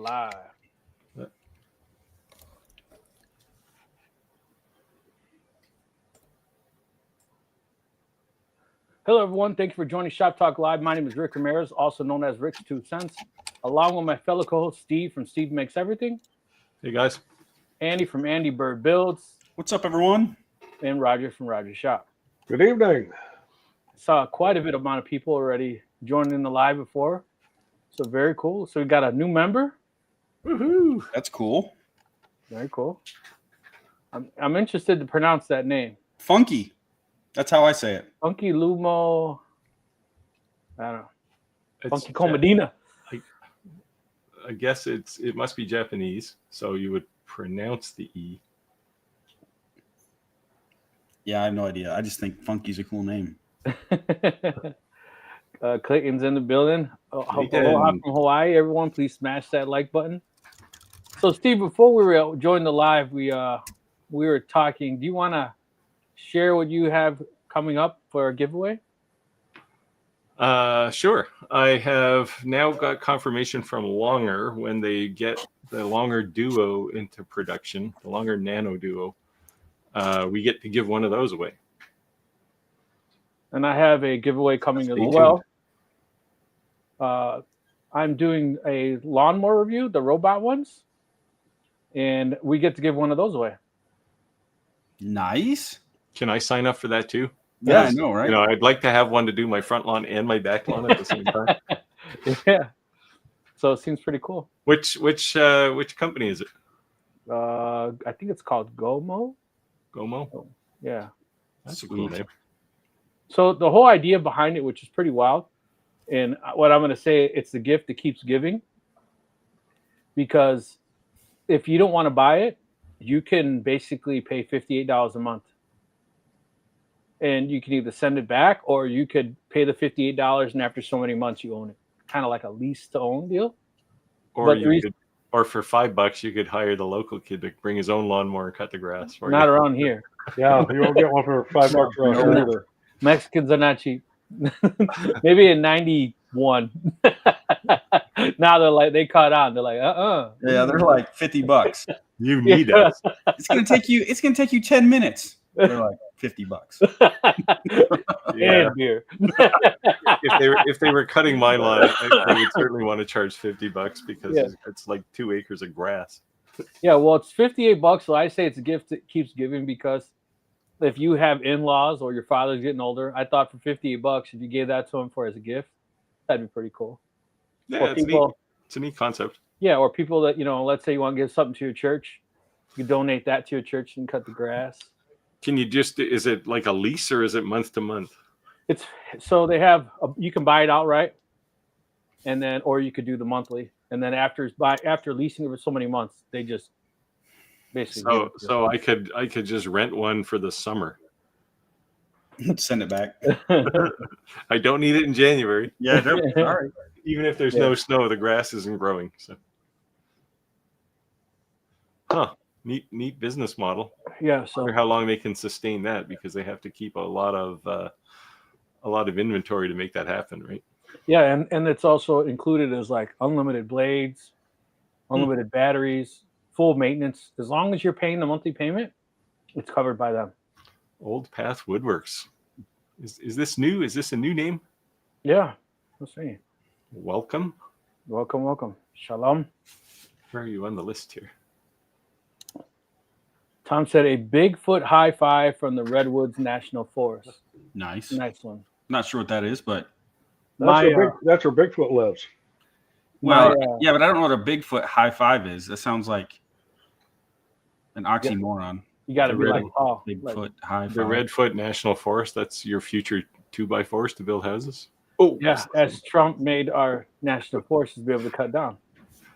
live. Hello, everyone. Thank you for joining Shop Talk Live. My name is Rick Ramirez, also known as Rick's 2 Cents, along with my fellow co-host Steve from Steve Makes Everything. Hey, guys. Andy from Andy Bird Builds. What's up, everyone? And Roger from Roger Shop. Good evening. I saw quite a bit amount of people already joining the live before. So very cool. So we got a new member. Woohoo! That's cool. Very cool. I'm interested to pronounce that name. Funky. That's how I say it. Funky Lumo. I don't know. It's Funky Comedina. I guess it must be Japanese, so you would pronounce the E. Yeah, I have no idea. I just think Funky's a cool name. Clayton's in the building. Aloha from Hawaii. Everyone, please smash that like button. So, Steve, before we were joining the live, we were talking. Do you want to share what you have coming up for a giveaway? Sure. I have now got confirmation from Longer when they get the Longer Duo into production, the Longer Nano Duo. We get to give one of those away. And I have a giveaway coming as well. I'm doing a lawnmower review, the robot ones, and we get to give one of those away. Nice. Can I sign up for that too? Yeah, I know, right? You know, I'd like to have one to do my front lawn and my back lawn at the same time. Yeah. So it seems pretty cool. Which company is it? I think it's called Gomo. Gomo? Yeah. That's a cool name. So the whole idea behind it, which is pretty wild, and what I'm going to say, it's the gift that keeps giving. Because if you don't want to buy it, you can basically pay $58 a month. And you can either send it back or you could pay the $58 and after so many months you own it. Kind of like a lease to own deal. Or or for $5 you could hire the local kid to bring his own lawnmower and cut the grass for you. Not around here. Yeah, you won't get one for $5 around here either. Mexicans are not cheap. Maybe in 91. Now they caught on. They're like, Yeah, they're like $50. You need us. It's gonna take you 10 minutes. They're like $50. Yeah. And beer. if they were cutting my lawn, they would certainly want to charge $50 because it's like 2 acres of grass. Yeah, well, it's $58. So I say it's a gift that keeps giving because if you have in-laws or your father's getting older, I thought for $58, if you gave that to him as a gift, that'd be pretty cool. Yeah, it's a neat concept. Yeah, or people that, let's say you want to give something to your church, you donate that to your church and cut the grass. Can you is it like a lease or is it month to month? So they have, you can buy it outright and then, or you could do the monthly. And then after leasing it for so many months, they just basically. So I could just rent one for the summer. Send it back. I don't need it in January. Yeah, all right. Even if there's no snow, the grass isn't growing. So, neat business model. Yeah. So I wonder how long they can sustain that because they have to keep a lot of inventory to make that happen, right? Yeah, and it's also included as like unlimited blades, unlimited batteries, full maintenance. As long as you're paying the monthly payment, it's covered by them. Old Path Woodworks. Is this new? Is this a new name? Yeah. Let's see. Welcome. Shalom. Where are you on the list here? Tom said a Bigfoot high five from the Redwoods National Forest. Nice. Nice one. Not sure what that is, but That's where Bigfoot lives. Well, yeah, but I don't know what a Bigfoot high five is. That sounds like an oxymoron. You got to be like, Bigfoot high five. The Redfoot National Forest. That's your future 2x4s to build houses. Oh, yeah. As Trump made our national forests be able to cut down.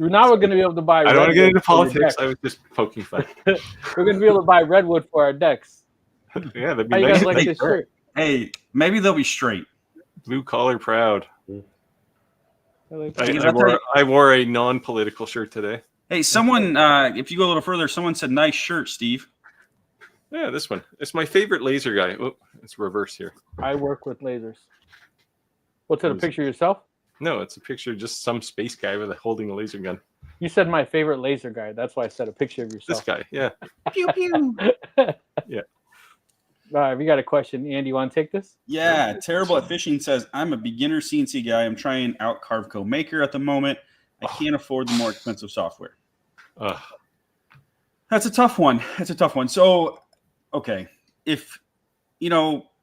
Now we're going to be able to buy. I don't want to get into politics. I was just poking fun. We're going to be able to buy redwood for our decks. Yeah, that'd be How nice. you guys like this shirt? Hey, maybe they'll be straight. Blue collar proud. I I wore a non-political shirt today. Hey, someone, if you go a little further, someone said nice shirt, Steve. Yeah, this one. It's my favorite laser guy. Oh, it's reverse here. I work with lasers. What's it, a picture of yourself? No, it's a picture of just some space guy holding a laser gun. You said my favorite laser guy. That's why I said a picture of yourself. This guy, yeah. Pew pew. Yeah. All right, we got a question. Andy, you want to take this? Yeah, Terrible at Fishing says, I'm a beginner CNC guy. I'm trying out Carveco Maker at the moment. I can't afford the more expensive software. That's a tough one. So, okay, if,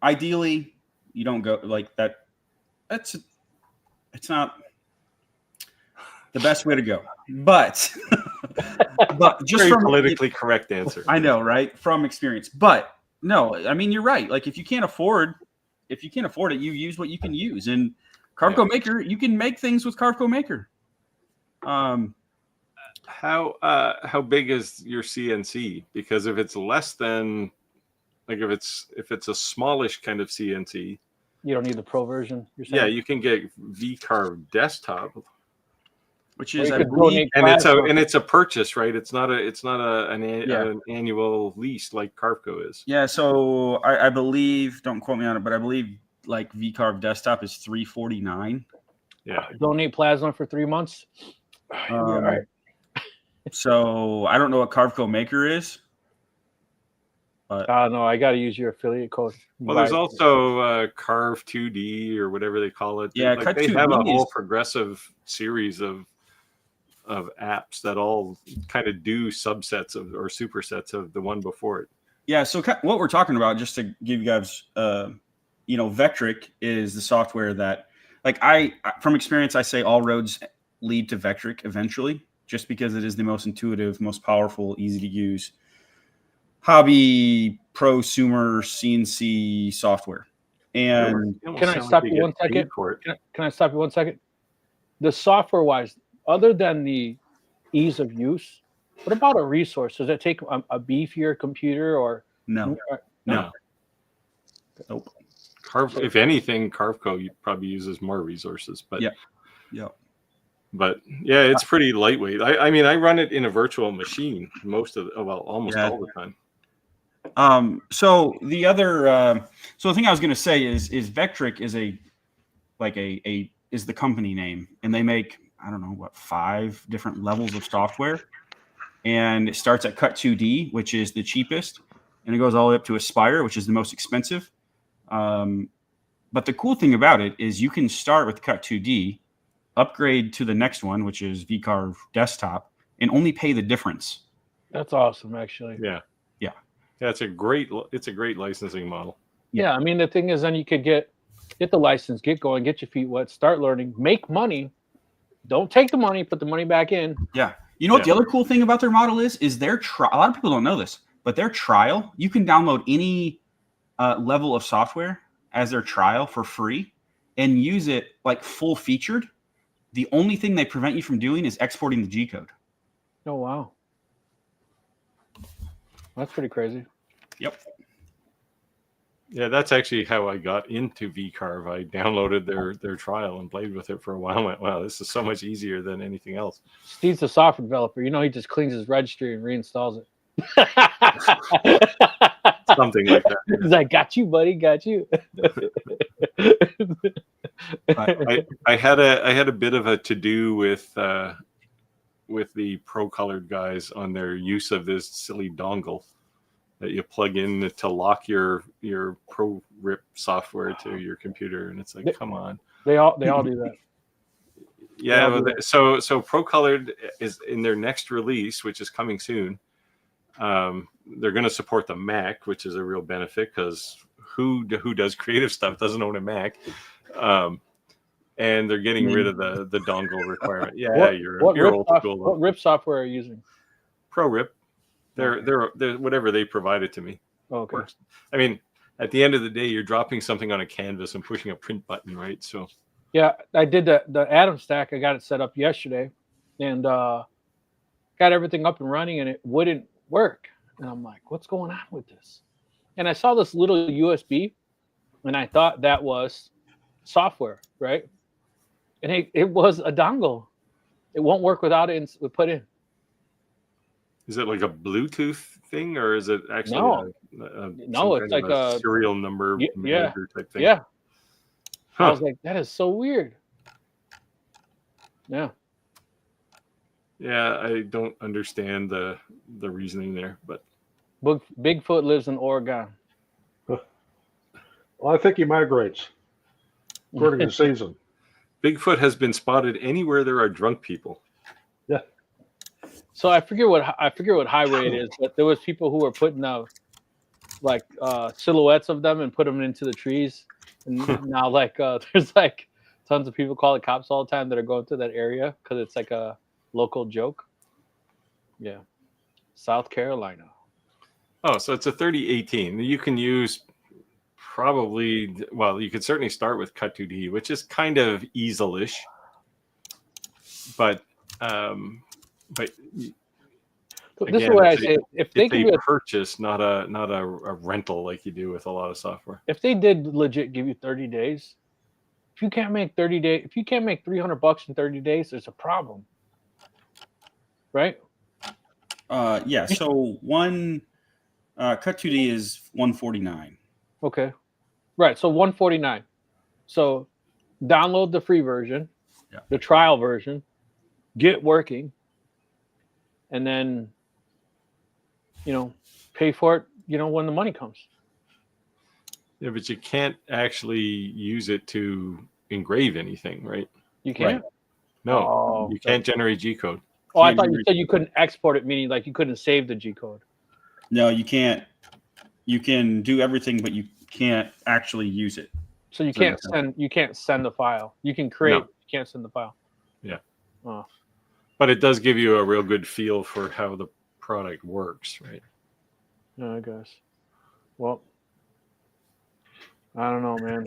ideally you don't go like that. It's not the best way to go. But just very from politically correct answer. I know, right? From experience. But no, I mean, you're right. Like if you can't afford it, you use what you can use. And Carveco Maker, you can make things with Carveco Maker. How big is your CNC? Because if it's less than, like if it's a smallish kind of CNC, you don't need the pro version. You're saying? Yeah, you can get VCarve desktop, which is and it's a purchase, right? It's not an annual lease like Carveco is. Yeah, so I believe, don't quote me on it, but I believe like VCarve desktop is $349. Yeah, donate plasma for 3 months. All right. So I don't know what Carveco Maker is. But no, I got to use your affiliate code. Well, there's also Carve 2D or whatever they call it. Yeah, like they have a whole progressive series of apps that all kind of do subsets of or supersets of the one before it. Yeah, so what we're talking about, just to give you guys, Vectric is the software that, like, from experience, I say all roads lead to Vectric eventually, just because it is the most intuitive, most powerful, easy to use hobby prosumer CNC software. And can I stop you 1 second? Can I stop you 1 second? The software wise, other than the ease of use, what about a resource? Does it take a beefier computer or no? Nope. If anything, Carveco probably uses more resources, but yeah. But yeah, it's pretty lightweight. I mean, I run it in a virtual machine almost all the time. So the other, so the thing I was going to say is Vectric is is the company name, and they make, I don't know, 5 different levels of software, and it starts at Cut 2D, which is the cheapest, and it goes all the way up to Aspire, which is the most expensive. But the cool thing about it is you can start with Cut 2D, upgrade to the next one, which is VCarve Desktop, and only pay the difference. That's awesome, actually. Yeah, it's a great licensing model. Yeah, I mean, the thing is, then you could get the license, get going, get your feet wet, start learning, make money. Don't take the money, put the money back in. Yeah. You know what the other cool thing about their model is their trial. A lot of people don't know this, but their trial, you can download any level of software as their trial for free and use it like full featured. The only thing they prevent you from doing is exporting the G code. Oh, wow. That's pretty crazy. Yep. Yeah, that's actually how I got into VCarve. I downloaded their trial and played with it for a while. And went, wow, this is so much easier than anything else. Steve's a software developer. He just cleans his registry and reinstalls it. Something like that. He's like, got you, buddy, got you. I had a bit of a to-do with the Pro Colored guys on their use of this silly dongle that you plug in to lock your Pro Rip software to your computer, and it's like, come on. They all do that. Yeah, so Pro Colored is in their next release, which is coming soon. They're going to support the Mac, which is a real benefit because who does creative stuff doesn't own a Mac. And they're getting rid of the dongle requirement. Yeah, you're old school. What RIP software are you using? Pro Rip. They're whatever they provided to me. Okay. Works. I mean, at the end of the day, you're dropping something on a canvas and pushing a print button, right? So. Yeah, I did the Atom stack. I got it set up yesterday, and got everything up and running, and it wouldn't work. And I'm like, what's going on with this? And I saw this little USB, and I thought that was software, right? And it was a dongle. It won't work without it put in. Is it like a Bluetooth thing, or is it actually no? It's like a serial number manager type thing. Yeah. Huh. I was like, that is so weird. Yeah. Yeah, I don't understand the reasoning there, but Bigfoot lives in Oregon. Well, I think he migrates according to season. Bigfoot has been spotted anywhere there are drunk people. Yeah. So I forget what highway it is, but there was people who were putting silhouettes of them and put them into the trees, and now there's like tons of people call the cops all the time that are going to that area because it's like a local joke. Yeah, South Carolina. Oh, so it's a 3018. You can use you could certainly start with Cut 2D, which is kind of easel-ish, but this is what I say: if they give you a purchase, not a rental like you do with a lot of software. If they did legit give you 30 days, if you can't make $300 in 30 days, there's a problem, right? Yeah. So one Cut 2D is $149. Okay, right. So $149. So download the free version, the trial version, get working, and then pay for it. When the money comes. Yeah, but you can't actually use it to engrave anything, right? You can't. Right. No, you can't generate G code. Oh, I thought you said you couldn't export it, meaning like you couldn't save the G code. No, you can't. You can do everything, but you can't actually use it. So you can't send. You can't send the file. You can create. You can't send the file. Yeah. Oh. But it does give you a real good feel for how the product works, right? Yeah, I guess. Well, I don't know, man.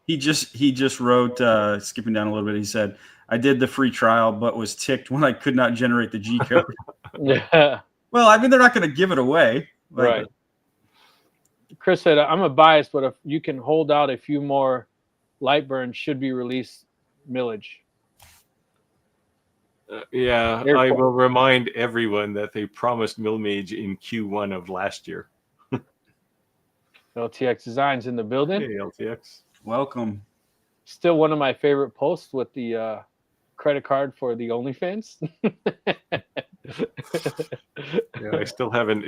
He just wrote, skipping down a little bit, he said, I did the free trial, but was ticked when I could not generate the G code. Yeah. Well, I mean, they're not going to give it away. Right. Chris said, I'm a bias, but if you can hold out a few more Lightburn should be released millage. I will remind everyone that they promised Millmage in Q1 of last year. LTX Designs in the building. Hey, LTX. Welcome. Still one of my favorite posts with the credit card for the OnlyFans. I still haven't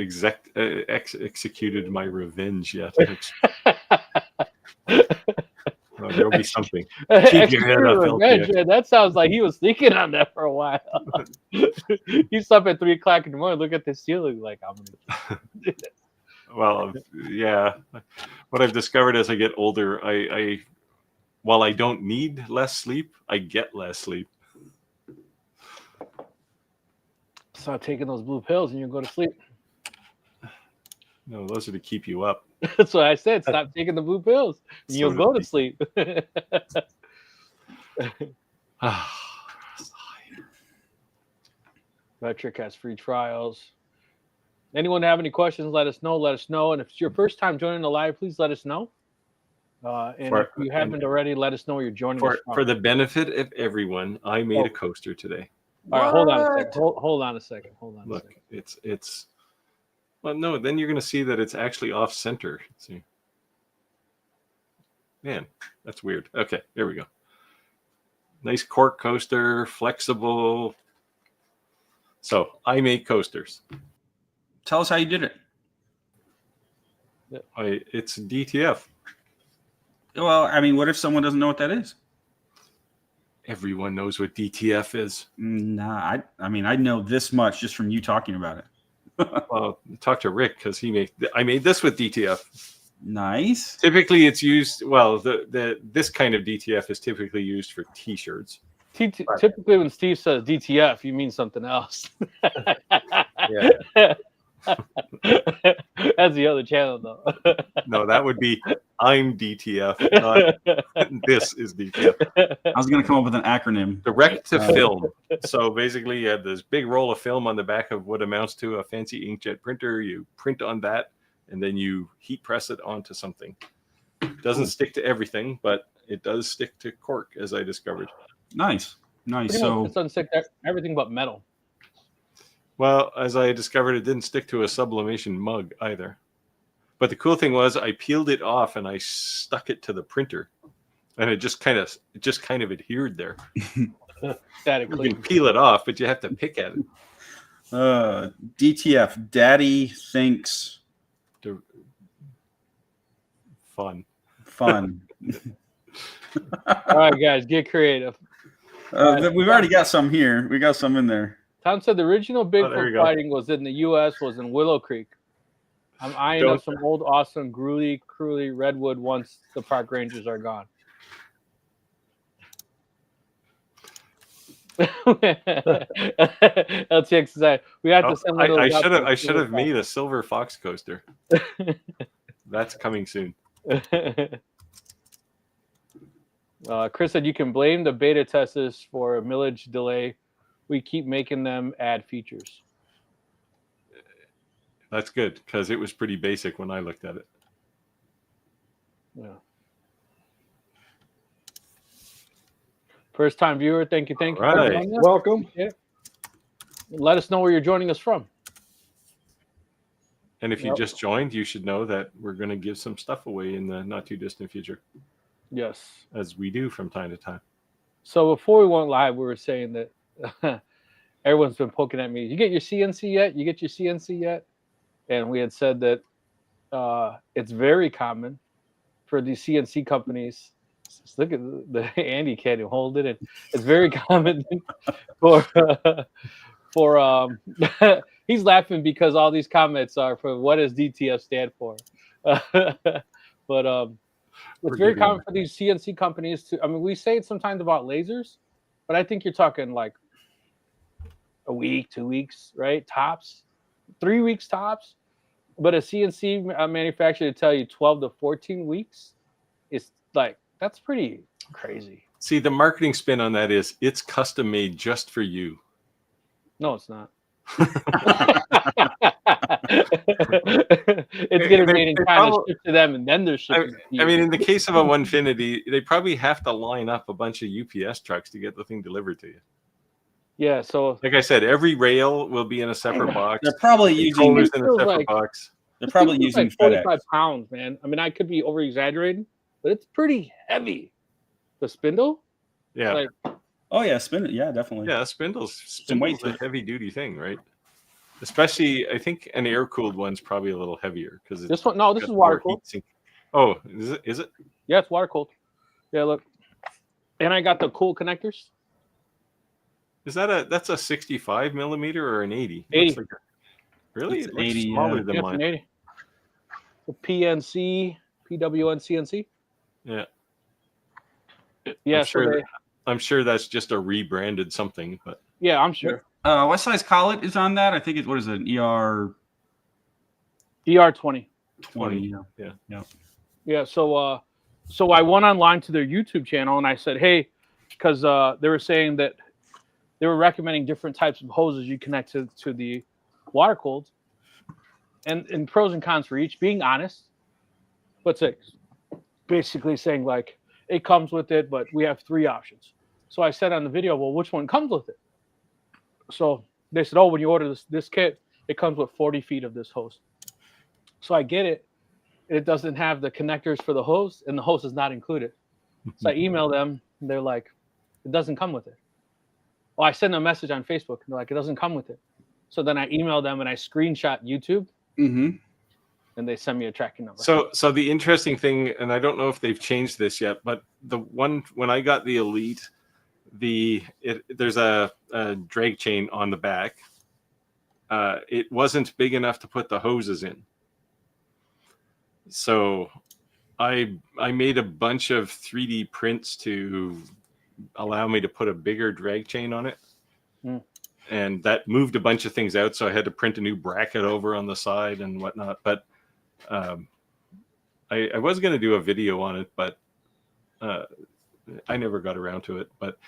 executed my revenge yet. There'll be something. Keep your head up, LTX. That sounds like he was thinking on that for a while. He's up at 3:00 in the morning, look at the ceiling like, I'm gonna. Well, yeah. What I've discovered as I get older, while I don't need less sleep, I get less sleep. Start taking those blue pills and you go to sleep. No, those are to keep you up. That's what I said. Stop taking the blue pills and you'll go to sleep. Metric has free trials. Anyone have any questions, let us know. And if it's your first time joining the live, please let us know. And if you haven't already, let us know where you're joining us from. For the benefit of everyone, I made a coaster today. All right, hold on a second. Look, it's. Well, no, then you're going to see that it's actually off center. See, man, that's weird. Okay, there we go. Nice cork coaster, flexible. So I make coasters. Tell us how you did it. It's DTF. Well, I mean, what if someone doesn't know what that is? Everyone knows what DTF is. Nah, I mean, I know this much just from you talking about it. Well, talk to Rick because I made this with DTF. Nice. Typically, it's used. Well, this kind of DTF is typically used for T-shirts. Typically, when Steve says DTF, you mean something else. Yeah. That's the other channel, though. No, that would be I'm DTF. This is DTF. I was going to come up with an acronym. Direct to film. So basically, you have this big roll of film on the back of what amounts to a fancy inkjet printer. You print on that, and then you heat press it onto something. It doesn't stick to everything, but it does stick to cork, as I discovered. Nice. So it doesn't stick to everything but metal. Well, as I discovered, it didn't stick to a sublimation mug either. But the cool thing was I peeled it off and I stuck it to the printer. And it just kind of adhered there. Static You clean. can peel it off, but you have to pick at it. DTF, Daddy thinks Fun. fun. All right, guys, get creative. We've already got some here. We got some in there. Tom said the original there Bigfoot you go. fighting was in the U.S. was in Willow Creek. I'm eyeing up some old, awesome, gruely redwood once the park rangers are gone. LTX said we have to send one of those out to I should have made a silver fox coaster. That's coming soon. Chris said you can blame the beta testers for a millage delay. We keep making them add features. That's good because it was pretty basic when I looked at it. Yeah. First time viewer, thank you. Right. Welcome. Yeah. Let us know where you're joining us from. And if you just joined, you should know that we're going to give some stuff away in the not too distant future. Yes. As we do from time to time. So before we went live, we were saying that everyone's been poking at me. You get your CNC yet? You get your CNC yet? And we had said that it's very common for these CNC companies. Just look at the Andy can't even hold it. It's very common for he's laughing because all these comments are for what does DTF stand for? But it's very common for these CNC companies to. I mean, we say it sometimes about lasers, but I think you're talking like a week, 2 weeks, right? Tops, 3 weeks tops. But a CNC manufacturer to tell you 12 to 14 weeks is like, that's pretty crazy. See, the marketing spin on that is it's custom made just for you. No, it's not. It's getting made in China, shipped to them, and then they're shipping. I mean, in the case of a Onefinity, they probably have to line up a bunch of UPS trucks to get the thing delivered to you. Yeah, so like I said, every rail will be in a separate box. They're probably using in a separate box. They're probably using like 45 pounds, man. I mean, I could be over exaggerating, but it's pretty heavy. The spindle, yeah. Like, oh yeah, spindle. Yeah, definitely. Yeah, spindle's a heavy duty thing, right? Especially, I think an air cooled one's probably a little heavier because this one. No, this is water cooled. Oh, is it? Yeah, it's water cooled. Yeah, look, and I got the cool connectors. Is that that's a 65 millimeter or an 80? 80. Like really? It's it looks 80, smaller than mine. 80. The PNC, PWN CNC. Yeah. Yeah, I'm sure that's just a rebranded something, but yeah, I'm sure. What size collet is on that? I think it's what is it? ER 20. 20. Yeah. Yeah. So I went online to their YouTube channel and I said, hey, because they were saying that they were recommending different types of hoses you connect to the water cooled, and pros and cons for each. Being honest, but basically saying like it comes with it, but we have 3 options. So I said on the video, well, which one comes with it? So they said, oh, when you order this kit, it comes with 40 feet of this hose. So I get it. It doesn't have the connectors for the hose, and the hose is not included. So I email them, and they're like, it doesn't come with it. Well, I send them a message on Facebook, and they're like, it doesn't come with it. So then I email them, and I screenshot YouTube, and they send me a tracking number. So the interesting thing, and I don't know if they've changed this yet, but the one when I got the Elite, there's a drag chain on the back. It wasn't big enough to put the hoses in. So I made a bunch of 3D prints to allow me to put a bigger drag chain on it. And that moved a bunch of things out. So I had to print a new bracket over on the side and whatnot. But I was going to do a video on it, but I never got around to it. But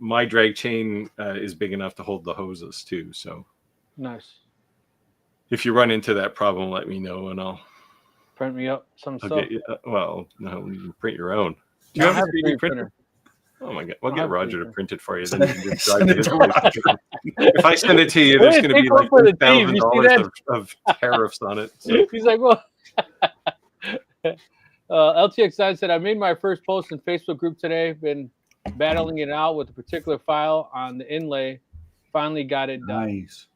my drag chain is big enough to hold the hoses too. So nice. If you run into that problem, let me know and I'll print me up some stuff. Get you, no, you can print your own. Do you have a 3D printer? Oh my god! We'll get Roger to print it for you. Then you can just drive to his place. If I send it to you, there's going to be like $1,000 of tariffs on it. So. He's like, well. LTX9 said, I made my first post in Facebook group today. Been battling it out with a particular file on the inlay. Finally got it done. Nice.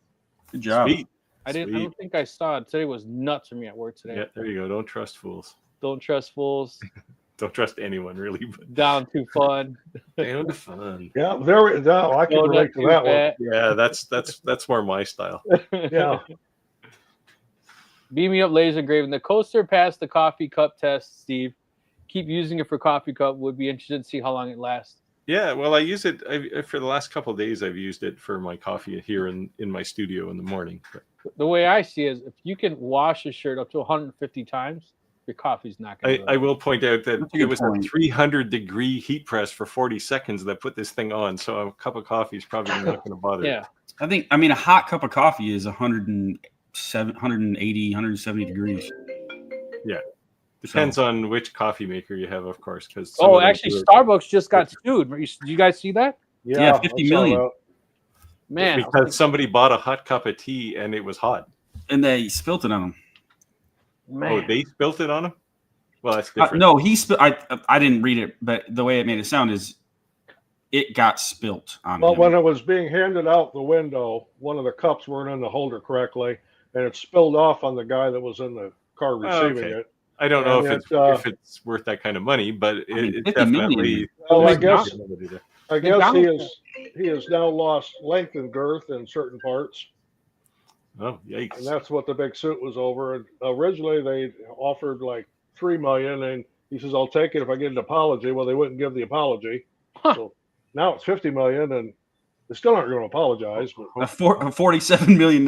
Good job. Sweet. I don't think I saw it. Today was nuts for me at work today. Yeah, there you go. Don't trust fools. Don't trust fools. Don't trust anyone, really. But Down to fun. down to fun. Yeah, there. No, I can relate to that one. Yeah, that's more my style. Yeah. Beam me up, laser engraving. The coaster passed the coffee cup test, Steve. Keep using it for coffee cup. Would be interested to see how long it lasts. Yeah, well, I use it for the last couple of days. I've used it for my coffee here in my studio in the morning. The way I see it is, if you can wash a shirt up to 150 times, your coffee's not going to. I will point out that it was point. a 300-degree heat press for 40 seconds that put this thing on. So a cup of coffee is probably not going to bother. Yeah. I mean, a hot cup of coffee is 180, 170 degrees. Yeah. Depends on which coffee maker you have, of course. Because actually, Starbucks just got sued. Did you guys see that? Yeah, 50 million. Man, because somebody bought a hot cup of tea and it was hot. And they spilt it on him. man. Oh, they spilt it on him? Well, that's different. No, he spilled. I didn't read it, but the way it made it sound is it got spilt on But him. when it was being handed out the window, one of the cups weren't in the holder correctly, and it spilled off on the guy that was in the car receiving okay. it. I don't know And if it's worth that kind of money, but it 50 definitely. million. Well, I McDonald's- guess he has now lost length and girth in certain parts, Oh, yikes. and that's what the big suit was over. And originally they offered like $3 million, and he says, "I'll take it if I get an apology." Well, they wouldn't give the apology, so now it's $50 million, and they still aren't going to apologize. But A $47 million.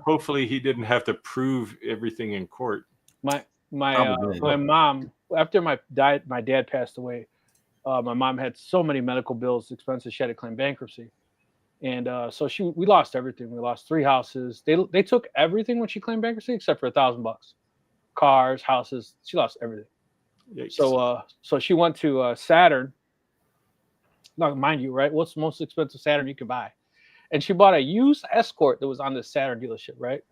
Hopefully, he didn't have to prove everything in court. My Probably. mom, after my dad passed away, my mom had so many medical bills, expenses. She had to claim bankruptcy, and so we lost everything. We lost 3 houses. They took everything when she claimed bankruptcy except for $1,000, cars, houses. She lost everything. Yikes. So she went to Saturn. Now, mind you, right? What's the most expensive Saturn you could buy? And she bought a used Escort that was on the Saturn dealership, right?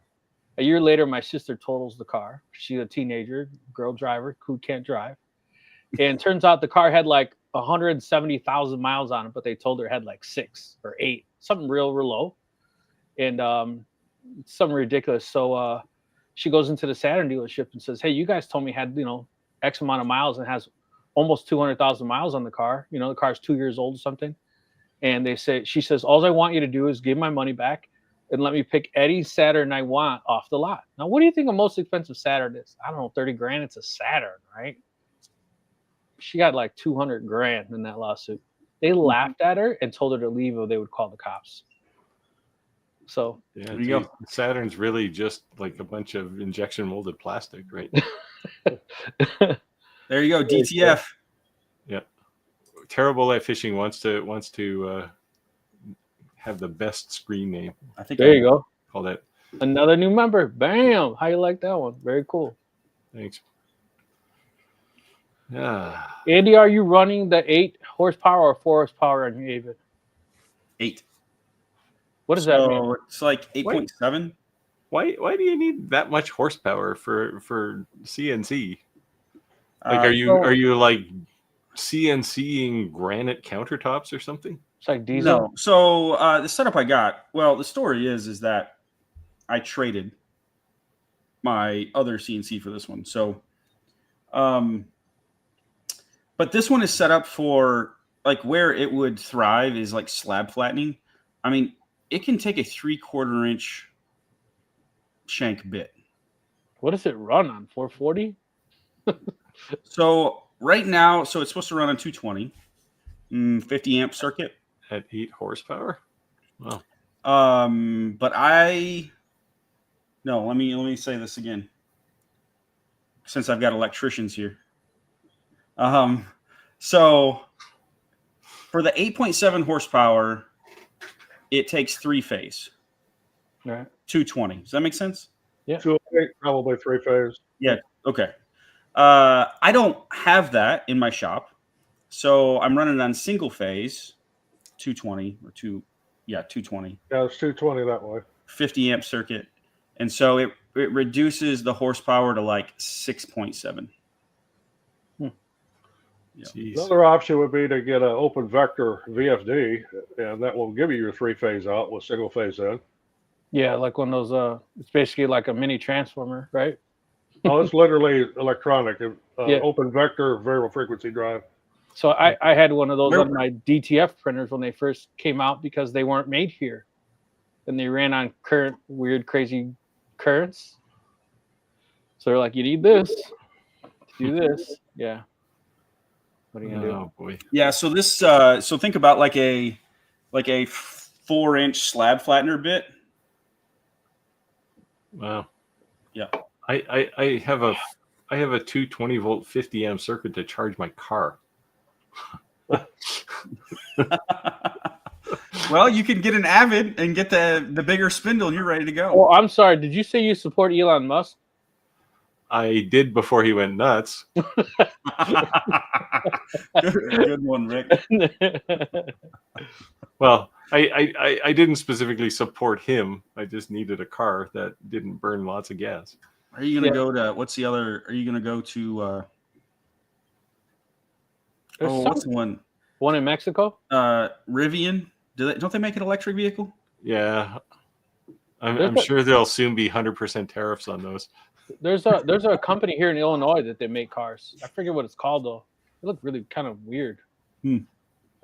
A year later, my sister totals the car. She's a teenager, girl driver who can't drive. And turns out the car had like 170,000 miles on it, but they told her it had like 6 or 8, something real low. And something ridiculous. So she goes into the Saturn dealership and says, "Hey, you guys told me it had, X amount of miles and has almost 200,000 miles on the car. The car's 2 years old or something." And she says, "All I want you to do is give my money back and let me pick any Saturn I want off the lot." Now, what do you think the most expensive Saturn is? I don't know, 30 grand. It's a Saturn, right? She got like 200 grand in that lawsuit. They laughed at her and told her to leave or they would call the cops. So Yeah, There you go. Saturn's really just like a bunch of injection molded plastic, right? There you go, DTF. Yeah. Terrible at Fishing wants to have the best screen name. I think there you go. Call that. Another new member. Bam. How you like that one? Very cool. Thanks. Yeah. Andy, are you running the 8 horsepower or 4 horsepower on your Avid? 8. What does that mean? It's like 8.7. Why do you need that much horsepower for CNC? Like, are you like CNCing granite countertops or something? It's like diesel. No. So the setup I got, well, the story is that I traded my other CNC for this one. So, but this one is set up for like where it would thrive is like slab flattening. I mean, it can take a 3/4 inch shank bit. What does it run on? 440? So right now, so it's supposed to run on 220, 50 amp circuit. At 8 horsepower? Wow. But let me say this again, since I've got electricians here. So for the 8.7 horsepower, it takes 3-phase, Right. 220. Does that make sense? 208, probably 3-phase. Yeah. Okay. I don't have that in my shop, so I'm running on single phase, 220 or 220. Yeah, it's 220 that way. 50 amp circuit, and so it reduces the horsepower to like 6.7. Jeez. Another option would be to get an open vector VFD, and that will give you your 3-phase out with single phase in. Yeah, like one of those. It's basically like a mini transformer, right? Oh, it's literally electronic. Yeah. Open vector variable frequency drive. So I had one of those on my DTF printers when they first came out because they weren't made here, and they ran on weird, crazy currents. So they're like, you need this to do this. Yeah. What are you gonna do? Oh boy. Yeah. So this. So think about like a 4-inch slab flattener bit. Wow. Yeah. I have a 220-volt 50-amp circuit to charge my car. Well, you can get an Avid and get the bigger spindle, and you're ready to go. Oh, I'm sorry. Did you say you support Elon Musk? I did before he went nuts. Good one, Rick. Well, I didn't specifically support him. I just needed a car that didn't burn lots of gas. Are you going to go to, what's the other, are you going to go to, what's the one? One in Mexico? Rivian. Don't they make an electric vehicle? Yeah. I'm sure there'll soon be 100% tariffs on those. There's a company here in Illinois that they make cars. I forget what it's called though. It looked really kind of weird. Like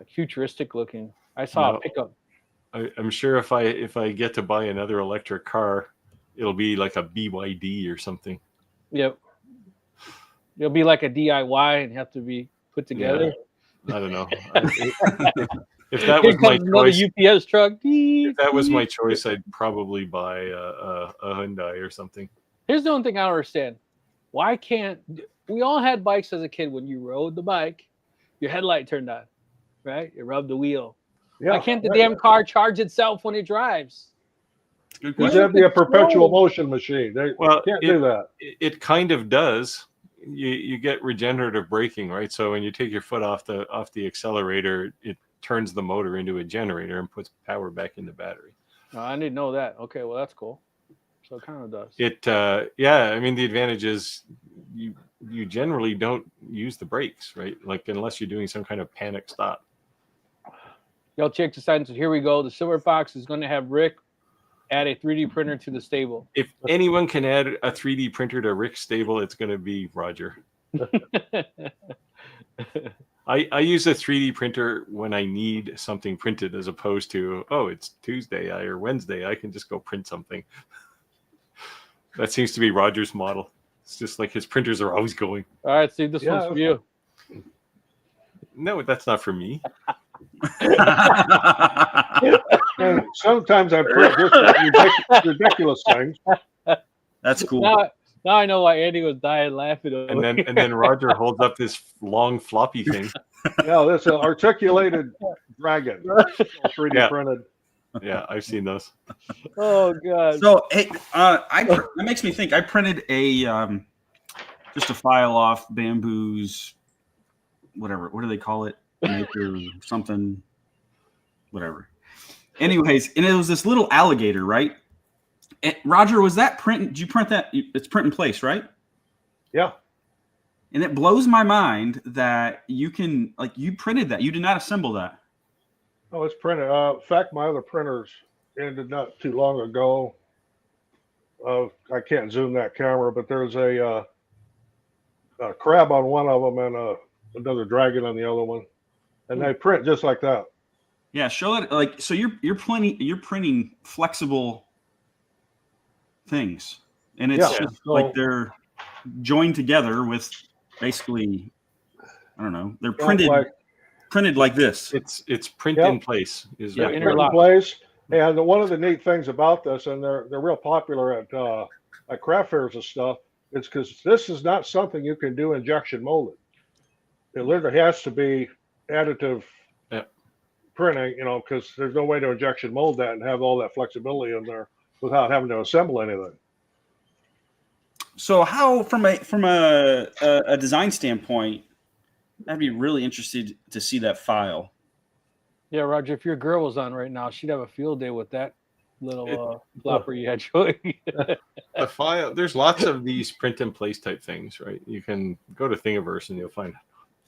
futuristic looking. I saw a pickup. I'm sure if I get to buy another electric car, it'll be like a BYD or something. Yep. It'll be like a DIY and have to be put together. Yeah. I don't know. If that was my choice, UPS truck. If that was my choice, I'd probably buy a Hyundai or something. Here's the one thing I don't understand. Why can't we all had bikes as a kid? When you rode the bike, your headlight turned on, right? You rubbed the wheel. Yeah, why can't the damn car charge itself when it drives? Good Because question. that'd be a perpetual motion machine. They can't do that. It kind of does. You get regenerative braking, right? So when you take your foot off the accelerator, it turns the motor into a generator and puts power back in the battery. Oh, I didn't know that. Okay, well that's cool. So it kind of does. I mean, the advantage is you generally don't use the brakes, right? Like unless you're doing some kind of panic stop. Y'all check the signs. So here we go. The Silver Fox is going to have Rick add a 3D printer to the stable. If anyone can add a 3D printer to Rick's stable, it's going to be Roger. I use a 3D printer when I need something printed, as opposed to, it's Tuesday or Wednesday, I can just go print something. That seems to be Roger's model. It's just like his printers are always going. All right, Steve, this one's for you. No, that's not for me. And sometimes I print just ridiculous things. That's cool. Now I know why Andy was dying laughing. And then Roger holds up this long floppy thing. Yeah, that's an articulated dragon, 3D printed. Yeah, I've seen those. Oh god. So hey, that makes me think. I printed a just a file off Bamboo's, whatever. What do they call it? Maker something, whatever. Anyways, and it was this little alligator, right? And Roger, was that print? Did you print that? It's print in place, right? Yeah. And it blows my mind that you printed that. You did not assemble that. Oh, it's printed. In fact, my other printers ended not too long ago. I can't zoom that camera, but there's a crab on one of them and another dragon on the other one, and they print just like that. Yeah, show it. So you're printing flexible things, and it's just like they're joined together with basically, I don't know, they're printed like this. It's print in place. Print in place. And one of the neat things about this, and they're real popular at craft fairs and stuff, is because this is not something you can do injection molded. It literally has to be additive printing, because there's no way to injection mold that and have all that flexibility in there without having to assemble anything. So how, from a design standpoint, I'd be really interested to see that file. Yeah, Roger, if your girl was on right now, she'd have a field day with that little flopper you had showing. The file, there's lots of these print in place type things, right? You can go to Thingiverse and you'll find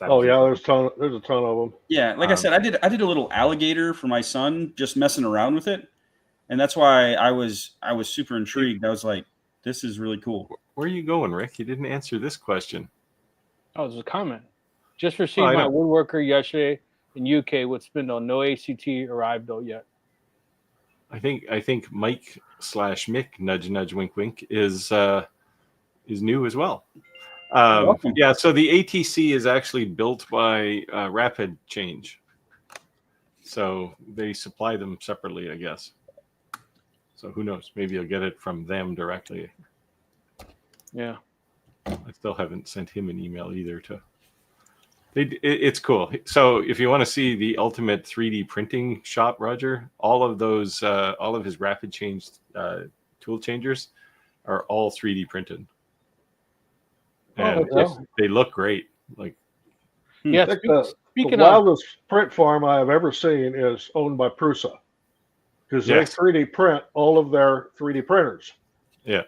Oh yeah, there's a ton of them. Yeah, like I said, I did a little alligator for my son, just messing around with it, and that's why I was super intrigued. I was like, this is really cool. Where are you going, Rick? You didn't answer this question. Oh, there's a comment. Just received my woodworker yesterday in UK with spindle. No ACT arrived though yet. I think Mike / Mick nudge nudge wink wink is new as well. Yeah, so the ATC is actually built by Rapid Change, so they supply them separately, I guess. So who knows? Maybe you'll get it from them directly. Yeah, I still haven't sent him an email either. It's cool. So if you want to see the ultimate 3D printing shop, Roger, all of his Rapid Change tool changers are all 3D printed. And they look great. Like, yeah. The wildest print farm I have ever seen is owned by Prusa, because they 3D print all of their 3D printers. Yeah.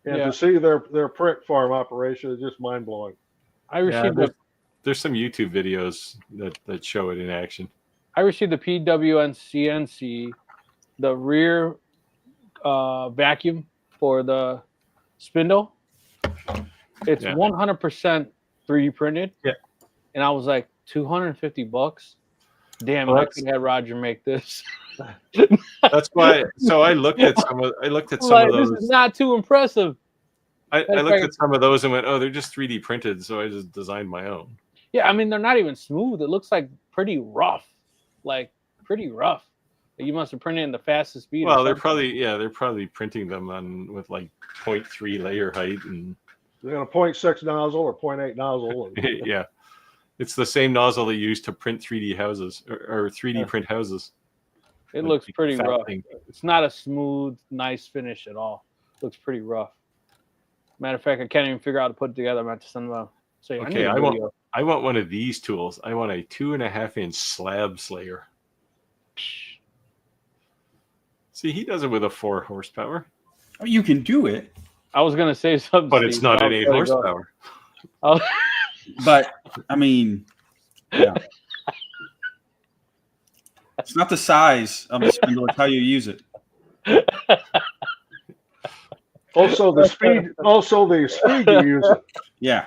And to see their print farm operation is just mind blowing. I received there's some YouTube videos that show it in action. I received the PWN CNC, the rear vacuum for the spindle. It's 100% 3D printed. Yeah. And I was like, $250. Damn, I could have Roger make this. That's why. So I looked at some of those. This is not too impressive. I looked at some of those and went, oh, they're just 3D printed. So I just designed my own. Yeah, I mean, they're not even smooth. It looks like pretty rough. Like pretty rough. You must have printed in the fastest speed. Well, they're probably printing them with like 0.3 layer height and. They got a 0.6 nozzle or 0.8 nozzle. Yeah, it's the same nozzle they use to print 3D houses or 3D print houses. It looks pretty rough. It's not a smooth, nice finish at all. It looks pretty rough. Matter of fact, I can't even figure out how to put it together. I'm about to send them. Say, okay, I want one of these tools. I want a 2.5-inch slab slayer. See, he does it with a 4 horsepower. Oh, you can do it. I was gonna say something, but it's not an 8 horsepower. But I mean, yeah, it's not the size of the spindle; it's how you use it. Also, the speed you use it. Yeah,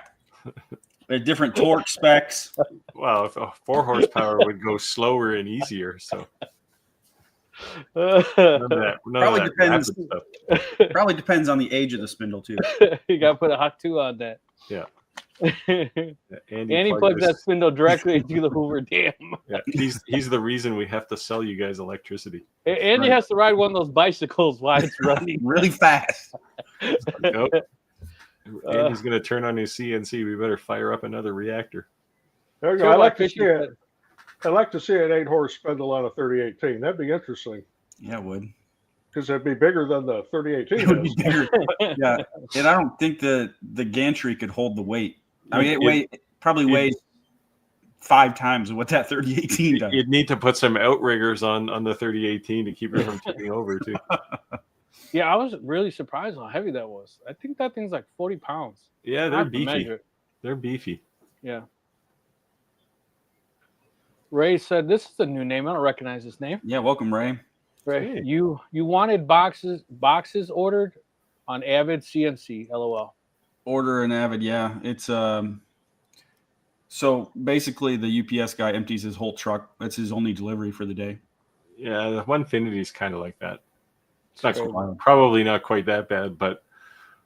they're different torque specs. Well, if a 4 horsepower would go slower and easier, so. Probably depends on the age of the spindle too. You gotta put a hot 2 on that. Yeah. Andy plugs that spindle directly into the Hoover Dam. Yeah, he's the reason we have to sell you guys electricity. Andy has to ride one of those bicycles while it's running really fast. Nope. Andy's gonna turn on his CNC. We better fire up another reactor. There you go. I like to see it. I'd like to see an 8 horse spindle on a 3018. That'd be interesting. Yeah, it would. Because it'd be bigger than the 3018. It would be bigger. Yeah, and I don't think the gantry could hold the weight. I mean, it probably weighs 5 times what that 3018 does. You'd need to put some outriggers on the 3018 to keep it from tipping over too. Yeah, I was really surprised how heavy that was. I think that thing's like 40 pounds. Yeah, they're beefy. They're beefy. Yeah. Ray said, "This is a new name. I don't recognize this name." Yeah, welcome, Ray. Ray, you wanted boxes ordered on Avid CNC. LOL. Order an Avid, yeah. It's so basically the UPS guy empties his whole truck. That's his only delivery for the day. Yeah, the Onefinity is kind of like that. It's not probably not quite that bad, but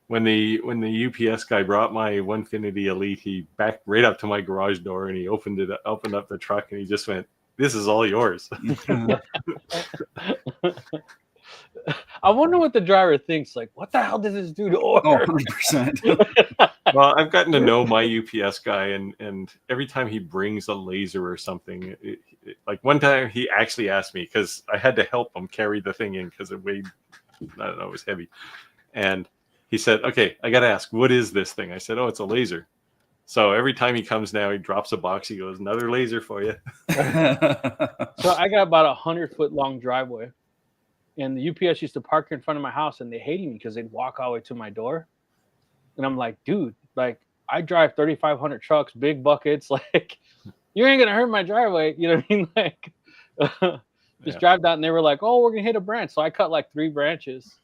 when the UPS guy brought my Onefinity Elite, he backed right up to my garage door and he opened up the truck and he just went, "This is all yours." I wonder what the driver thinks. Like, what the hell did this dude order? Oh, 100%. Well, I've gotten to know my UPS guy, and every time he brings a laser or something, like one time he actually asked me, because I had to help him carry the thing in because it weighed, I don't know, it was heavy. And he said, "Okay, I got to ask, what is this thing?" I said, "Oh, it's a laser." So every time he comes now, he drops a box. He goes, "Another laser for you." So I got about 100-foot long driveway. And the UPS used to park in front of my house, and they hated me because they'd walk all the way to my door. And I'm like, dude, like, I drive 3,500 trucks, big buckets. Like, you ain't gonna hurt my driveway. You know what I mean? Like, just drive down. And they were like, "Oh, we're gonna hit a branch." So I cut like 3 branches,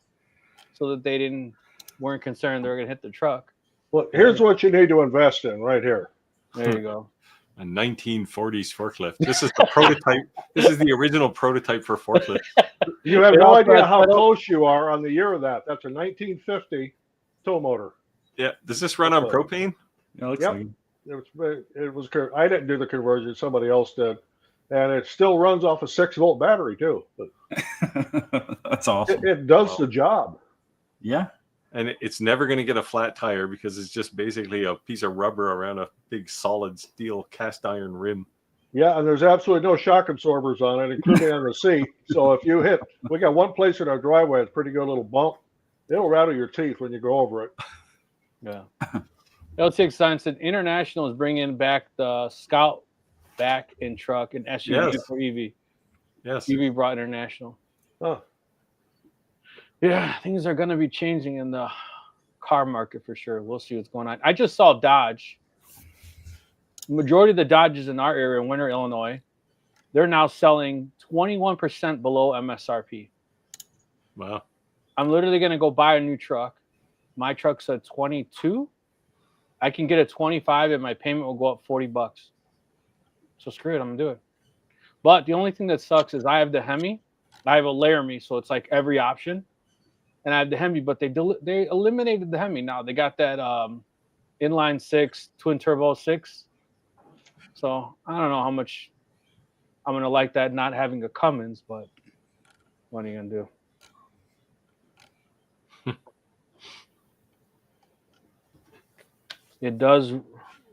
so that they weren't concerned they were gonna hit the truck. Well, here's what you need to invest in right here. There you go. A 1940s forklift. This is the prototype. This is the original prototype for forklift. You have no idea how close you are on the year of that. That's a 1950 tow motor. Yeah. Does this run on propane? Yeah, looks Yep. like It was. I didn't do the conversion. Somebody else did, and it still runs off a 6-volt battery too. But that's awesome. it does the job. Yeah. And it's never going to get a flat tire because it's just basically a piece of rubber around a big solid steel cast iron rim. Yeah, and there's absolutely no shock absorbers on it, including on the seat. So if you hit, we got one place in our driveway, it's a pretty good little bump. It'll rattle your teeth when you go over it. Yeah. LTX Sign said International is bringing back the Scout back in truck and SUV for EV. Yes. EV brought International. Huh. Yeah, things are going to be changing in the car market for sure. We'll see what's going on. I just saw Dodge. Majority of the Dodges in our area in Winter, Illinois, they're now selling 21% below MSRP. Wow. I'm literally going to go buy a new truck. My truck's a 22. I can get a 25 and my payment will go up $40. So screw it, I'm going to do it. But the only thing that sucks is I have the Hemi. I have a Laramie, so it's like every option. And I have the Hemi, but they eliminated the Hemi now. They got that inline 6 twin turbo 6. So I don't know how much I'm gonna like that not having a Cummins, but what are you gonna do? It does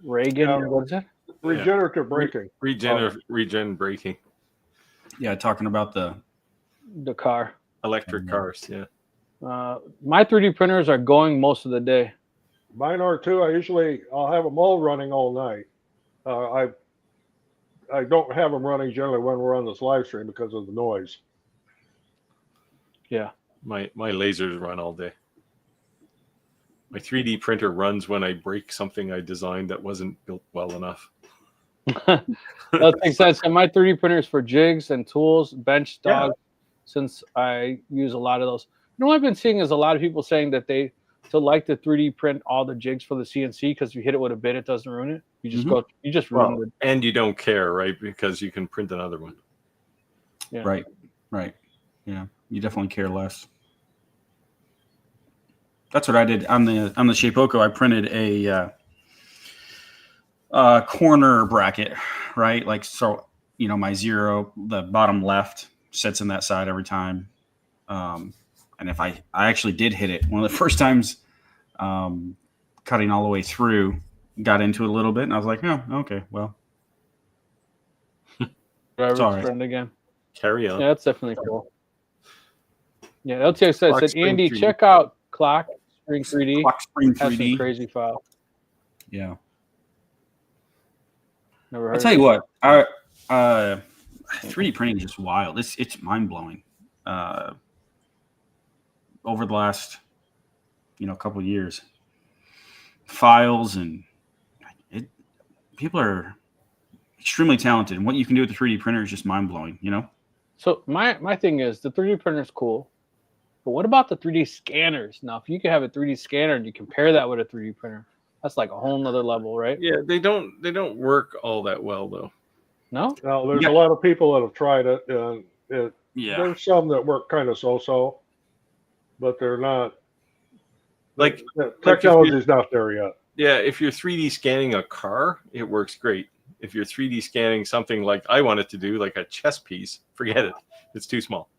Reagan. What is it? Regenerative braking. Regen braking. Yeah, talking about the car. Electric cars, yeah. My 3D printers are going most of the day. Mine are too. I'll have them all running all night. I don't have them running generally when we're on this live stream because of the noise. Yeah. My lasers run all day. My 3D printer runs when I break something I designed that wasn't built well enough. That makes sense. And my 3D printers for jigs and tools, bench dogs, since I use a lot of those. You know what I've been seeing is a lot of people saying that they like to 3D print all the jigs for the CNC because if you hit it with a bit, it doesn't ruin it. You just run it. And you don't care, right? Because you can print another one. Yeah. Right. Yeah, you definitely care less. That's what I did on the Shapeoko. I printed a corner bracket, right? Like, so, my 0, the bottom left sits in that side every time. And if I actually did hit it, one of the first times cutting all the way through, got into it a little bit, and I was like, oh, okay, well. Driver's friend again. Carry on. Yeah, that's definitely cool. Yeah, LTX said, Andy, 3D. check out Clock Spring 3D. Clock Spring Has 3D. some crazy file. Yeah. Never heard I'll tell you what, 3D printing is just wild. It's mind blowing. Over the last, couple of years, files and people are extremely talented, and what you can do with the 3D printer is just mind blowing. So my thing is the 3D printer is cool, but what about the 3D scanners? Now, if you could have a 3D scanner and you compare that with a 3D printer, that's like a whole nother level, right? Yeah, they don't work all that well though. No? Now, there's a lot of people that have tried it, and There's some that work kind of so-so, but they're not. Like Technology's not there yet. Yeah, if you're 3D scanning a car, it works great. If you're 3D scanning something like I wanted to do, like a chess piece, forget it. It's too small.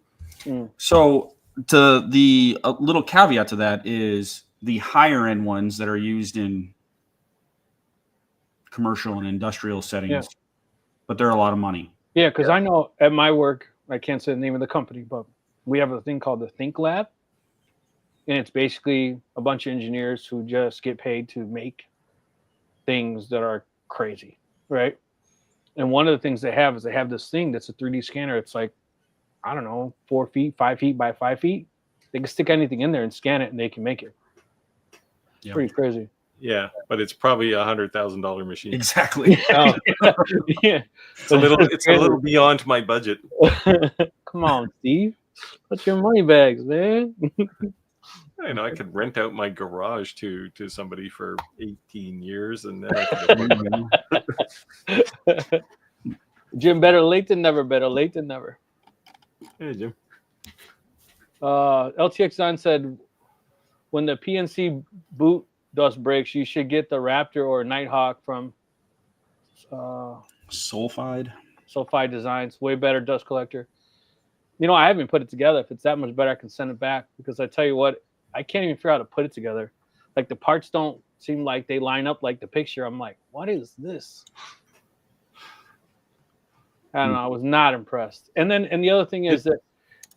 So the little caveat to that is the higher end ones that are used in commercial and industrial settings, but they're a lot of money. Yeah, because I know at my work, I can't say the name of the company, but we have a thing called the Think Lab. And it's basically a bunch of engineers who just get paid to make things that are crazy, right? And one of the things they have is they have this thing that's a 3D scanner. It's like, I don't know, 4 feet, 5 feet by 5 feet. They can stick anything in there and scan it, and they can make it. It's pretty crazy. Yeah, but it's probably $100,000 machine. Exactly. Yeah. It's a little beyond my budget. Come on, Steve. Put your money bags, man. I know I could rent out my garage to somebody for 18 years, and then I could Jim, better late than never. Better late than never. Hey, Jim. LTX9 said, when the PNC boot dust breaks, you should get the Raptor or Nighthawk from Sulfide Designs. Way better dust collector. You know, I haven't put it together. If it's that much better, I can send it back, because I tell you what, I can't even figure out how to put it together. Like, the parts don't seem like they line up like the picture. I'm like, what is this? I don't know. I was not impressed. And the other thing is that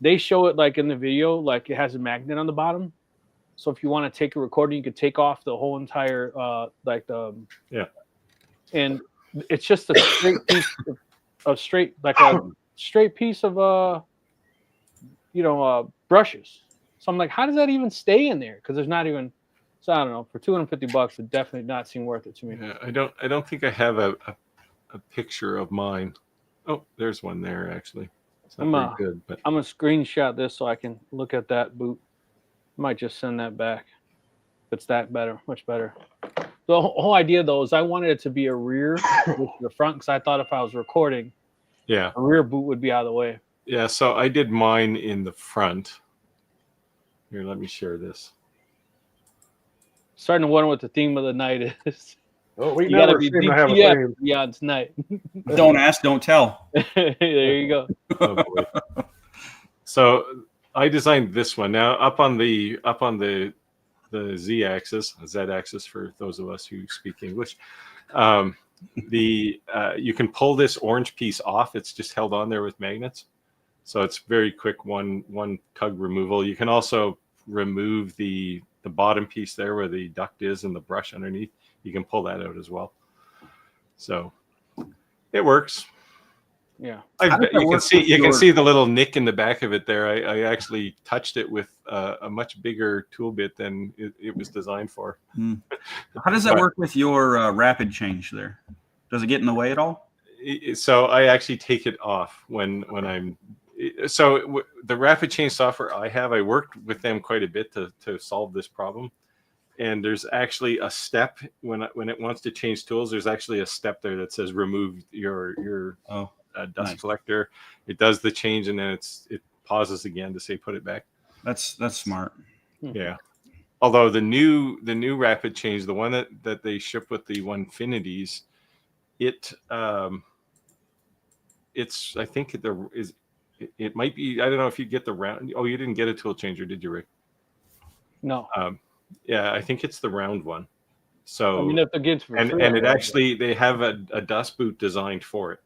they show it like in the video, like it has a magnet on the bottom. So if you want to take a recording, you could take off the whole entire and it's just a straight piece of straight piece of brushes. So I'm like, how does that even stay in there? Because there's not even. So I don't know. For $250, it definitely not seem worth it to me. Yeah, I don't think I have a picture of mine. Oh, there's one there actually. It's not very good, but I'm gonna screenshot this so I can look at that boot. Might just send that back. If it's that better, much better. The whole idea though is I wanted it to be a rear with the front, because I thought if I was recording, yeah, a rear boot would be out of the way. Yeah, so I did mine in the front. Here, let me share this. Starting to wonder what the theme of the night is. Oh, we never seem to have a theme. Yeah, tonight. Don't ask, don't tell. There you go. Oh, boy. So I designed this one. Now up on the Z-axis for those of us who speak English, you can pull this orange piece off. It's just held on there with magnets, so it's very quick one tug removal. You can also remove the bottom piece there where the duct is and the brush underneath. You can pull that out as well. So it works. Yeah, you can see the little nick in the back of it there. I actually touched it with a much bigger tool bit than it was designed for. How does that work with your rapid change there? Does it get in the way at all? So I actually take it off when I'm. So the rapid change software I worked with them quite a bit to solve this problem. And there's actually a step when it wants to change tools. There's actually a step there that says remove your dust collector. It does the change, and then it pauses again to say put it back. That's smart. Yeah. Although the new rapid change, the one that they ship with the Onefinities, it's I think it might be, I don't know if you get the round. Oh, you didn't get a tool changer, did you, Rick? No. Yeah, I think it's the round one. So I mean, if it gets for and free, it actually, they have a dust boot designed for it.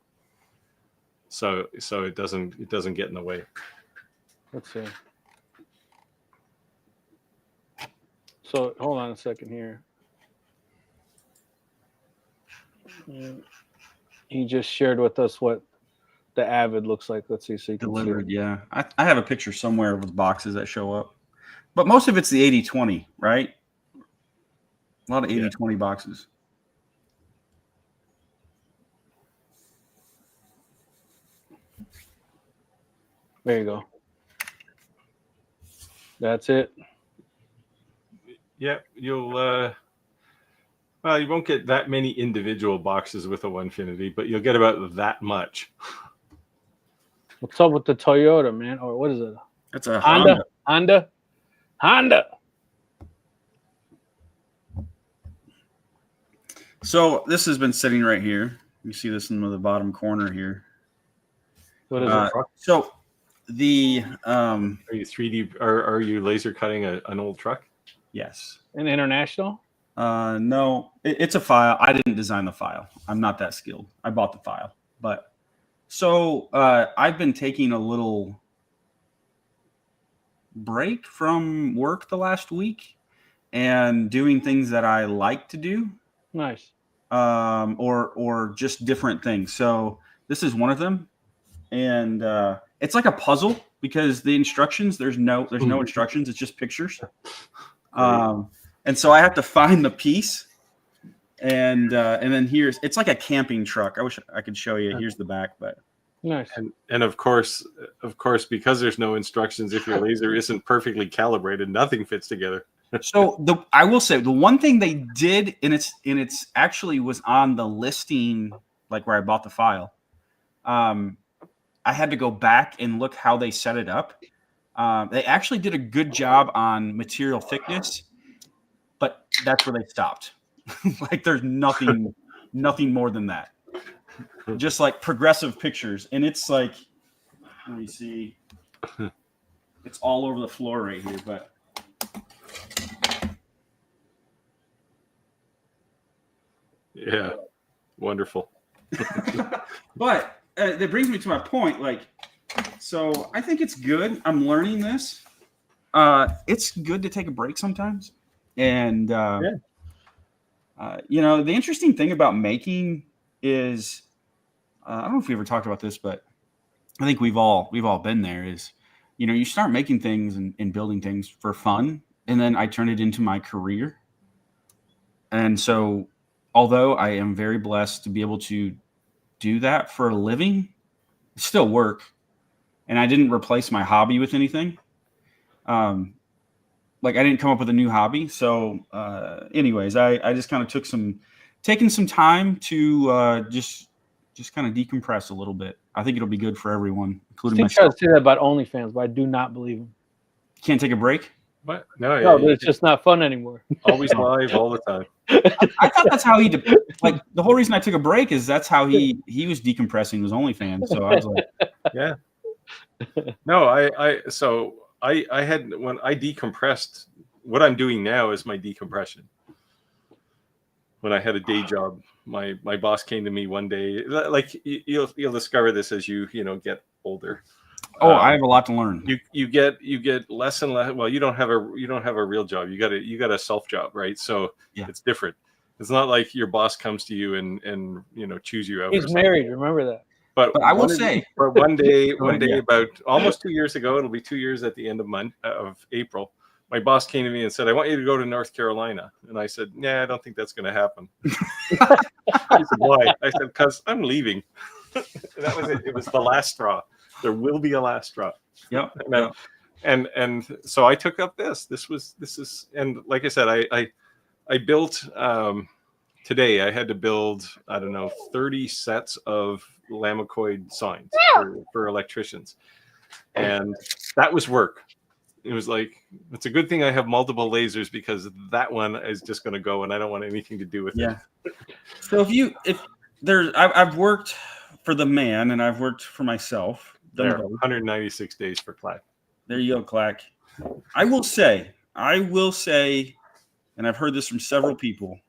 So it doesn't get in the way. Let's see. So hold on a second here. He just shared with us what the Avid looks like. Let's see. So you can Delivered, see. yeah. I have a picture somewhere with boxes that show up. But most of it's the 80-20, right? A lot of 80-20 boxes. There you go. That's it. Yeah, you'll well, you won't get that many individual boxes with a Onefinity, but you'll get about that much. What's up with the Toyota, man? Or what is it? That's a Honda. So this has been sitting right here. You see this in the bottom corner here. What is it? So the Are you 3D? Are you laser cutting an old truck? yes. An International? No, it's a file. I didn't design the file. I'm not that skilled. I bought the file. But so I've been taking a little break from work the last week and doing things that I like to do. Nice. Or just different things. So this is one of them. And it's like a puzzle because the instructions, there's no instructions. It's just pictures. And so I have to find the piece And then it's like a camping truck. I wish I could show you. Here's the back, but nice. And of course, because there's no instructions, if your laser isn't perfectly calibrated, nothing fits together. So I will say the one thing they did, and it's actually was on the listing, like where I bought the file. I had to go back and look how they set it up. They actually did a good job on material thickness, but that's where they stopped. Like there's nothing more than that. Just like Progressive Pictures, and it's like, let me see, it's all over the floor right here, but yeah, wonderful. But that brings me to my point. Like, so I think it's good. I'm learning this. It's good to take a break sometimes, and you know, the interesting thing about making is, I don't know if we ever talked about this, but I think we've all been there. Is, you know, you start making things and building things for fun, and then I turned it into my career. And so, although I am very blessed to be able to do that for a living, it's still work, and I didn't replace my hobby with anything. Like I didn't come up with a new hobby. So anyways, I just kind of taking some time to just kind of decompress a little bit. I think it'll be good for everyone, including myself. I try to say that about OnlyFans, but I do not believe him. Can't take a break? What? No, but it's just not fun anymore. Always live all the time. I thought that's how he like the whole reason I took a break is that's how he was decompressing was OnlyFans. So I was like, yeah. No, I had, when I decompressed, what I'm doing now is my decompression. When I had a day job, my boss came to me one day, like you'll discover this as you get older. Oh, I have a lot to learn. You get less and less. Well, you don't have a real job. You got a self job, right? So yeah. It's different. It's not like your boss comes to you and chews you out. He's married. Remember that. But I will say, but one day, about almost 2 years ago, it'll be 2 years at the end of April. My boss came to me and said, "I want you to go to North Carolina." And I said, "Yeah, I don't think that's going to happen." He said, "Why?" I said, "Because I'm leaving." That was it. It was the last straw. There will be a last straw. Yep. And so I took up this. This is, and like I said, I built today. I had to build 30 sets of Lamacoid signs for electricians, and that was work. It was like, it's a good thing I have multiple lasers because that one is just going to go, and I don't want anything to do with it. So I've worked for the man and I've worked for myself. There, 196 days for Clack. There you go, Clack. I will say, and I've heard this from several people,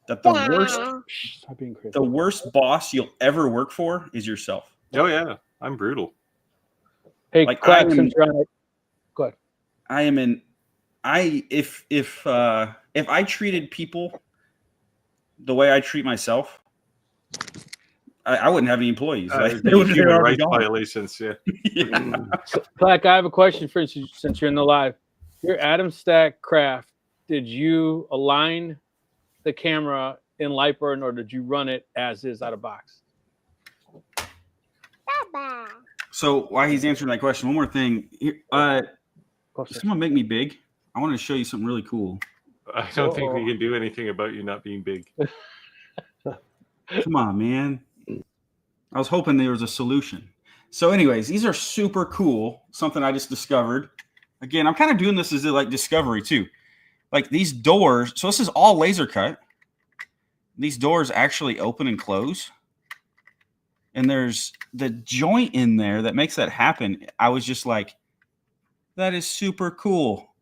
that the worst boss you'll ever work for is yourself. Oh yeah, I'm brutal. Hey, like Clack, go ahead. If I treated people the way I treat myself, I wouldn't have any employees. Human rights violations, yeah. Yeah. Clack, I have a question for you since you're in the live. Your Adam Stack craft, did you align the camera in Lightburn or did you run it as is out of box? So while he's answering that question, one more thing. Someone make me big. I want to show you something really cool. I don't think we can do anything about you not being big. Come on, man. I was hoping there was a solution. So anyways, these are super cool. Something I just discovered. Again, I'm kind of doing this as like discovery too. Like these doors. So this is all laser cut. These doors actually open and close. And there's the joint in there that makes that happen. I was just like, that is super cool.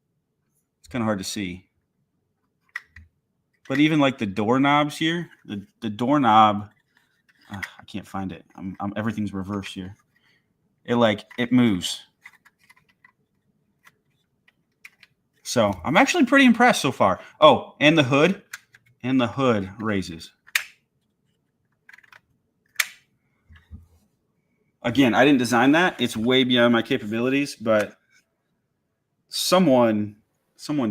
It's kind of hard to see. But even like the doorknobs here, the doorknob, I can't find it. Everything's reversed here. It moves. So I'm actually pretty impressed so far. Oh, and the hood raises. Again, I didn't design that. It's way beyond my capabilities, but someone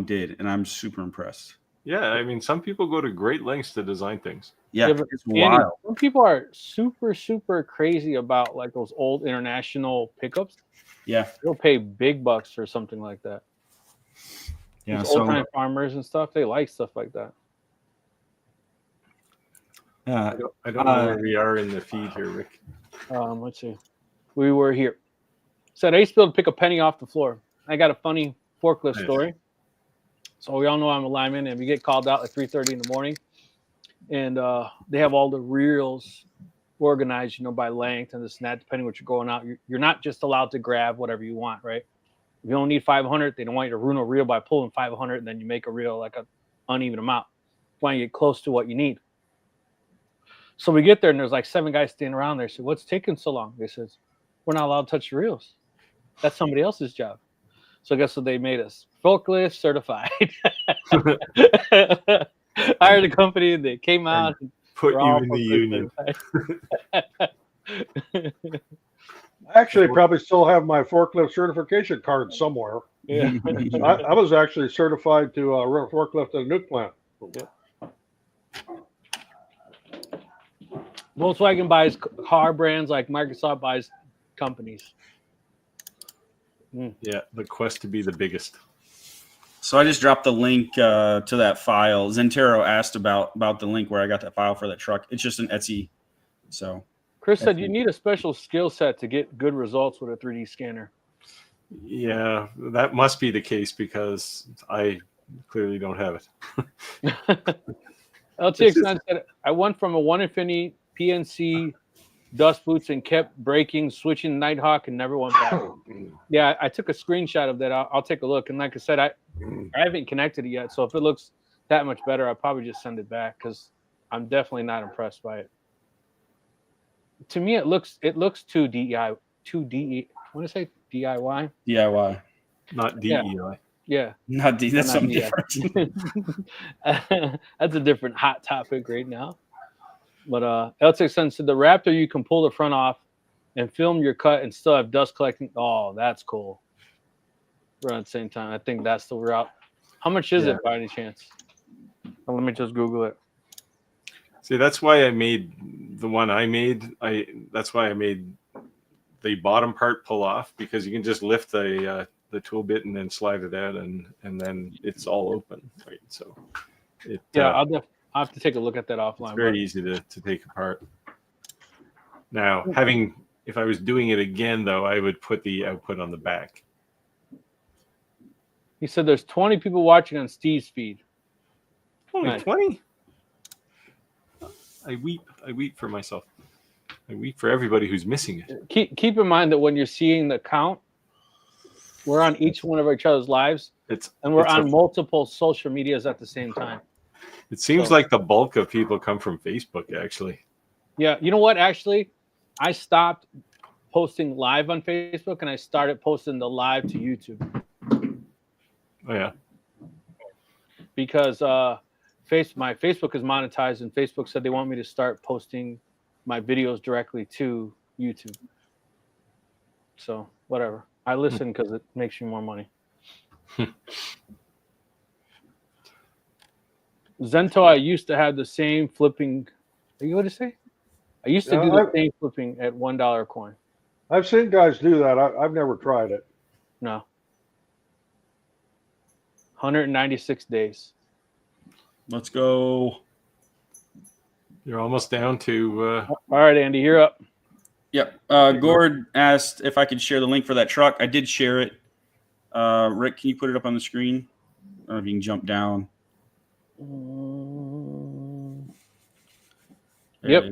did, and I'm super impressed. Yeah, I mean, some people go to great lengths to design things. Yeah, but it's Andy, wild. some people are super crazy about like those old international pickups. Yeah, They'll pay big bucks for something like that. yeah. These So old-time farmers and stuff, they like stuff like that. I don't know where we are in the feed here, Rick. Let's see. We were here. Said I used to be able to pick a penny off the floor. I got a funny forklift story. So we all know I'm a lineman, and we get called out at 3:30 in the morning, and they have all the reels organized, by length and this and that, depending what you're going out. You're not just allowed to grab whatever you want, right? If you don't need 500, they don't want you to ruin a reel by pulling 500, and then you make a reel like an uneven amount. You want to get close to what you need. So we get there, and there's like 7 guys standing around there. So what's taking so long? They says, we're not allowed to touch the reels. That's somebody else's job. So guess what they made us? Forklift certified. Hired a company, they came out. And put you in the union. I actually probably still have my forklift certification card somewhere. Yeah. I was actually certified to run a forklift at a nuke plant. Yeah. Volkswagen buys car brands like Microsoft buys companies. Yeah, the quest to be the biggest. So I just dropped the link to that file. Zentero asked about the link where I got that file for that truck. It's just an Etsy. So Chris said you need a special skill set to get good results with a 3D scanner. Yeah, that must be the case because I clearly don't have it. LTX9 said, I went from a 1 Infinity PNC dust boots and kept breaking, switching Nighthawk, and never went back. Yeah, I took a screenshot of that. I'll take a look. And like I said, I haven't connected it yet. So if it looks that much better, I'll probably just send it back because I'm definitely not impressed by it. To me, it looks too DIY. What did I say? DIY? DIY. Not DEI. Yeah. Not D. That's Not something DIY. different. That's a different hot topic right now. But L6 said the Raptor, you can pull the front off and film your cut and still have dust collecting. Oh, that's cool. We're at the same time. I think that's the route. How much is it by any chance? Let me just Google it. See, that's why I made the one I made. That's why I made the bottom part pull off, because you can just lift the tool bit and then slide it out, and then it's all open. Right. So I'll have to take a look at that offline. It's very easy to take apart. Now, if I was doing it again, though, I would put the output on the back. He said there's 20 people watching on Steve's feed. Only 20? I weep for myself. I weep for everybody who's missing it. Keep in mind that when you're seeing the count, we're on each one of each other's lives, and we're on multiple social medias at the same time. It seems like the bulk of people come from Facebook, actually. Yeah, you know what? Actually, I stopped posting live on Facebook, and I started posting the live to YouTube. Oh, yeah. Because my Facebook is monetized, and Facebook said they want me to start posting my videos directly to YouTube. So, whatever. I listen because it makes you more money. Zento, I used to have the same flipping. What did you say? I used to do the same flipping at $1 a coin. I've seen guys do that. I've never tried it. No. 196 days. Let's go. You're almost down to. All right, Andy, you're up. Yep. Gord asked if I could share the link for that truck. I did share it. Rick, can you put it up on the screen? I don't know if you can jump down. Yep.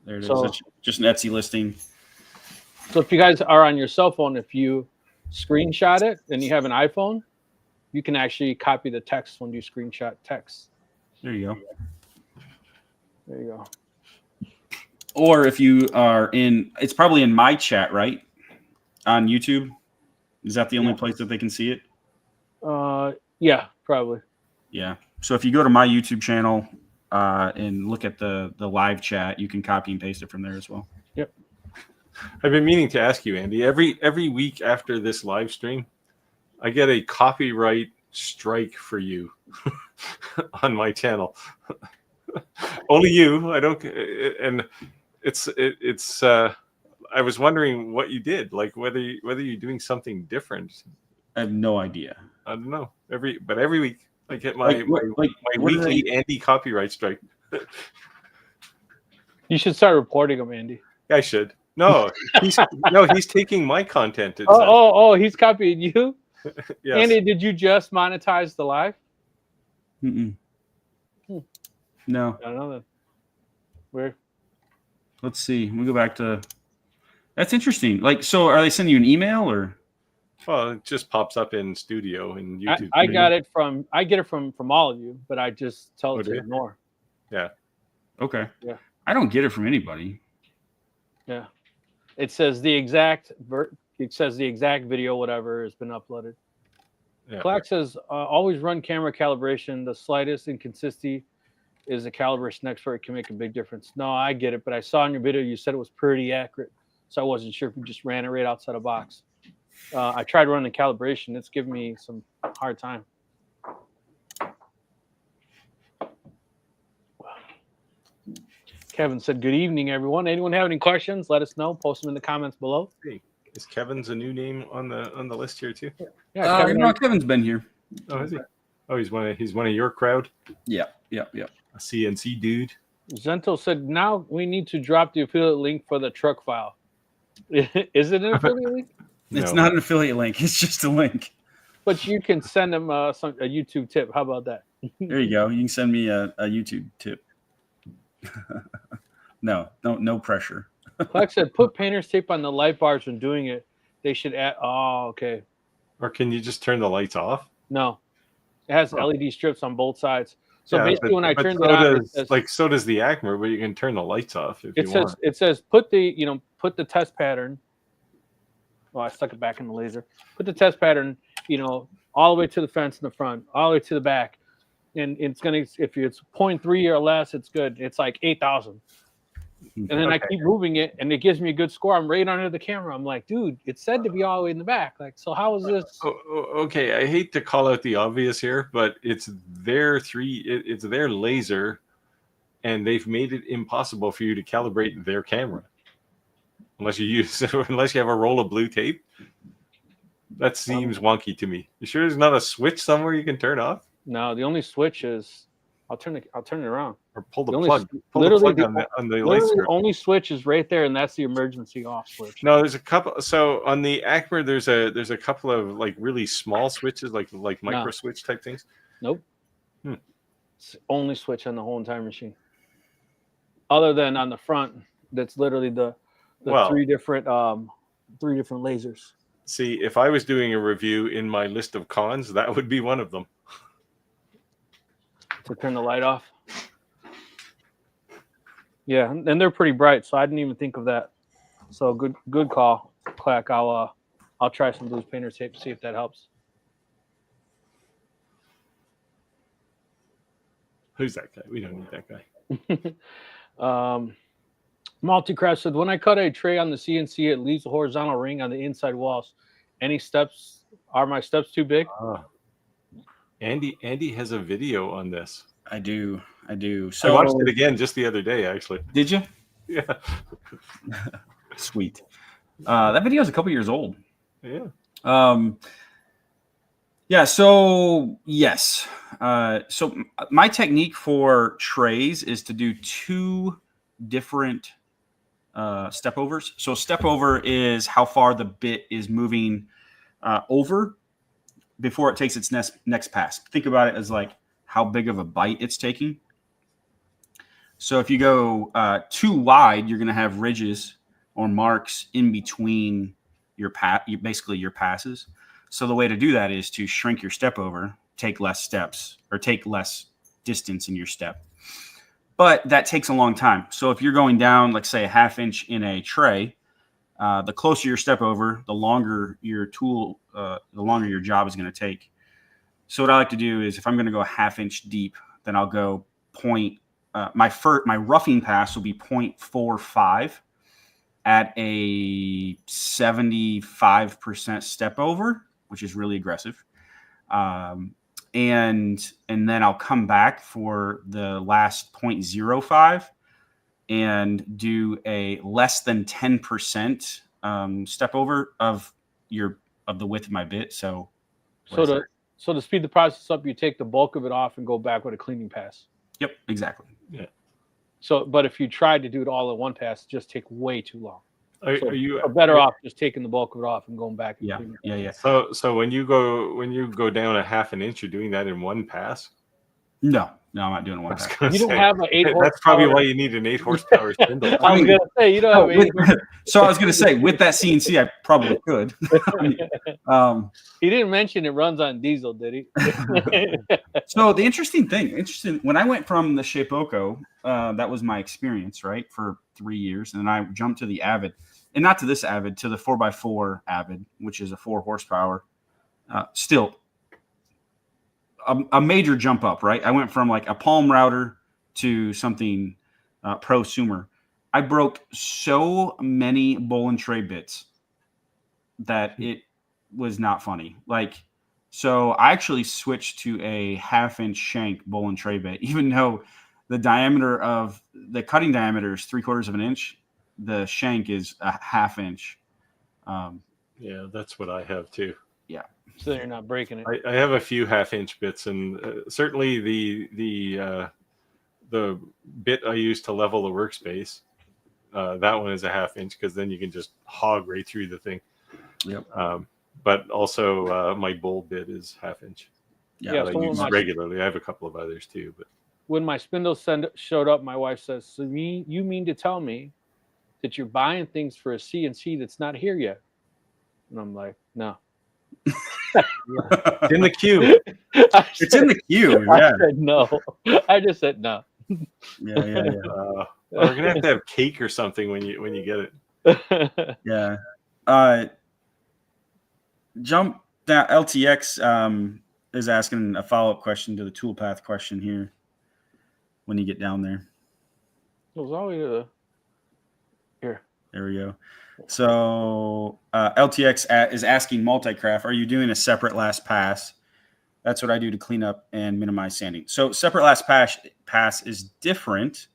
There it is. It's just an Etsy listing. So if you guys are on your cell phone, if you screenshot it and you have an iPhone, you can actually copy the text when you screenshot text. There you go. There you go. Or if you are it's probably in my chat, right? On YouTube. Is that the only place that they can see it? Yeah, probably. Yeah. So if you go to my YouTube channel and look at the live chat, you can copy and paste it from there as well. Yep. I've been meaning to ask you, Andy. Every week after this live stream, I get a copyright strike for you on my channel. Only you. I don't. And it's. I was wondering what you did, like whether you're doing something different. I have no idea. I don't know. Every week I get my weekly Andy copyright strike. You should start reporting them, Andy. I should. No, he's taking my content. He's copying you. Yes. Andy, did you just monetize the live? No. I don't know that. Where? Let's see. We go back to. That's interesting. Like, so are they sending you an email or? Well, it just pops up in Studio and YouTube. I get it from all of you, but I just tell it to ignore. Yeah. Okay. Yeah. I don't get it from anybody. Yeah. It says the exact video, whatever, has been uploaded. Yeah. Clack says always run camera calibration. The slightest inconsistency is a calibration expert can make a big difference. No, I get it, but I saw in your video you said it was pretty accurate, so I wasn't sure if you just ran it right outside the box. I tried running calibration. It's giving me some hard time. Kevin said, good evening, everyone. Anyone have any questions? Let us know. Post them in the comments below. Hey, is Kevin's a new name on the list here too? Yeah, Kevin's been here. Oh, is he? Oh, he's one of your crowd? Yeah. A CNC dude. Zento said, now we need to drop the affiliate link for the truck file. Is it an affiliate link? It's not an affiliate link. It's just a link. But you can send them a YouTube tip. How about that? There you go. You can send me a YouTube tip. No pressure. Clark said, put painter's tape on the light bars when doing it. They should add. Oh, okay. Or can you just turn the lights off? No. It has LED strips on both sides. So basically, when I turned it on, it says, so does the Acmer, but you can turn the lights off if you want. It says put the test pattern. Well, I stuck it back in the laser. Put the test pattern, all the way to the fence in the front, all the way to the back, and it's gonna. If it's 0.3 or less, it's good. It's like 8,000. And then I keep moving it, and it gives me a good score. I'm right under the camera. I'm like, dude, it said to be all the way in the back. Like, so how is this? Okay, I hate to call out the obvious here, but it's their laser, and they've made it impossible for you to calibrate their camera unless you have a roll of blue tape. That seems wonky to me. You sure there's not a switch somewhere you can turn off? No, the only switch is I'll turn it around. Or pull the plug. Pull the plug on the light strip. The only switch is right there, and that's the emergency off switch. No, there's a couple. So on the Acmer, there's a couple of like really small switches, like micro switch type things. Nope. It's the only switch on the whole entire machine. Other than on the front, that's literally the three different lasers. See, if I was doing a review in my list of cons, that would be one of them. To turn the light off. Yeah, and they're pretty bright, so I didn't even think of that. So good call, Clack. I'll try some loose painter tape to see if that helps. Who's that guy? We don't need that guy. Multicraft said, when I cut a tray on the CNC, it leaves a horizontal ring on the inside walls. Are my steps too big? Andy has a video on this. I do. So I watched it again just the other day, actually. Did you? Yeah. Sweet. That video is a couple years old. Yeah. Yeah. So yes. So my technique for trays is to do two different step overs. So step over is how far the bit is moving over before it takes its next pass. Think about it as like how big of a bite it's taking. So if you go too wide, you're going to have ridges or marks in between your basically your passes. So the way to do that is to shrink your step over, take less steps, or take less distance in your step. But that takes a long time. So if you're going down, like say a 1/2 inch in a tray, the closer your step over, the longer your tool, the longer your job is going to take. So what I like to do is if I'm going to go a 1/2 inch deep, then I'll go my roughing pass will be 0.45 at a 75% step over, which is really aggressive. and then I'll come back for the last 0.05 and do a less than 10% step over of the width of my bit. So to speed the process up, you take the bulk of it off and go back with a cleaning pass. Yep, exactly. Yeah. So, but if you tried to do it all in one pass, it just take way too long. Are you better off just taking the bulk of it off and going back? And Yeah. So when you go down a half an inch, you're doing that in one pass? No, I'm not doing one pass. You don't have an 8 horsepower. That's probably why you need an 8 horsepower spindle. I was gonna say you don't have 8 horsepower. So I was gonna say with that CNC, I probably could. He didn't mention it runs on diesel, did he? So the interesting when I went from the Shapeoko, that was my experience, right, for 3 years, and then I jumped to the Avid, and not to this Avid, to the 4x4 Avid, which is a 4 horsepower. Still a major jump up, right? I went from like a palm router to something prosumer. I broke so many bowl and tray bits that it was not funny. Like, so I actually switched to a 1/2 inch shank bowl and tray bit, even though the diameter of the cutting diameter is 3/4 of an inch. The shank is a 1/2 inch. Yeah, that's what I have too. Yeah. So you're not breaking it. I have a few 1/2 inch bits, and certainly the bit I use to level the workspace, that one is a 1/2 inch, because then you can just hog right through the thing. Yep. But also my bowl bit is 1/2 inch. Yeah, I use regularly. I have a couple of others too, but when my spindle showed up, my wife says, "So you mean to tell me that you're buying things for a CNC that's not here yet?" And I'm like, "No." It's in the queue. It's in the queue. Yeah. I said no. I just said no. Yeah. We're gonna have to have cake or something when you get it. Yeah. Jump that LTX is asking a follow-up question to the toolpath question here when you get down there. It was always here. There we go. So LTX is asking Multicraft, are you doing a separate last pass? That's what I do to clean up and minimize sanding. So separate last pass is different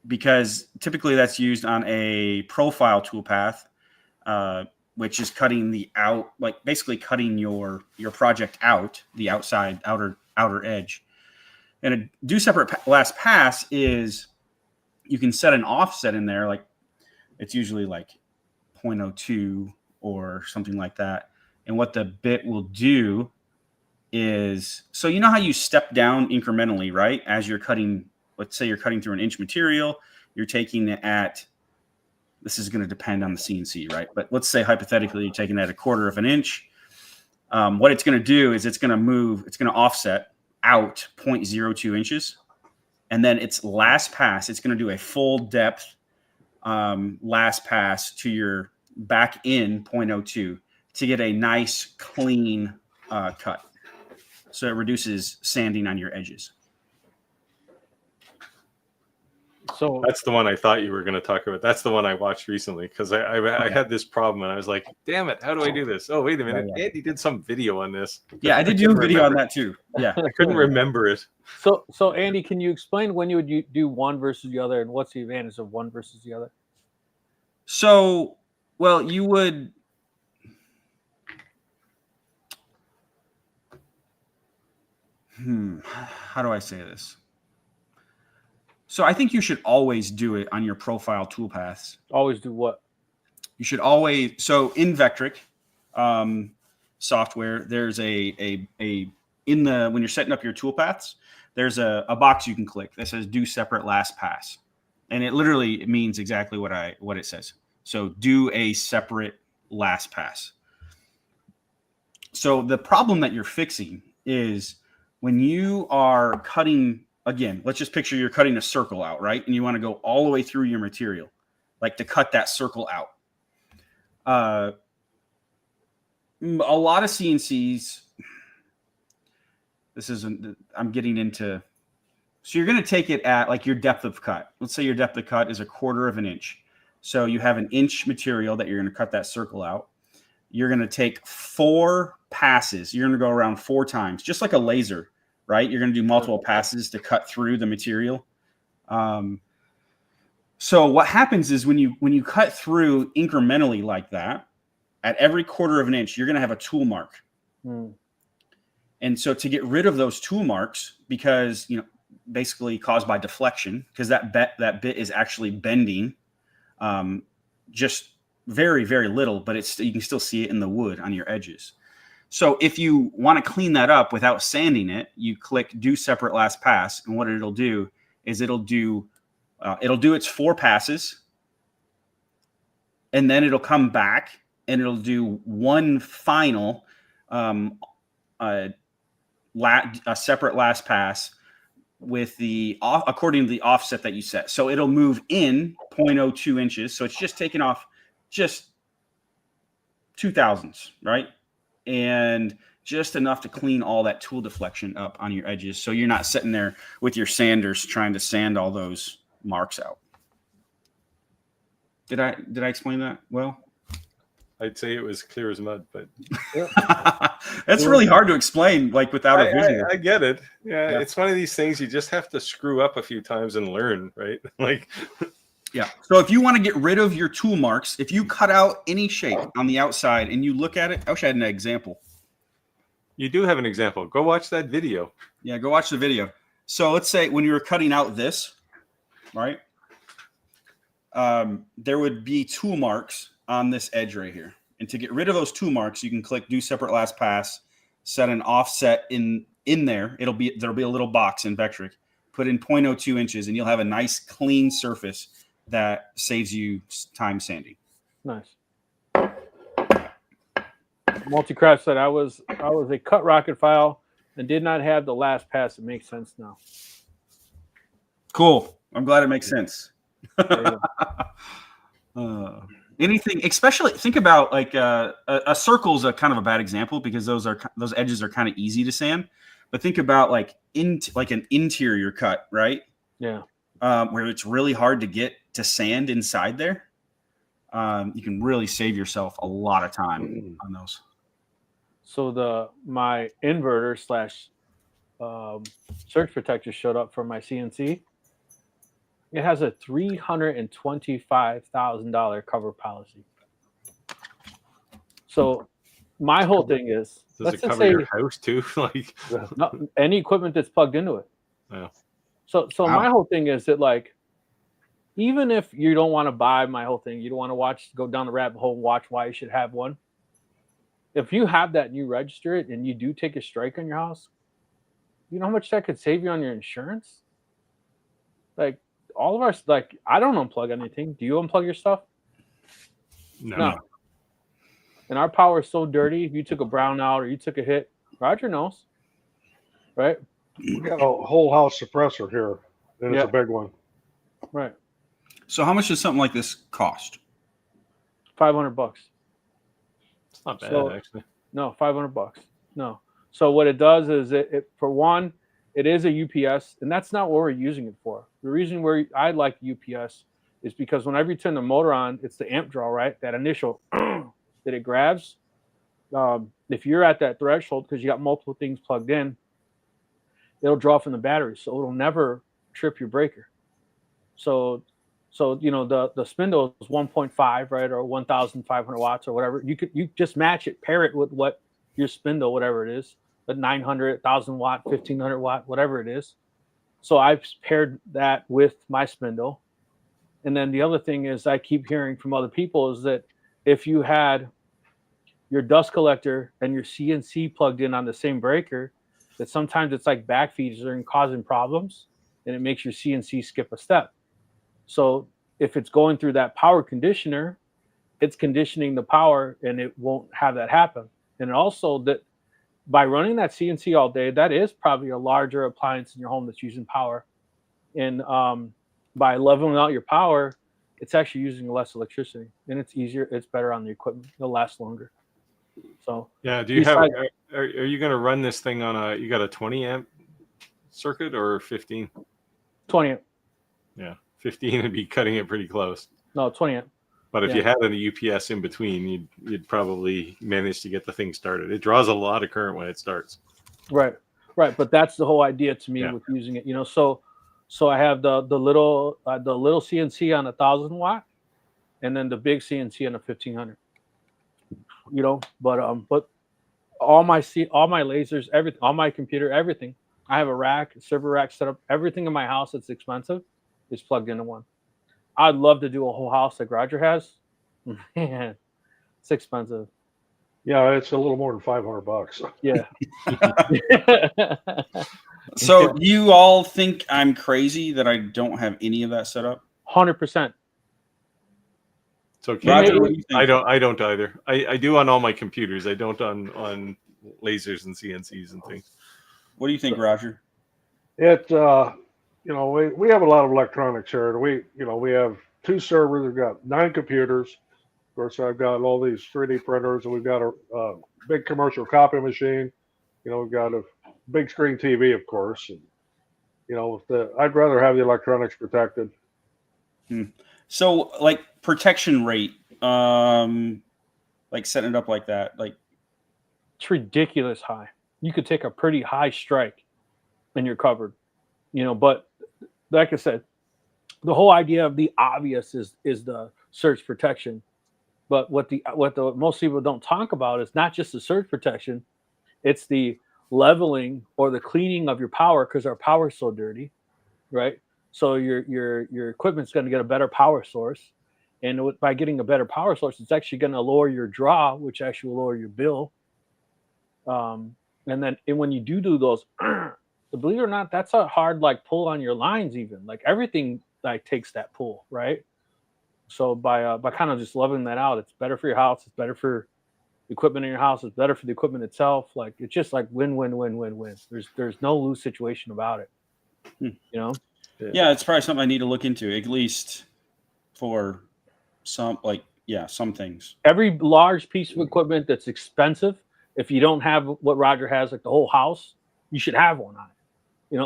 because typically that's used on a profile toolpath, which is cutting the out, like basically cutting your project out, the outer edge. And a do separate last pass is you can set an offset in there, like it's usually like 0.02 or something like that. And what the bit will do is, so you know how you step down incrementally, right? As you're cutting, let's say you're cutting through an inch material, you're taking it at, this is going to depend on the CNC, right? But let's say hypothetically you're taking it at 1/4 of an inch. What it's going to do is it's going to offset out 0.02 inches. And then its last pass, it's going to do a full depth last pass to your back in 0.02 to get a nice clean cut. So it reduces sanding on your edges. So that's the one I thought you were going to talk about. That's the one I watched recently because I had this problem and I was like, damn it, how do I do this? Oh, wait a minute. Yeah. Andy did some video on this. Yeah, I did do a video on that too. Yeah. I couldn't remember it. So Andy, can you explain when you would do one versus the other and what's the advantage of one versus the other? So, well, you would... How do I say this? So I think you should always do it on your profile toolpaths. Always do what? You should always, so in Vectric software, there's when you're setting up your toolpaths, there's a box you can click that says do separate last pass. And it literally means exactly what it says. So do a separate last pass. So the problem that you're fixing is when you are cutting, again, let's just picture you're cutting a circle out, right? And you want to go all the way through your material, like to cut that circle out. A lot of CNCs, I'm getting into, so you're going to take it at like your depth of cut. Let's say your depth of cut is 1/4 of an inch. So you have an inch material that you're going to cut that circle out. You're going to take 4 passes. You're going to go around 4 times, just like a laser, right? You're going to do multiple passes to cut through the material. So what happens is when you cut through incrementally like that, at every 1/4 of an inch, you're going to have a tool mark. And so to get rid of those tool marks, because, basically caused by deflection, because that bit is actually bending just very, very little, but you can still see it in the wood on your edges. So if you want to clean that up without sanding it, you click do separate last pass. And what it'll do is it'll do its 4 passes, and then it'll come back and it'll do one final a separate last pass with according to the offset that you set. So it'll move in 0.02 inches. So it's just taking off just 0.02, right? And just enough to clean all that tool deflection up on your edges. So you're not sitting there with your sanders trying to sand all those marks out. Did I explain that well? I'd say it was clear as mud, but that's really hard to explain, like without a visual. I get it. Yeah, it's one of these things you just have to screw up a few times and learn, right? Yeah. So if you want to get rid of your tool marks, if you cut out any shape on the outside and you look at it, I wish I had an example. You do have an example. Go watch that video. Yeah, go watch the video. So let's say when you were cutting out this, right? There would be tool marks on this edge right here. And to get rid of those tool marks, you can click do separate last pass, set an offset in there. There'll be a little box in Vectric, put in 0.02 inches, and you'll have a nice clean surface that saves you time sanding. Nice. Multicraft said I was a cut rocket file and did not have the last pass. It makes sense now. Cool. I'm glad it makes sense. Anything, especially think about like a circle is a kind of a bad example because those edges are kind of easy to sand. But think about like an interior cut, right? Yeah. Where it's really hard to get to sand inside there. You can really save yourself a lot of time on those. So my inverter / surge protector showed up for my CNC. It has a $325,000 cover policy. So my whole thing is, does it cover your house too? Any equipment that's plugged into it. Yeah. So my whole thing is that like, even if you don't want to buy my whole thing, you don't want to go down the rabbit hole and watch why you should have one. If you have that and you register it and you do take a strike on your house, you know how much that could save you on your insurance? Like all of our, like, I don't unplug anything. Do you unplug your stuff? No. And our power is so dirty. If you took a brownout or you took a hit, Roger knows, right? We got a whole house suppressor here, and it's a big one. Right. So how much does something like this cost? $500. It's not bad, actually. No, $500. No. So what it does is it for one, it is a UPS, and that's not what we're using it for. The reason I like UPS is because whenever you turn the motor on, it's the amp draw, right? That initial that it grabs. If you're at that threshold because you got multiple things plugged in, it'll draw from the battery, so it'll never trip your breaker. So the spindle is 1.5, right, or 1,500 watts or whatever. You just match it, pair it with what your spindle, whatever it is, the 900, 1,000 watt, 1,500 watt, whatever it is. So I've paired that with my spindle. And then the other thing is I keep hearing from other people is that if you had your dust collector and your CNC plugged in on the same breaker, that sometimes it's like backfeeds and causing problems, and it makes your CNC skip a step. So if it's going through that power conditioner, it's conditioning the power and it won't have that happen. And also that by running that CNC all day, that is probably a larger appliance in your home that's using power. And by leveling out your power, it's actually using less electricity, and it's easier. It's better on the equipment. It'll last longer. So yeah. Do you have? Are you going to run this thing on you got a 20 amp circuit or 15? 20 amp. Yeah, 15 would be cutting it pretty close. No, 20 amp. But if you had a UPS in between, you'd probably manage to get the thing started. It draws a lot of current when it starts. Right. But that's the whole idea to me with using it. So I have the little CNC on 1,000 watt, and then the big CNC on a 1,500. But all my lasers, everything, all my computer, everything. I have a server rack set up. Everything in my house that's expensive is plugged into one. I'd love to do a whole house like Roger has. Man, it's expensive. Yeah, it's a little more than $500. Yeah. So you all think I'm crazy that I don't have any of that set up? 100%. It's okay. Roger, what do you think? I don't either. I do on all my computers. I don't on lasers and CNCs and things. What do you think, Roger? We have a lot of electronics here. We have 2 servers. We've got 9 computers. Of course, I've got all these 3D printers, and we've got a big commercial copy machine. We've got a big screen TV, of course. And, I'd rather have the electronics protected. So, like protection rate, like setting it up like that, like it's ridiculous high. You could take a pretty high strike, and you're covered. But like I said, the whole idea of the obvious is the surge protection. But what most people don't talk about is not just the surge protection, it's the leveling or the cleaning of your power, because our power is so dirty, right? So your equipment's going to get a better power source, and by getting a better power source, it's actually going to lower your draw, which actually will lower your bill. And when you do those, believe it or not, that's a hard pull on your lines. Even everything takes that pull, right? So by kind of just leveling that out, it's better for your house. It's better for the equipment in your house. It's better for the equipment itself. It's just win. There's no lose situation about it. Yeah, it's probably something I need to look into, at least for some things. Every large piece of equipment that's expensive, if you don't have what Roger has, like the whole house, you should have one on it.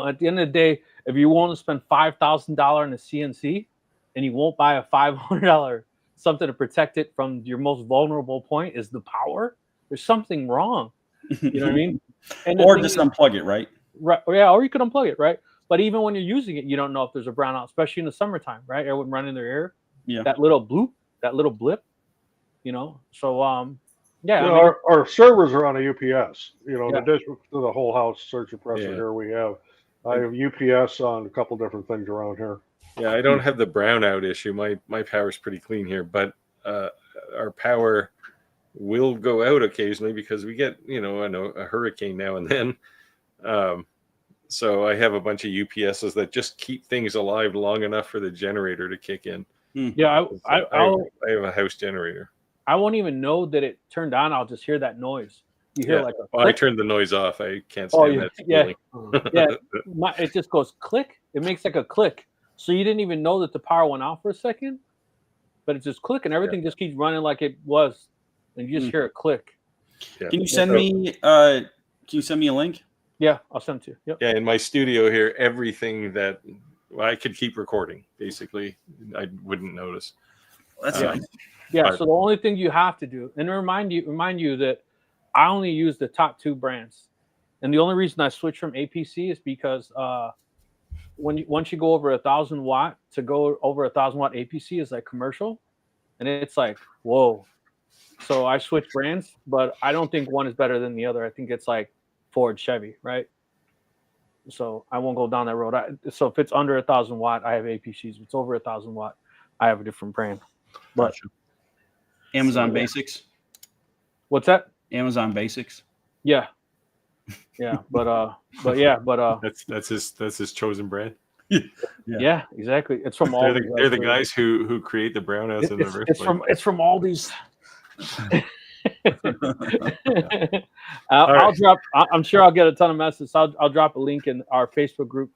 At the end of the day, if you want to spend $5,000 in a CNC and you won't buy a $500 something to protect it from your most vulnerable point is the power, there's something wrong. You know what I mean? Or just unplug it, right? Right. Yeah, or you could unplug it, right? But even when you're using it, you don't know if there's a brownout, especially in the summertime, right? Everyone running their air. Yeah. That little bloop, that little blip, So yeah. Our servers are on a UPS. In addition to the whole house surge suppressor here, I have UPS on a couple different things around here. Yeah, I don't have the brownout issue. My power's pretty clean here, but our power will go out occasionally because we get, a hurricane now and then. So I have a bunch of UPSs that just keep things alive long enough for the generator to kick in. Yeah, I have a house generator. I won't even know that it turned on. I'll just hear that noise. You hear I turned the noise off. I can't stand that feeling. It just goes click. It makes like a click. So you didn't even know that the power went out for a second, but it just click and everything just keeps running like it was, and you just hear it click. Yeah. Can you send me a link? Yeah, I'll send it to you. Yep. Yeah, in my studio here, everything that I could keep recording, basically, I wouldn't notice. That's nice. Yeah, so the only thing you have to do, and remind you that I only use the top 2 brands, and the only reason I switched from APC is because once you go over 1,000 watt, to go over 1,000 watt APC is like commercial, and it's like whoa. So I switched brands, but I don't think one is better than the other. I think it's like Ford, Chevy, right? So I won't go down that road. So if it's under 1,000 watt, I have APCs. If it's over 1,000 watt, I have a different brand. But Amazon Basics. What's that? Amazon Basics. Yeah. But that's his chosen brand. Yeah, exactly. It's from all. They're the guys who create the brownouts in the first place. It's from all these. I'll drop. I'm sure I'll get a ton of messages. I'll drop a link in our Facebook group.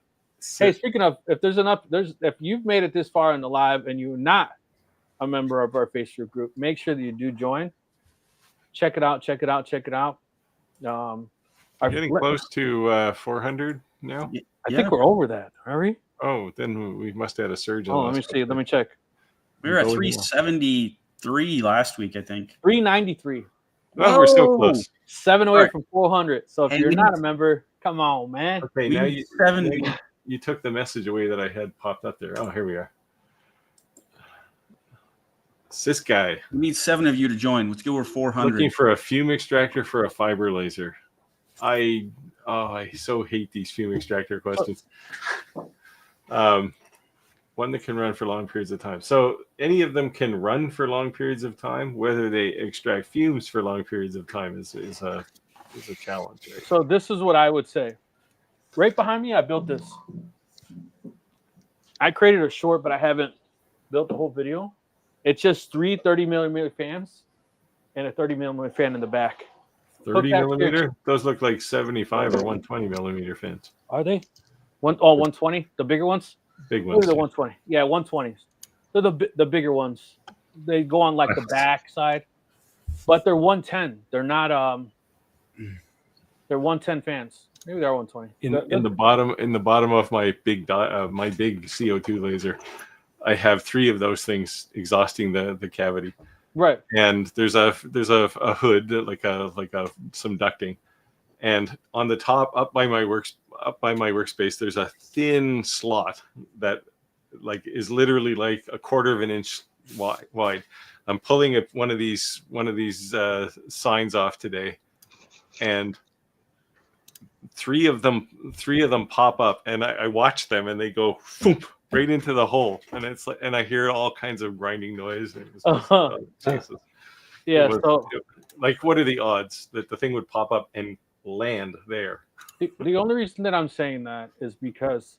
Hey, speaking of, if you've made it this far in the live and you're not a member of our Facebook group, make sure that you do join. Check it out. Getting close to 400 now. I think we're over that. Are we? Oh, then we must have had a surge. Let me see. Let me check. We were at 373 last week, I think. 393. Well, we're so close. 7 away Right. from 400. So if And you're we not need- a member, come on, man. Okay, We now need 7. you took the message away that I had popped up there. Oh, here we are. It's this guy. We need 7 of you to join. Let's go over 400. Looking for a fume extractor for a fiber laser. I so hate these fume extractor questions. One that can run for long periods of time. So any of them can run for long periods of time. Whether they extract fumes for long periods of time is a challenge. Right? So this is what I would say. Right behind me, I built this. I created a short, but I haven't built the whole video. It's just 3 30mm fans and a 30mm fan in the back. 30mm? Those look like 75 or 120mm fans. Are they? 120? The bigger ones? Big What ones. are the 120? Yeah, 120s. They're the bigger ones. They go on like the back side, but they're 110. They're not they're 110 fans. Maybe they're 120. In the bottom of my big CO2 laser, I have 3 of those things exhausting the cavity. Right. And there's a hood like some ducting, and on the top up by my workspace there's a thin slot that like is literally like a quarter of an inch wide. I'm pulling one of these signs off today, and three of them pop up, and I watch them and they go whoop, right into the hole, and it's like, and I hear all kinds of grinding noise. And Jesus. Yeah. Like, what are the odds that the thing would pop up and land there? The only reason that I'm saying that is because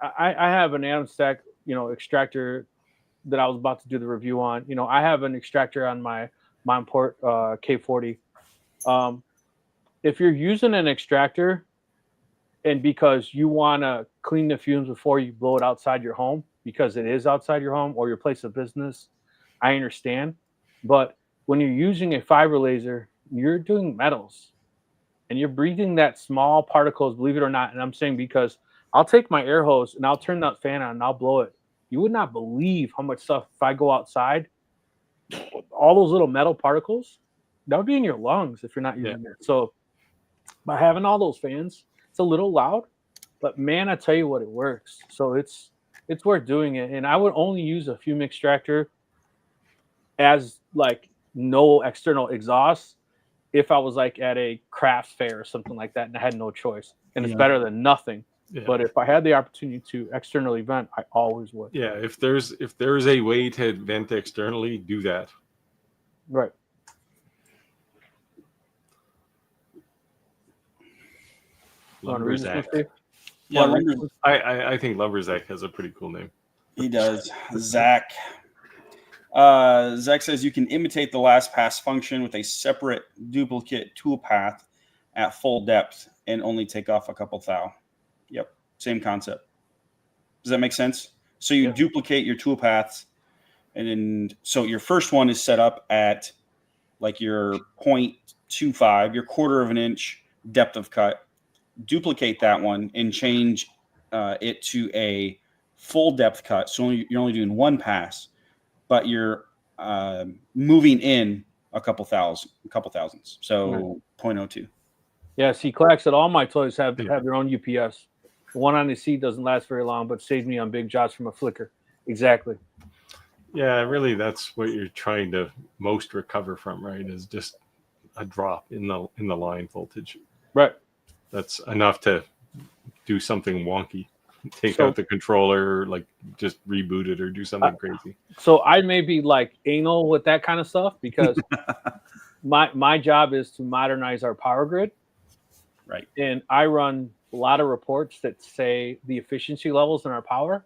I have an Atom Stack, extractor that I was about to do the review on. I have an extractor on my Monport K40. If you're using an extractor and because you want to clean the fumes before you blow it outside your home, because it is outside your home or your place of business, I understand. But when you're using a fiber laser, you're doing metals and you're breathing that small particles, believe it or not. And I'm saying because I'll take my air hose and I'll turn that fan on and I'll blow it. You would not believe how much stuff, if I go outside, all those little metal particles, that would be in your lungs if you're not using it. So by having all those fans, it's a little loud, but man, I tell you what, it works. So it's worth doing it. And I would only use a fume extractor as like no external exhaust if I was like at a crafts fair or something like that and I had no choice. And it's better than nothing. Yeah. But if I had the opportunity to externally vent, I always would. Yeah, if there's a way to vent externally, do that. Right. Lumberzack. Yeah, I think Lumberzack has a pretty cool name. He does. Zach. Zach says you can imitate the last pass function with a separate duplicate tool path at full depth and only take off a couple thou. Yep, same concept. Does that make sense? So you duplicate your tool paths, and then so your first one is set up at like your 0.25, your quarter of an inch depth of cut. Duplicate that one and change it to a full depth cut. So you're only doing one pass, but you're moving in a couple thousandths. So 0.02. Yeah, see, Clack said all my toys have their own UPS. The one on the seat doesn't last very long, but saves me on big jobs from a flicker. Exactly. Yeah, really, that's what you're trying to most recover from, right? Is just a drop in the line voltage. Right. That's enough to do something wonky. Take out the controller, like just reboot it or do something crazy. So I may be like anal with that kind of stuff because my job is to modernize our power grid. Right. And I run a lot of reports that say the efficiency levels in our power.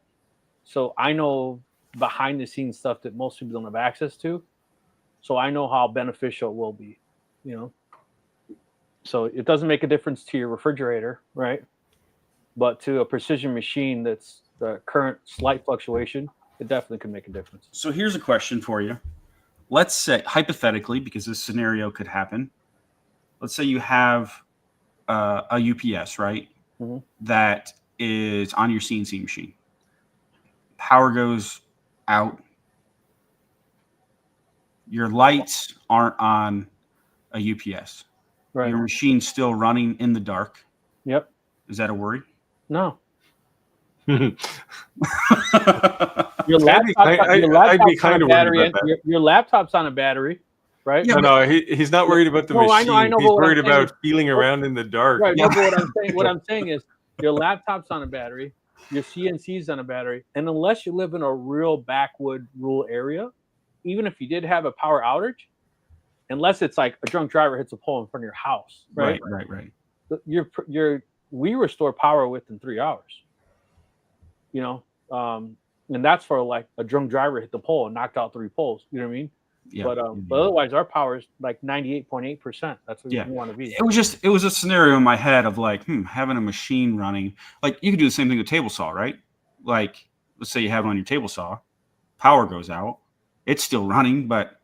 So I know behind the scenes stuff that most people don't have access to. So I know how beneficial it will be, So it doesn't make a difference to your refrigerator, right? But to a precision machine that's the current slight fluctuation, it definitely can make a difference. So here's a question for you. Let's say, hypothetically, because this scenario could happen, let's say you have a UPS, right? Mm-hmm. That is on your CNC machine. Power goes out your lights aren't on a UPS. Right. Your machine's still running in the dark. Yep. Is that a worry? No. I'd Your be kind of worried about that. Your laptop's on a battery, right? Yeah, no, he's not worried about the machine. I know, he's but what worried I'm saying about feeling around in the dark. Right. No, but what I'm saying is your laptop's on a battery, your CNC's on a battery, and unless you live in a real backwood rural area, even if you did have a power outage, unless it's like a drunk driver hits a pole in front of your house, right? Right. We restore power within 3 hours. You know, and that's for like a drunk driver hit the pole and knocked out 3 poles. You know what I mean? Yeah. But otherwise, our power is like 98.8%. That's what you want to be. It was a scenario in my head of like, having a machine running. Like you could do the same thing with table saw, right? Like, let's say you have it on your table saw, power goes out, it's still running, but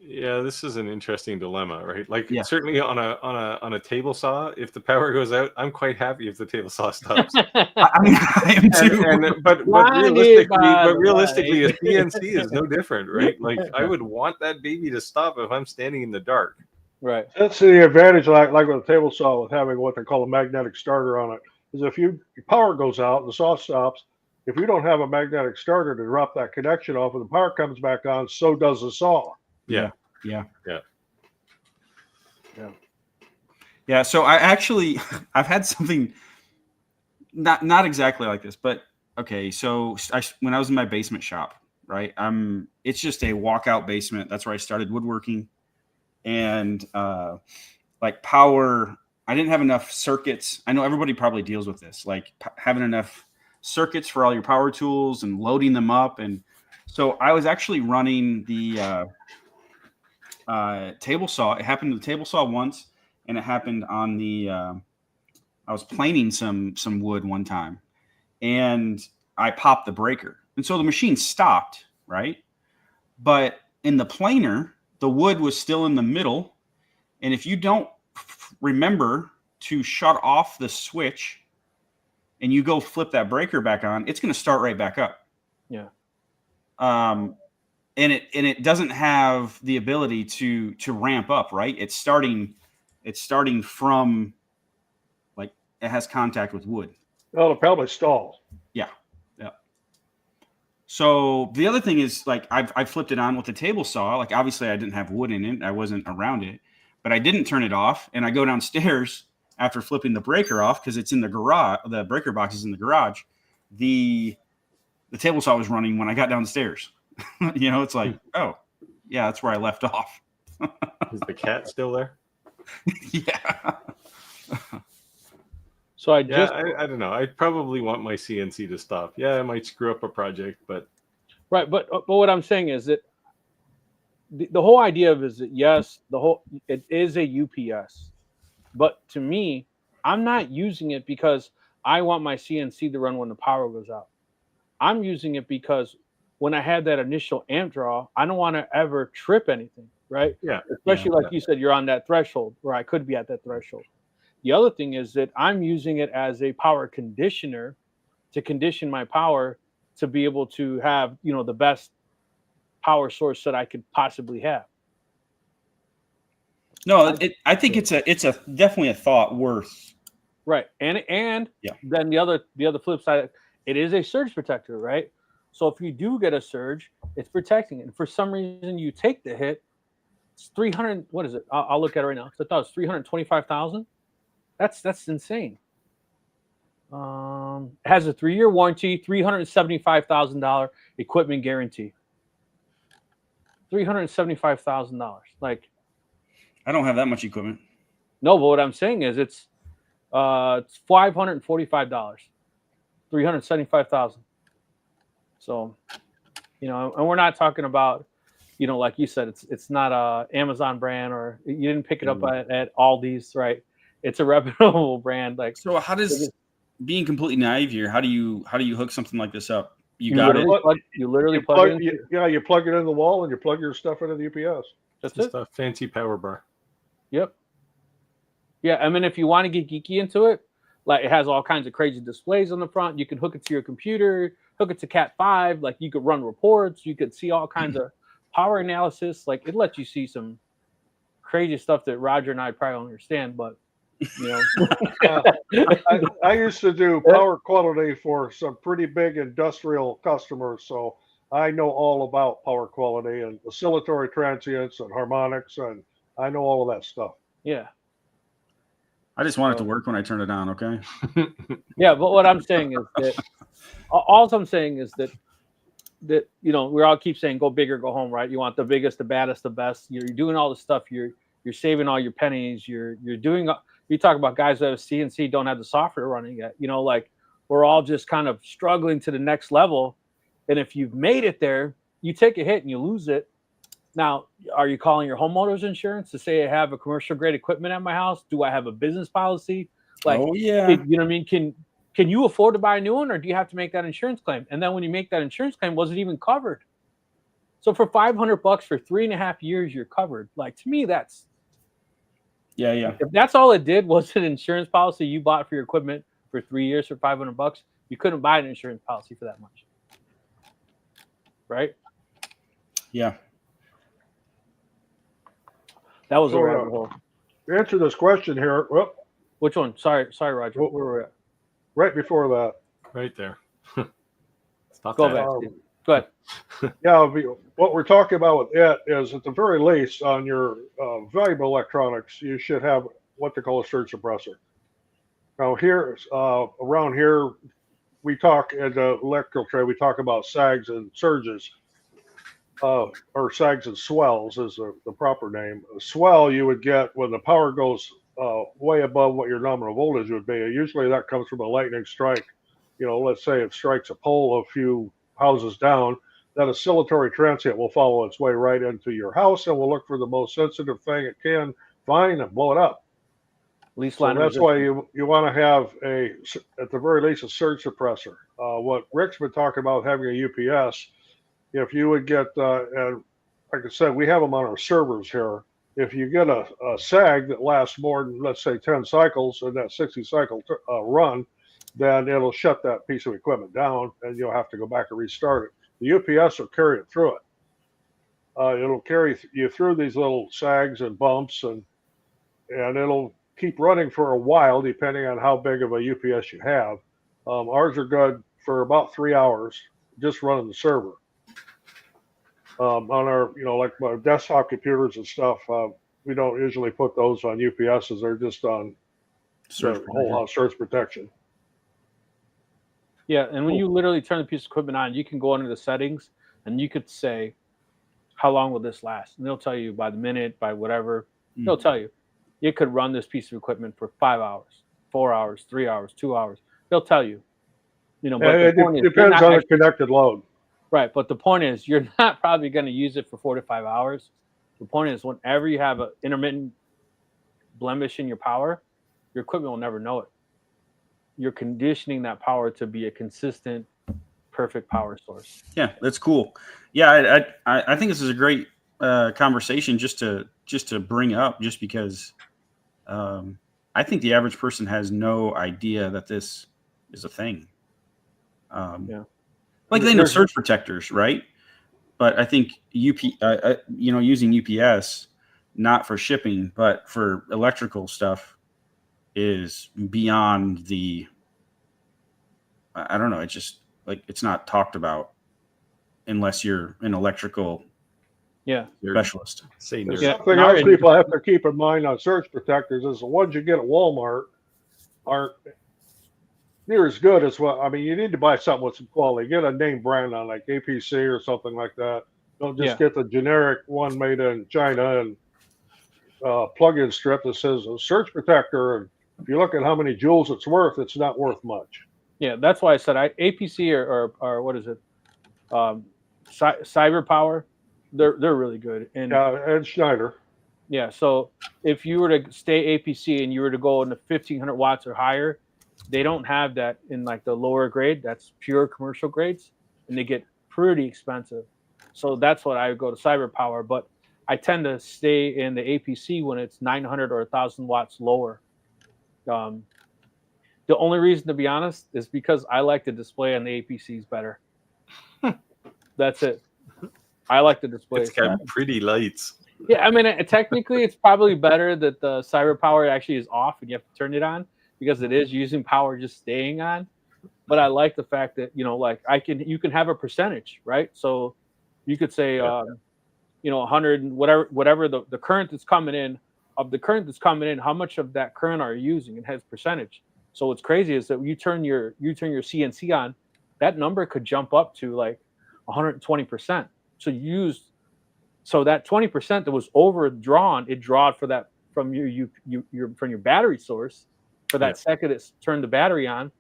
Yeah, this is an interesting dilemma, right? Like certainly on a table saw, if the power goes out, I'm quite happy if the table saw stops. I am too. But realistically, a CNC is no different, right? Like I would want that baby to stop if I'm standing in the dark. Right. That's the advantage, like with a table saw, with having what they call a magnetic starter on it. Is if your power goes out and the saw stops, if you don't have a magnetic starter to drop that connection off, and the power comes back on, so does the saw. Yeah. So I've had something not exactly like this, but okay. So when I was in my basement shop, right? It's just a walkout basement. That's where I started woodworking, and like power. I didn't have enough circuits. I know everybody probably deals with this, like having enough circuits for all your power tools and loading them up, and so I was actually running the table saw. It happened to the table saw once, and it happened on the I was planing some wood one time, and I popped the breaker, and so the machine stopped, right? But in the planer, the wood was still in the middle, and if you don't remember to shut off the switch and you go flip that breaker back on, it's going to start right back up. Yeah. And it doesn't have the ability to ramp up, right? It's starting from, like, it has contact with wood. Well, it probably stalls. Yeah. So the other thing is, like, I flipped it on with the table saw. Like, obviously I didn't have wood in it. I wasn't around it, but I didn't turn it off. And I go downstairs after flipping the breaker off, because it's in the garage. The breaker box is in the garage. The table saw was running when I got downstairs. You know, it's like, oh, yeah, that's where I left off. Is the cat still there? Yeah. So I don't know. I'd probably want my CNC to stop. Yeah, I might screw up a project, but right. But what I'm saying is that the whole idea of is that yes, it is a UPS, but to me, I'm not using it because I want my CNC to run when the power goes out. I'm using it because when I had that initial amp draw, I don't want to ever trip anything, right? Yeah. Especially like you said, you're on that threshold, or I could be at that threshold. The other thing is that I'm using it as a power conditioner to condition my power to be able to have, the best power source that I could possibly have. No, I think it's a definitely a thought worth. Right. And then the other flip side, it is a surge protector, right? So if you do get a surge, it's protecting it. And for some reason you take the hit, it's 300. What is it? I'll look at it right now. I thought it was 325,000. That's insane. It has a 3-year warranty, $375,000 equipment guarantee. $375,000. Like, I don't have that much equipment. No, but what I'm saying is it's $545, $375,000. So, and we're not talking about, like you said, it's not a Amazon brand, or you didn't pick it up at Aldi's, right? It's a reputable brand. Like, so how does, being completely naive here, how do you hook something like this up? You literally plug it in. You plug it in the wall and you plug your stuff into the UPS. That's just it. A fancy power bar. Yep. Yeah, I mean, if you want to get geeky into it, like, it has all kinds of crazy displays on the front. You can hook it to your computer, hook it to Cat 5. Like, you could run reports. You could see all kinds of power analysis, like it lets you see some crazy stuff that Roger and I probably don't understand, but you know. I used to do power quality for some pretty big industrial customers, so I know all about power quality and oscillatory transients and harmonics, and I know all of that stuff. Yeah. I just want it to work when I turn it on, okay? Yeah, but what I'm saying is that all I'm saying is that you know, we all keep saying go big or go home, right? You want the biggest, the baddest, the best. You're doing all the stuff. You're saving all your pennies. You're doing. You talk about guys that have CNC don't have the software running yet. You know, like we're all just kind of struggling to the next level. And if you've made it there, you take a hit and you lose it. Now, are you calling your homeowner's insurance to say I have a commercial grade equipment at my house? Do I have a business policy? Like, oh yeah, you know what I mean? Can you afford to buy a new one, or do you have to make that insurance claim? And then when you make that insurance claim, was it even covered? So for $500 for 3.5 years, you're covered. Like, to me, that's yeah. If that's all it did was an insurance policy you bought for your equipment for 3 years for $500, you couldn't buy an insurance policy for that much, right? Yeah. That was a rabbit hole. To answer this question here, well, which one? Sorry, Roger. Where were we at? Right before that. Right there. Go back. Go ahead. Yeah, what we're talking about with it is, at the very least, on your valuable electronics, you should have what they call a surge suppressor. Now, here, around here, we talk in the electrical trade, we talk about sags and surges, or sags and swells is the proper name. A swell you would get when the power goes way above what your nominal voltage would be. Usually that comes from a lightning strike. You know, let's say it strikes a pole a few houses down, that oscillatory transient will follow its way right into your house and will look for the most sensitive thing it can find and blow it up. So that's why you want to have at the very least, a surge suppressor. What Rick's been talking about, having a UPS, if you would get, and like I said, we have them on our servers here. If you get a sag that lasts more than, let's say, 10 cycles in that 60 cycle run, then it'll shut that piece of equipment down and you'll have to go back and restart it. The UPS will carry it through it. It'll carry you through these little sags and bumps, and it'll keep running for a while depending on how big of a UPS you have. Ours are good for about 3 hours just running the server. On our, you know, like my desktop computers and stuff, we don't usually put those on UPSs. They're just on whole house surge protection. Yeah, and when you literally turn the piece of equipment on, you can go under the settings and you could say, how long will this last? And they'll tell you by the minute, by whatever. They'll tell you. You could run this piece of equipment for 5 hours, 4 hours, 3 hours, 2 hours. They'll tell you. You know, but it depends on the connected load. Right, but the point is, you're not probably going to use it for 4 to 5 hours. The point is, whenever you have an intermittent blemish in your power, your equipment will never know it. You're conditioning that power to be a consistent, perfect power source. Yeah, that's cool. Yeah, I think this is a great conversation just to bring up, just because I think the average person has no idea that this is a thing. Yeah. Like they know surge protectors, right? But I think using UPS, not for shipping, but for electrical stuff, is beyond I don't know. It's just like, it's not talked about unless you're an electrical specialist. Something else people have to keep in mind on surge protectors is the ones you get at Walmart aren't near as good as what, I mean, you need to buy something with some quality. Get a name brand on, like APC or something like that. Don't just get the generic one made in China and plug-in strip that says a surge protector. And if you look at how many joules it's worth, it's not worth much. Yeah, that's why I said APC or what is it? Cyber Power. They're really good. And Schneider. Yeah, so if you were to stay APC and you were to go into 1500 watts or higher, they don't have that in like the lower grade. That's pure commercial grades, and they get pretty expensive. So that's what I would go to Cyber Power. But I tend to stay in the APC when it's 900 or 1,000 watts lower. The only reason, to be honest, is because I like the display on the APCs better. That's it. I like the display. It's got pretty lights. Yeah, I mean, technically, it's probably better that the cyber power actually is off and you have to turn it on because it is using power just staying on. But I like the fact that, you know, like you can have a percentage, right? So you could say, you know, 100, whatever the current that's coming in, how much of that current are you using? It has percentage. So what's crazy is that you turn your CNC on, that number could jump up to like 120%. So that 20% that was overdrawn, it drawed for that from your battery source for that second it's turned the battery on,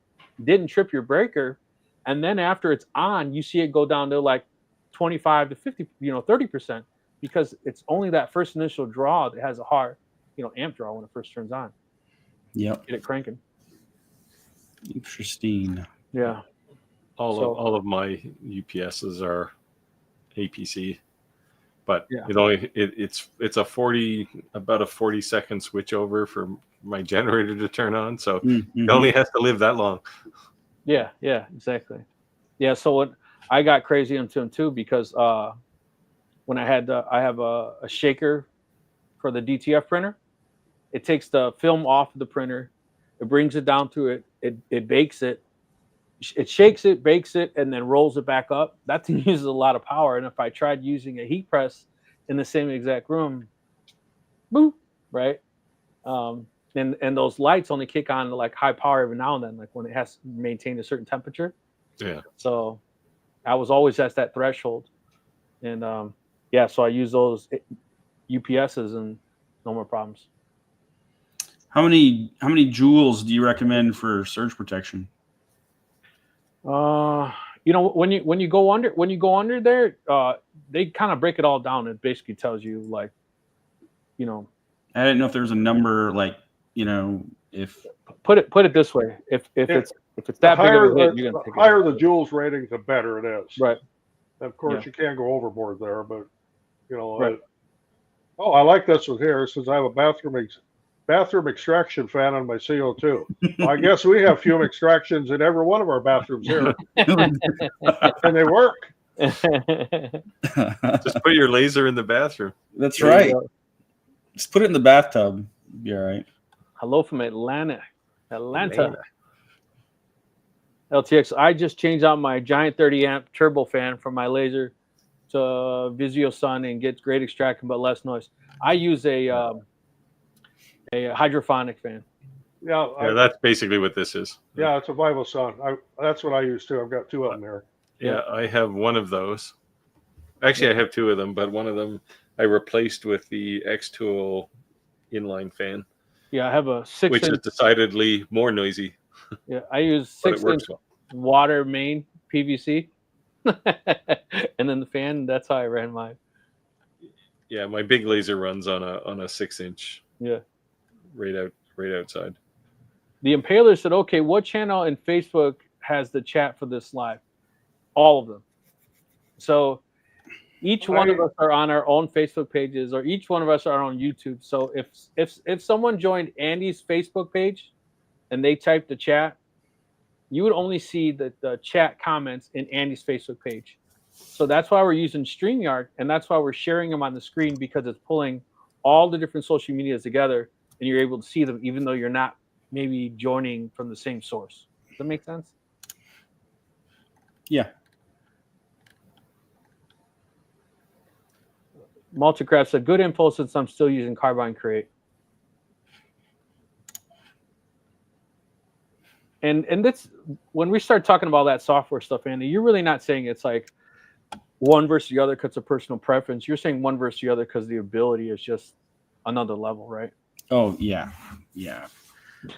didn't trip your breaker, and then after it's on, you see it go down to like 25 to 50, 30%, because it's only that first initial draw that has a hard, amp draw when it first turns on. Yep. Get it cranking. Interesting. Yeah. All of my UPSs are APC, but it's about a 40-second switch over for my generator to turn on, so it only has to live that long. Yeah, exactly. Yeah, so what I got crazy into them too, because when I have a shaker for the DTF printer, it takes the film off of the printer, it brings it down to it bakes it. It shakes it, bakes it, and then rolls it back up. That thing uses a lot of power. And if I tried using a heat press in the same exact room, boop, right? And those lights only kick on to like high power every now and then, like when it has to maintain a certain temperature. Yeah. So I was always at that threshold. And so I use those UPSs and no more problems. How many joules do you recommend for surge protection? When you go under there, they kind of break it all down. It basically tells you like, I didn't know if there was a number, like, if put it this way, if it's that big of a hit, you're gonna take it. The higher the joules rating, the better it is. Right. Of course, you can't go overboard there, but right. I like this one here. Since I have a bathroom extraction fan on my CO2. Well, I guess we have fume extractions in every one of our bathrooms here, and they work. Just put your laser in the bathroom. That's right. Just put it in the bathtub. Be all right. Hello from Atlanta. LTX. I just changed out my giant 30 amp turbo fan from my laser to Vizio Sun and gets great extraction but less noise. I use a hydrophonic fan. Yeah, that's basically what this is. Yeah, it's a Vivo Sun. That's what I use too. I've got two of them there. Yeah, I have one of those. Actually, I have two of them, but one of them I replaced with the X-Tool inline fan. Yeah, I have a 6-inch. Which is decidedly more noisy. Yeah, I use 6-inch water main PVC. And then the fan, that's how I ran mine. Yeah, my big laser runs on a 6-inch. Yeah. Right outside. The Impaler said, okay, what channel in Facebook has the chat for this live? All of them. So each one of us are on our own Facebook pages, or each one of us are on YouTube. So if someone joined Andy's Facebook page and they typed the chat, you would only see the chat comments in Andy's Facebook page. So that's why we're using StreamYard, and that's why we're sharing them on the screen, because it's pulling all the different social medias together, and you're able to see them even though you're not maybe joining from the same source. Does that make sense? Yeah. Multicraft said, good info since I'm still using Carbine Create. And that's when we start talking about that software stuff, Andy, you're really not saying it's like one versus the other because of personal preference. You're saying one versus the other because the ability is just another level, right? Oh, yeah. Yeah.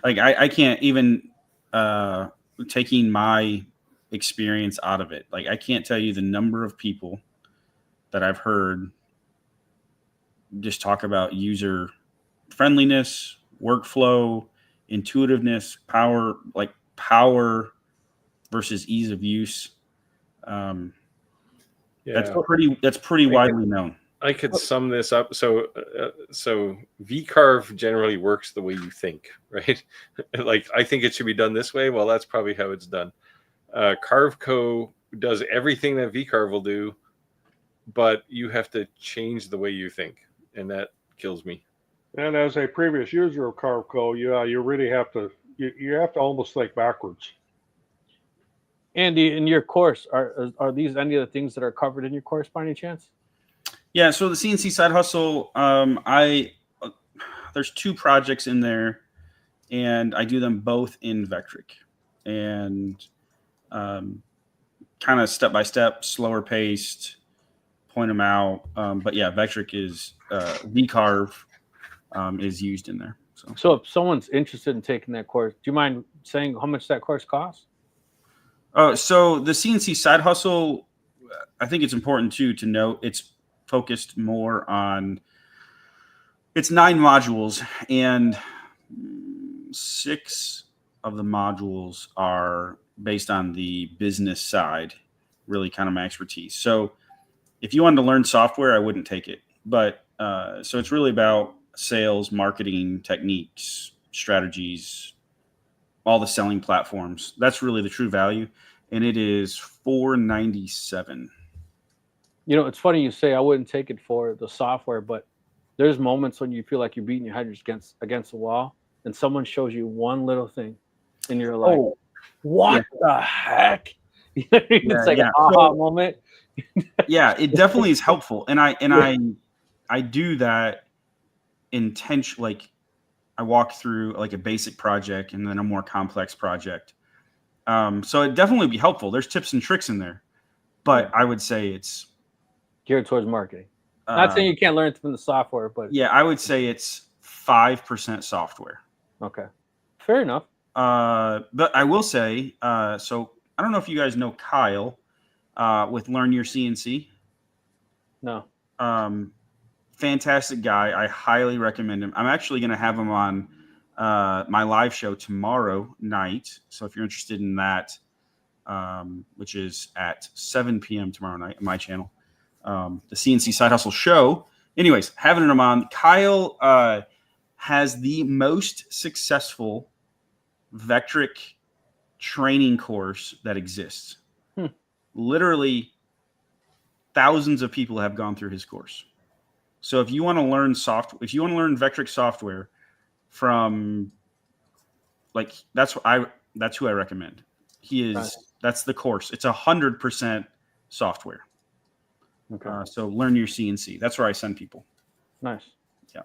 Like I can't even taking my experience out of it. Like I can't tell you the number of people that I've heard just talk about user friendliness, workflow, intuitiveness, power versus ease of use. That's pretty widely known. I could sum this up. So VCarve generally works the way you think, right? Like I think it should be done this way. Well, that's probably how it's done. Carveco does everything that VCarve will do, but you have to change the way you think, and that kills me. And as a previous user of Carveco, you really have to you have to almost think backwards. Andy, in your course, are these any of the things that are covered in your course by any chance? Yeah, so the CNC side hustle, there's 2 projects in there, and I do them both in Vectric, and kind of step by step, slower paced, point them out. But yeah, Vectric is VCarve is used in there. So if someone's interested in taking that course, do you mind saying how much that course costs? So the CNC side hustle, I think it's important too to note it's focused more on, it's 9 modules, and 6 of the modules are based on the business side, really kind of my expertise. So if you wanted to learn software, I wouldn't take it. But so it's really about sales, marketing, techniques, strategies, all the selling platforms. That's really the true value. And it is $497. You know, it's funny you say I wouldn't take it for the software, but there's moments when you feel like you're beating your head against the wall, and someone shows you one little thing, and you're like, Oh, "What the heck?" It's like an aha moment. Yeah, it definitely is helpful, and I do that intentionally. Like, I walk through like a basic project and then a more complex project. So it definitely be helpful. There's tips and tricks in there, but I would say it's geared towards marketing. Not saying you can't learn from the software, but yeah, I would say it's 5% software. Okay, fair enough. But I will say, so I don't know if you guys know Kyle with Learn Your CNC. No. Fantastic guy. I highly recommend him. I'm actually going to have him on my live show tomorrow night. So if you're interested in that, which is at 7 p.m. tomorrow night on my channel, the CNC Side Hustle show. Anyways, having him on, Kyle has the most successful Vectric training course that exists. Literally thousands of people have gone through his course. So if you want to learn Vectric software from, like, that's who I recommend. He is, right. That's the course. It's 100% software. Okay. So Learn Your CNC. That's where I send people. Nice. Yeah.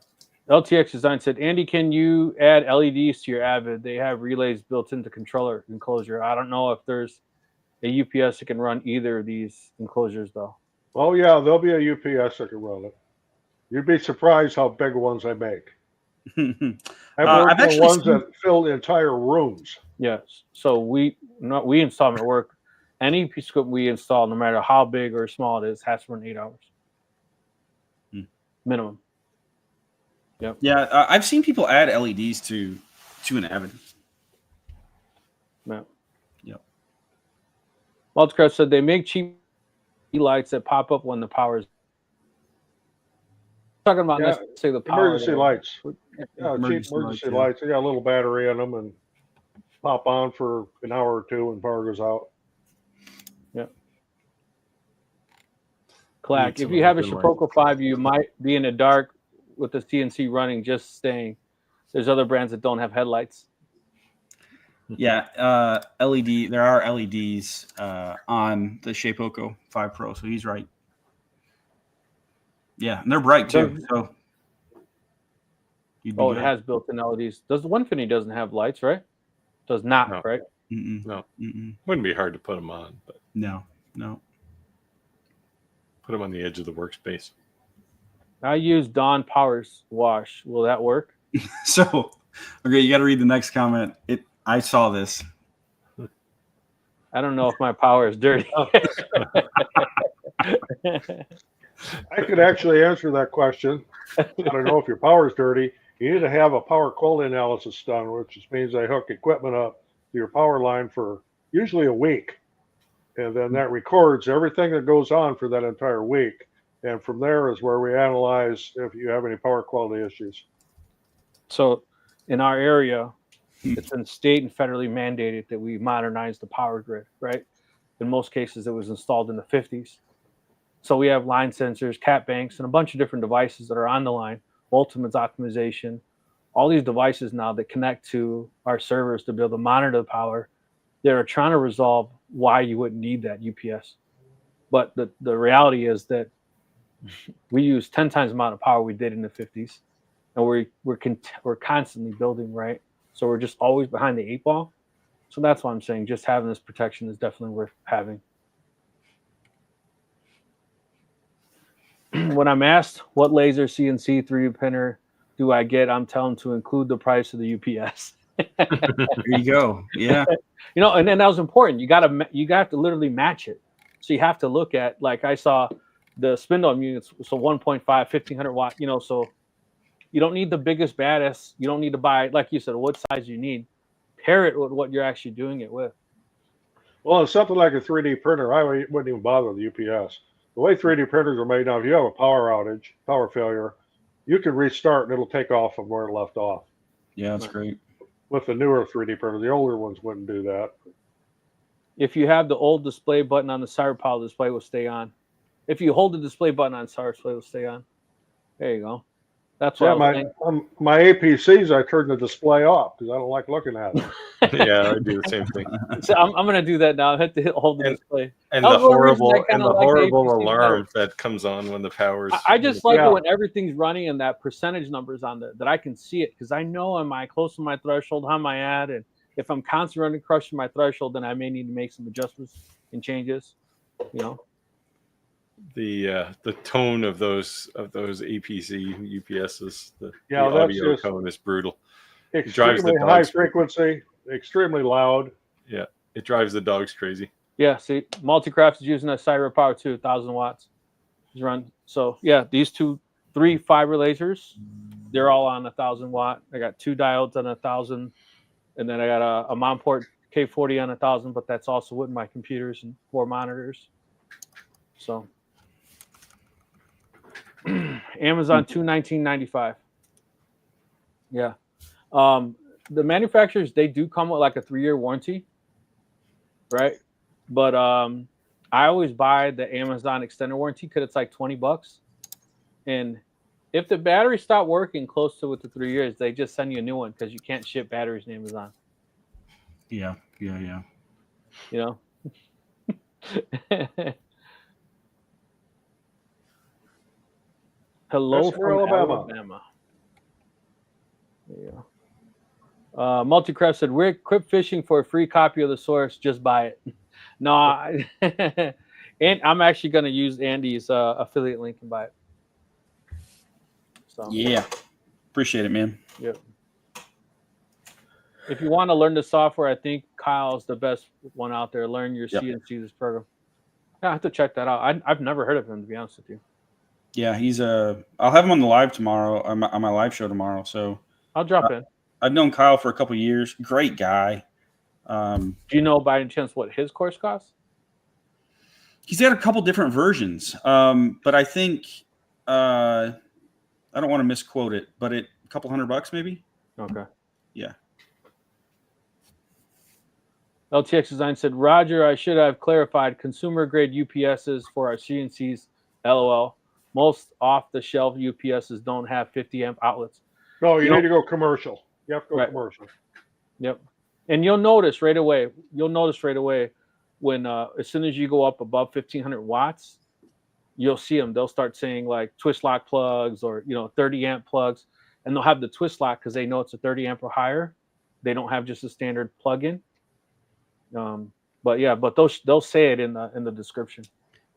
LTX Design said, Andy, can you add LEDs to your Avid? They have relays built into controller enclosure. I don't know if there's a UPS that can run either of these enclosures, though. Oh, yeah, there'll be a UPS that can run it. You'd be surprised how big ones I make. I've worked on ones that fill entire rooms. Yes. So we install them at work. Any piece of equipment we install, no matter how big or small it is, has to run 8 hours. Minimum. Yep. Yeah, I've seen people add LEDs to an Avid. Yeah. Yep. Wildcraft said they make cheap lights that pop up when the power is talking about. Yeah, say the power emergency lights. Yeah, cheap emergency lights. They got a little battery in them and pop on for an hour or two when power goes out. Yeah. Clack, if you have a Shapeoko 5, you might be in the dark with the CNC running, just staying. There's other brands that don't have headlights. Yeah, LED. There are LEDs on the Shapeoko 5 Pro, so he's right. Yeah, and they're bright too. So it has built-in LEDs. The Winfinity doesn't have lights, right? Does not, no. Right? No. Wouldn't be hard to put them on, but no. Put them on the edge of the workspace. I use Dawn Power's wash. Will that work? So, okay, you got to read the next comment. I saw this. I don't know if my power is dirty. I could actually answer that question. I don't know if your power is dirty. You need to have a power quality analysis done, which means they hook equipment up to your power line for usually a week. And then that records everything that goes on for that entire week. And from there is where we analyze if you have any power quality issues. So in our area, it's been state and federally mandated that we modernize the power grid, right? In most cases, it was installed in the 50s. So we have line sensors, cat banks, and a bunch of different devices that are on the line, Ultimates optimization, all these devices now that connect to our servers to be able to monitor the power. They're trying to resolve why you wouldn't need that UPS. But the reality is that we use 10 times the amount of power we did in the 50s. And we're constantly building, right? So we're just always behind the 8 ball. So that's why I'm saying just having this protection is definitely worth having. When I'm asked what laser CNC 3D printer do I get, I'm telling to include the price of the UPS. There you go. Yeah. You know, and then that was important. You got to literally match it. So you have to look at, like I saw the spindle units, so 1.5, 1500 watt, you know, so you don't need the biggest, baddest. You don't need to buy, like you said, what size you need. Pair it with what you're actually doing it with. Well, it's something like a 3D printer. I wouldn't even bother with the UPS. The way 3D printers are made now, if you have a power outage, power failure, you can restart and it'll take off from where it left off. Yeah, that's great. With the newer 3D printers, the older ones wouldn't do that. If you have the old display button on the side panel, the display will stay on. If you hold the display button on the side, display will stay on. There you go. That's what my APCs, I turn the display off because I don't like looking at it. Yeah, I do the same thing. So I'm going to do that now. I have to hold the display. And the horrible alarm that comes on when the power's. I just like it when everything's running and that percentage numbers on there that I can see it, because I know, am I close to my threshold? How am I at? And if I'm constantly running crushing my threshold, then I may need to make some adjustments and changes. You know. The tone of those APC UPSs, the audio tone is brutal. Extremely high frequency, extremely loud. Yeah, it drives the dogs crazy. Yeah, see, Multicraft is using a Cyber Power 2, 1,000 watts. Run. So yeah, these 3 fiber lasers, they're all on 1,000 watt. I got 2 diodes on 1,000, and then I got a Montport K40 on 1,000, but that's also with my computers and 4 monitors. So. Amazon $219.95. Yeah. The manufacturers, they do come with like a 3-year warranty, right? But I always buy the Amazon extended warranty because it's like $20. And if the batteries stop working close to with the 3 years, they just send you a new one because you can't ship batteries in Amazon. Yeah. You know. Hello from Alabama. There you go. Multicraft said, "Rick, quit fishing for a free copy of the source. Just buy it." No, and I'm actually going to use Andy's affiliate link and buy it. So yeah, appreciate it, man. Yep. If you want to learn the software, I think Kyle's the best one out there. Learn your CNC this program. Yeah, I have to check that out. I've never heard of him, to be honest with you. Yeah, he's I'll have him on the live tomorrow, on my live show tomorrow. So I'll drop in. I've known Kyle for a couple of years. Great guy. Do you know by any chance what his course costs? He's got a couple different versions, but I think I don't want to misquote it, but a couple $100 maybe. Okay. Yeah. LTX Design said, "Roger, I should have clarified consumer grade UPSs for our CNCs. LOL. Most off-the-shelf UPSs don't have 50 amp outlets." No, you need to go commercial. You have to go commercial. Yep. And you'll notice right away when as soon as you go up above 1,500 watts, you'll see them. They'll start saying like twist lock plugs or 30 amp plugs, and they'll have the twist lock because they know it's a 30 amp or higher. They don't have just a standard plug-in. But they'll say it in the description.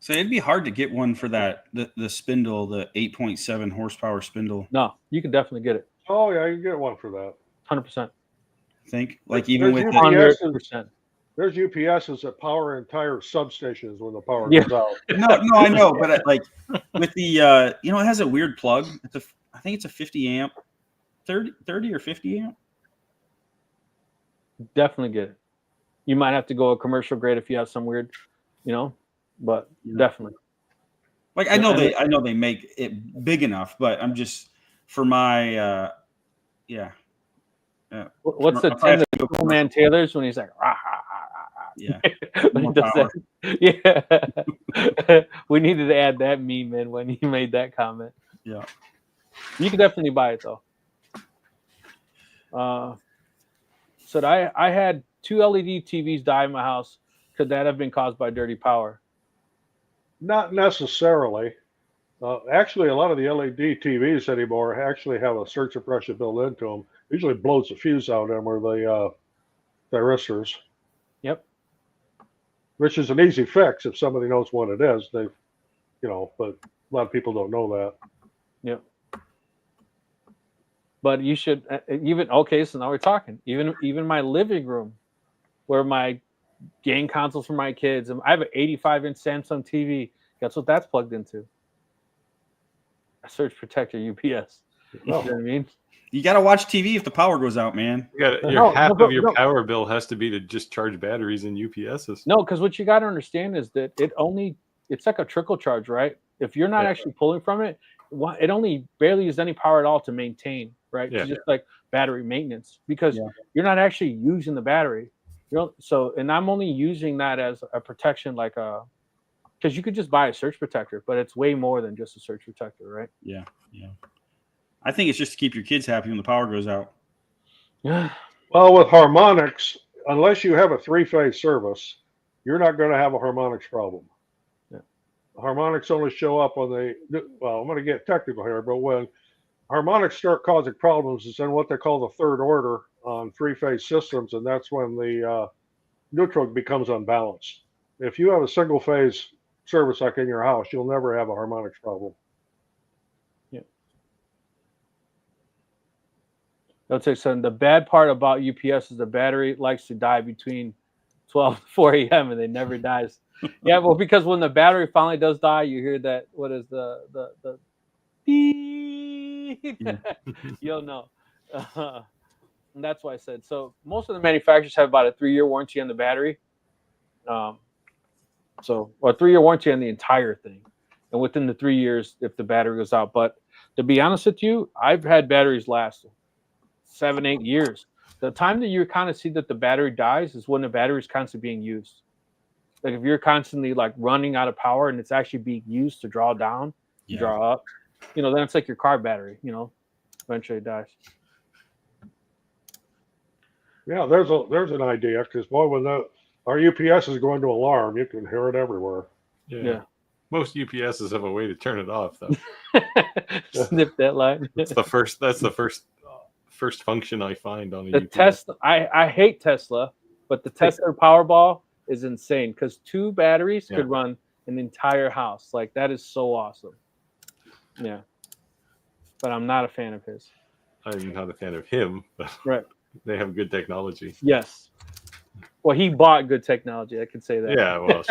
So it'd be hard to get one for that, the spindle, the 8.7 horsepower spindle. No, you can definitely get it. Oh yeah, you can get one for that. 100%. I think even with 100%. There's UPSs that power entire substations when the power goes out. No, I know, but like with the it has a weird plug. I think it's a 50 amp, 30 or 50 amp. Definitely get it. You might have to go a commercial grade if you have some weird, but definitely. Like I know they make it big enough, but I'm just for my What's the 10 of man Taylor's when he's like, rah, rah, rah, rah, Yeah. Like, does that, yeah. We needed to add that meme in when you made that comment. Yeah. You can definitely buy it though. So I had 2 LED TVs die in my house. Could that have been caused by dirty power? Not necessarily. Actually, a lot of the LED TVs anymore actually have a surge suppression built into them. Usually blows the fuse out of them or the thyristors. Yep. Which is an easy fix if somebody knows what it is. They, but a lot of people don't know that. Yep. But you should even okay. So now we're talking. Even my living room, where my game consoles for my kids, and I have an 85-inch Samsung TV. Guess what that's plugged into? A surge protector UPS. You know what I mean? You got to watch TV if the power goes out, man. Half of your power bill has to be to just charge batteries and UPSs. No, because what you got to understand is that it's like a trickle charge, right? If you're not actually pulling from it, it only barely uses any power at all to maintain, right? Yeah. It's just like battery maintenance, because you're not actually using the battery. And I'm only using that as a protection, because you could just buy a surge protector, but it's way more than just a surge protector, right? Yeah. I think it's just to keep your kids happy when the power goes out. Yeah. Well, with harmonics, unless you have a 3-phase service, you're not going to have a harmonics problem. Yeah. Harmonics only show up when I'm going to get technical here, but when harmonics start causing problems, it's in what they call the third order on 3-phase systems, and that's when the neutral becomes unbalanced. If you have a single-phase service like in your house, you'll never have a harmonics problem. They'll take some. The bad part about UPS is the battery likes to die between 12 and 4 a.m. and it never dies. Yeah, well, because when the battery finally does die, you hear that. What is the beep? You'll know. And that's why I said. So most of the manufacturers have about a 3-year warranty on the battery. A 3-year warranty on the entire thing, and within the 3 years, if the battery goes out. But to be honest with you, I've had batteries last 7-8 years. The time that you kind of see that the battery dies is when the battery is constantly being used. Like if you're constantly like running out of power and it's actually being used to draw down, draw up, then it's like your car battery, eventually it dies. Yeah, there's an idea, because boy, when our UPS is going to alarm, you can hear it everywhere. Yeah. Most UPSs have a way to turn it off, though. Snip that line. That's the first function I find on the UPS. Tesla. I hate Tesla, but the Tesla Powerball is insane, because 2 batteries could run an entire house. Like, that is so awesome. Yeah. But I'm not a fan of his. I'm not a fan of him, but right. They have good technology. Yes. Well, he bought good technology. I could say that. Yeah, well.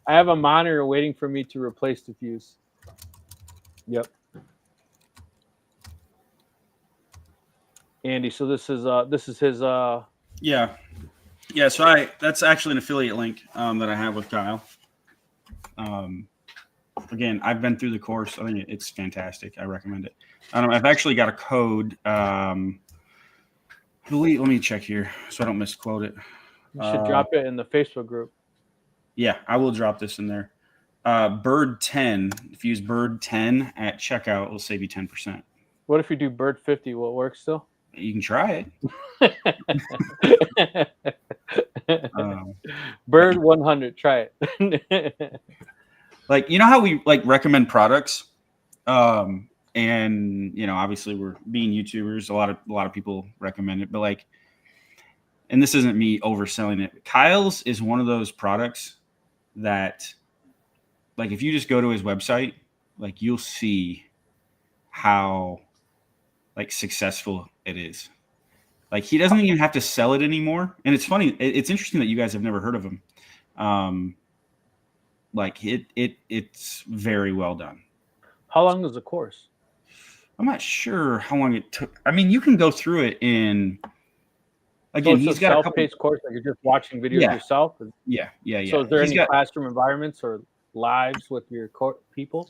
I have a monitor waiting for me to replace the fuse. Yep. Andy, so this is his so that's actually an affiliate link that I have with Kyle. Again, I've been through the course. I think it's fantastic. I recommend it. I've actually got a code. Let me check here so I don't misquote it. You should drop it in the Facebook group. Yeah, I will drop this in there. Bird 10. If you use Bird 10 at checkout, it'll save you 10%. What if you do Bird 50? Will it work still? You can try it. Bird 100. Try it. Like, you know how we recommend products, and obviously we're being YouTubers. A lot of people recommend it, but and this isn't me overselling it. Kyle's is one of those products that, if you just go to his website, you'll see how successful it is. He doesn't even have to sell it anymore. And it's funny. It's interesting that you guys have never heard of him. It's very well done. How long is the course? I'm not sure how long it took. I mean, you can go through it in. Again, he's got a self-paced course. You're just watching videos yourself. Yeah. So, is there any classroom environments or lives with your people?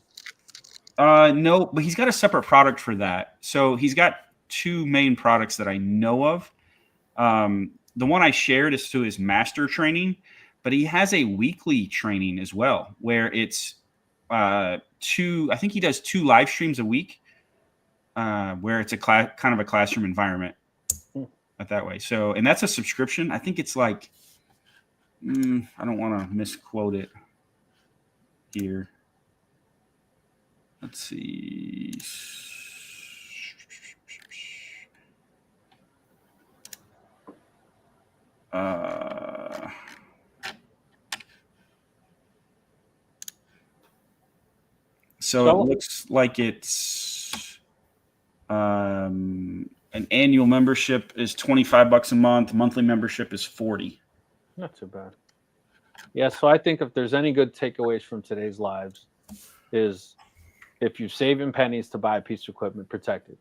No, but he's got a separate product for that. So he's got 2 main products that I know of. the one I shared is to his master training, but he has a weekly training as well, where it's I think he does 2 live streams a week, where it's a kind of a classroom environment that way. So, and that's a subscription. I think it's like, I don't want to misquote it here. Let's see. So it looks like it's an annual membership is $25 a month. Monthly membership is $40. Not too bad. Yeah, so I think if there's any good takeaways from today's lives is if you're saving pennies to buy a piece of equipment, protect it.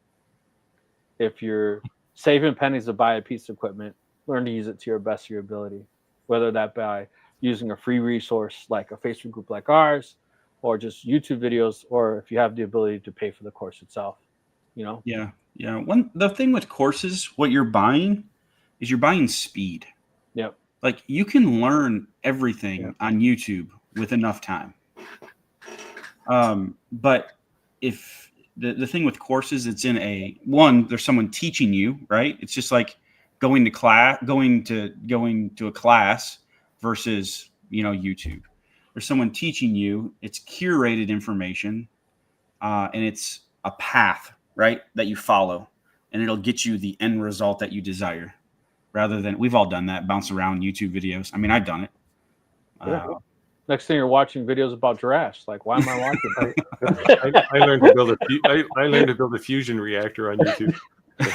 If you're saving pennies to buy a piece of equipment, learn to use it to your best of your ability, whether that by using a free resource like a Facebook group like ours, or just YouTube videos, or if you have the ability to pay for the course itself, you know? Yeah. The thing with courses, what you're buying is you're buying speed. Yep. Like you can learn everything on YouTube with enough time. But if the thing with courses, it's in there's someone teaching you, right? It's just like going to a class versus, YouTube. There's someone teaching you, it's curated information, and it's a path, right, that you follow, and it'll get you the end result that you desire, rather than, we've all done that, bounce around YouTube videos. I mean, I've done it. Next thing you're watching videos about giraffes. Like, why am I watching? I learned to build a fusion reactor on YouTube.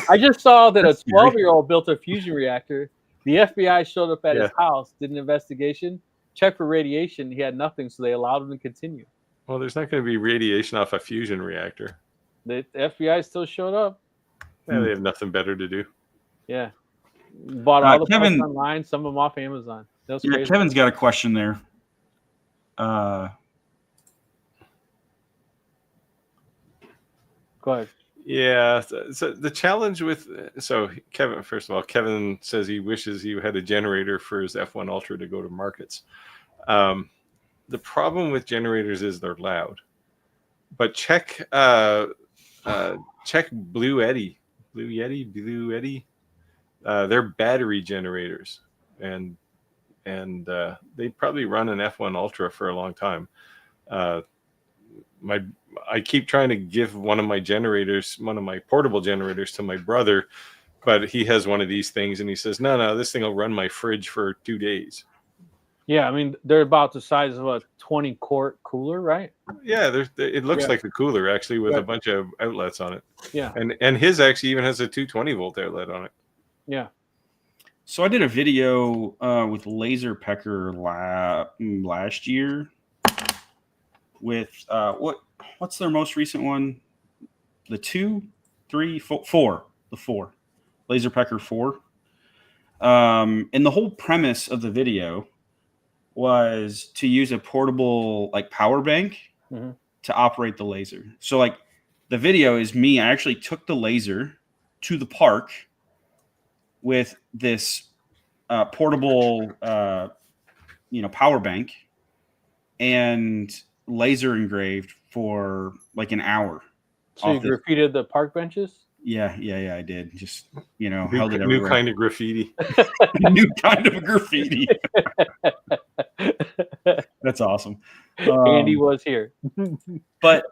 I just saw that a 12-year-old built a fusion reactor. The FBI showed up at his house, did an investigation, checked for radiation. He had nothing, so they allowed him to continue. Well, there's not going to be radiation off a fusion reactor. The FBI still showed up. Yeah, they have nothing better to do. Yeah. Bought all the parts online, some of them off Amazon. That was crazy. Kevin's got a question there. Go ahead. Yeah. So the challenge Kevin, first of all, Kevin says he wishes he had a generator for his F1 Ultra to go to markets. The problem with generators is they're loud. But check Blue Yeti. They're battery generators, and they probably run an F1 Ultra for a long time. I keep trying to give one of my portable generators to my brother, but he has one of these things, and he says, no, this thing will run my fridge for 2 days. Yeah, I mean, they're about the size of a 20-quart cooler, right? Yeah, it looks like a cooler, actually, with a bunch of outlets on it. Yeah. And his actually even has a 220-volt outlet on it. Yeah. So I did a video with Laser Pecker last year with what's their most recent one? The 2, 3, 4, the 4. Laser Pecker 4. And the whole premise of the video was to use a portable power bank to operate the laser. So the video is me. I actually took the laser to the park with this portable power bank and laser engraved for an hour. So you graffitied the park benches? Yeah, I did. Just held it everywhere. New kind of graffiti. New kind of graffiti. That's awesome. Andy was here. But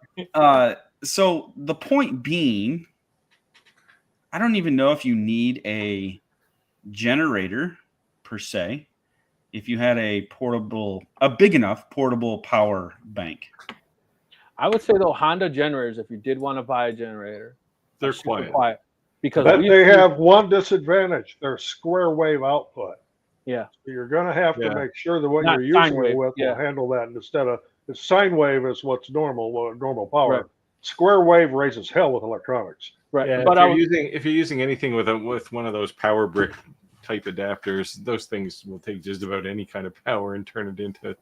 so the point being, I don't even know if you need a generator per se. If you had a big enough portable power bank. I would say though, Honda generators, if you did want to buy a generator, they're quiet. Because they have one disadvantage: their square wave output. Yeah, so you're going to have to make sure that what you're using it with will handle that. Instead of the sine wave is what's normal power. Right. Square wave raises hell with electronics. Right, yeah, but if you're using anything with one of those power brick type adapters, those things will take just about any kind of power and turn it into.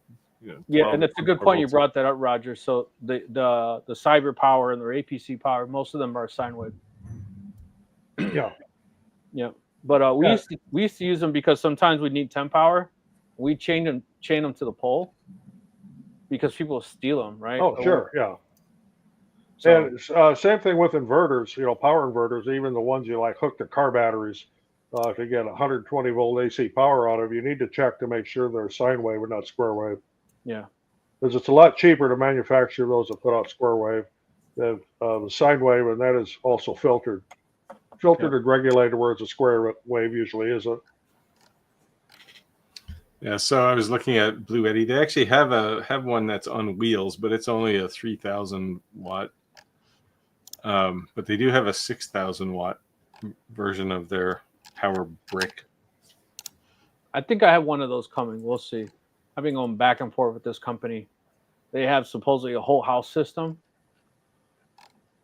Yeah, and it's a good point you brought that up, Roger. So the Cyber Power and their APC power, most of them are sine wave. Yeah. Yeah. But we used to use them because sometimes we need temp power. We chain them to the pole because people steal them, right? Oh, sure, yeah. So, And same thing with inverters, power inverters, even the ones you like hook to car batteries. If you get 120 volt AC power out of, you need to check to make sure they're sine wave and not square wave. yeah. Because it's a lot cheaper to manufacture those that put out square wave than the sine wave, and that is also filtered and regulated, whereas a square wave usually isn't. Yeah, so I was looking at Blue Eddy. They actually have one that's on wheels, but it's only a 3,000 watt. But they do have a 6,000 watt version of their power brick. I think I have one of those coming. We'll see. I've been going back and forth with this company. They have supposedly a whole house system.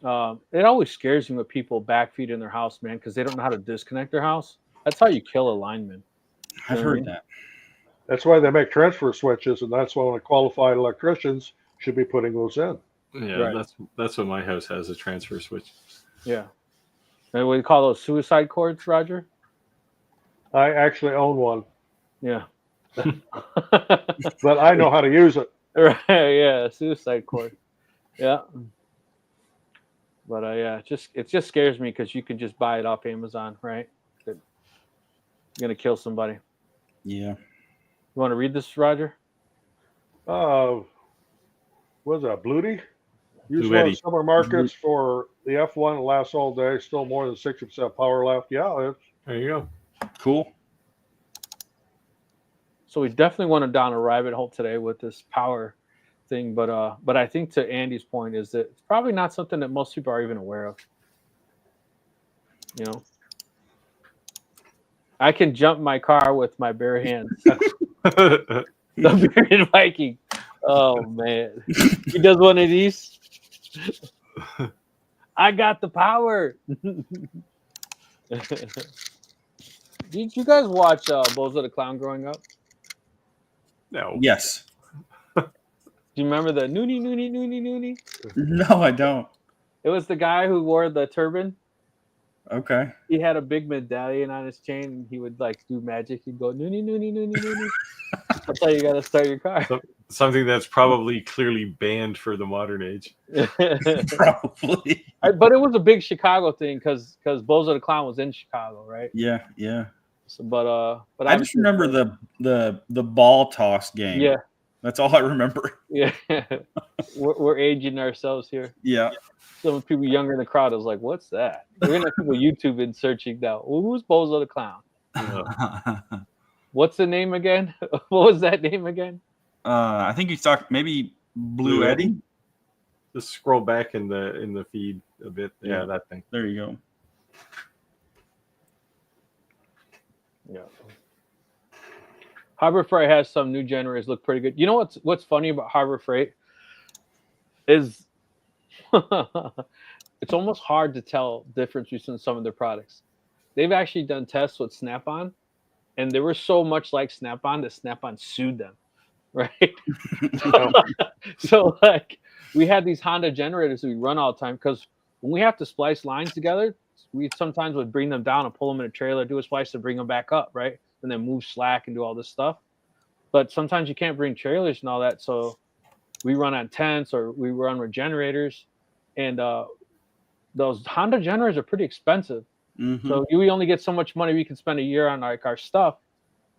It always scares me when people backfeed in their house, man, because they don't know how to disconnect their house. That's how you kill a lineman. I've heard that. That's why they make transfer switches, and that's why qualified electricians should be putting those in. Yeah, Right. that's what my house has, a transfer switch. Yeah. And what do you call those, suicide cords, Roger? I actually own one, Yeah. but I know how to use it. Right, yeah, suicide cord. Yeah. But it just scares me because you can just buy it off Amazon, right? You're gonna kill somebody. Yeah. You want to read this, Roger? What is that, Bluety? Use Blue one Eddy. of summer markets for the F1. It lasts all day. Still more than 60% power left. Yeah, There you go. Cool. So we definitely went down a rabbit hole today with this power thing, but I think to Andy's point is that it's probably not something that most people are even aware of. I can jump my car with my bare hands. The bearded Viking. Oh man, he does one of these. I got the power. Did you guys watch Bozo the Clown growing up? No. Yes. Do you remember the noonie noonie noonie noonie? No, I don't. It was the guy who wore the turban. Okay. He had a big medallion on his chain, and he would like do magic. He'd go noonie noonie noonie noonie. That's how you got to start your car. Something that's probably clearly banned for the modern age. Probably. But it was a big Chicago thing because Bozo the Clown was in Chicago, right? Yeah, yeah. So, but I just remember the ball toss game. Yeah, That's all I remember. yeah. we're aging ourselves here. Yeah. Some people younger in the crowd was like, "What's that?" We're gonna have people YouTube and searching now. Well, who's Bozo the Clown? What's the name again? What was that name again? I think he's talking maybe Blue Eddy. Just scroll back in the feed a bit. Yeah, that thing. There you go. Yeah. Harbor Freight has some new generators look pretty good. You know what's funny about Harbor Freight is it's almost hard to tell difference between some of their products. They've actually done tests with Snap-on, and they were so much like Snap-on that Snap-on sued them, right? So like we had these Honda generators that we run all the time because when we have to splice lines together, we sometimes would bring them down and pull them in a trailer, do a splice to bring them back up, right? And then move slack and do all this stuff. But sometimes you can't bring trailers and all that, so we run on tents or we run with generators, and those Honda generators are pretty expensive. Mm-hmm. So we only get so much money we can spend a year on like our stuff.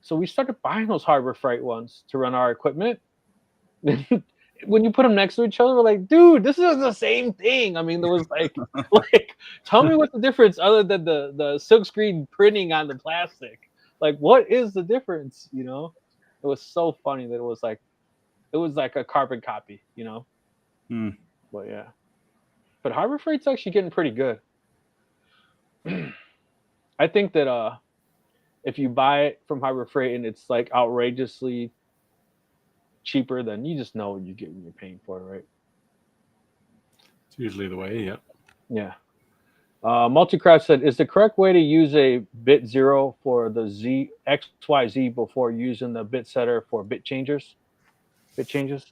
So we started buying those Harbor Freight ones to run our equipment. When you put them next to each other, we're like, dude, this is the same thing. I mean, there was like tell me what's the difference other than the silkscreen printing on the plastic. Like, what is the difference? You know, it was so funny that it was like a carbon copy. You know, But yeah, but Harbor Freight's actually getting pretty good. I think that if you buy it from Harbor Freight and it's like outrageously cheaper, then you just know what you get when you're paying for it, right? It's usually the way, yeah. Yeah. Multicraft said, is the correct way to use a bit 0 for the XYZ before using the bit setter for bit changes? Bit changes?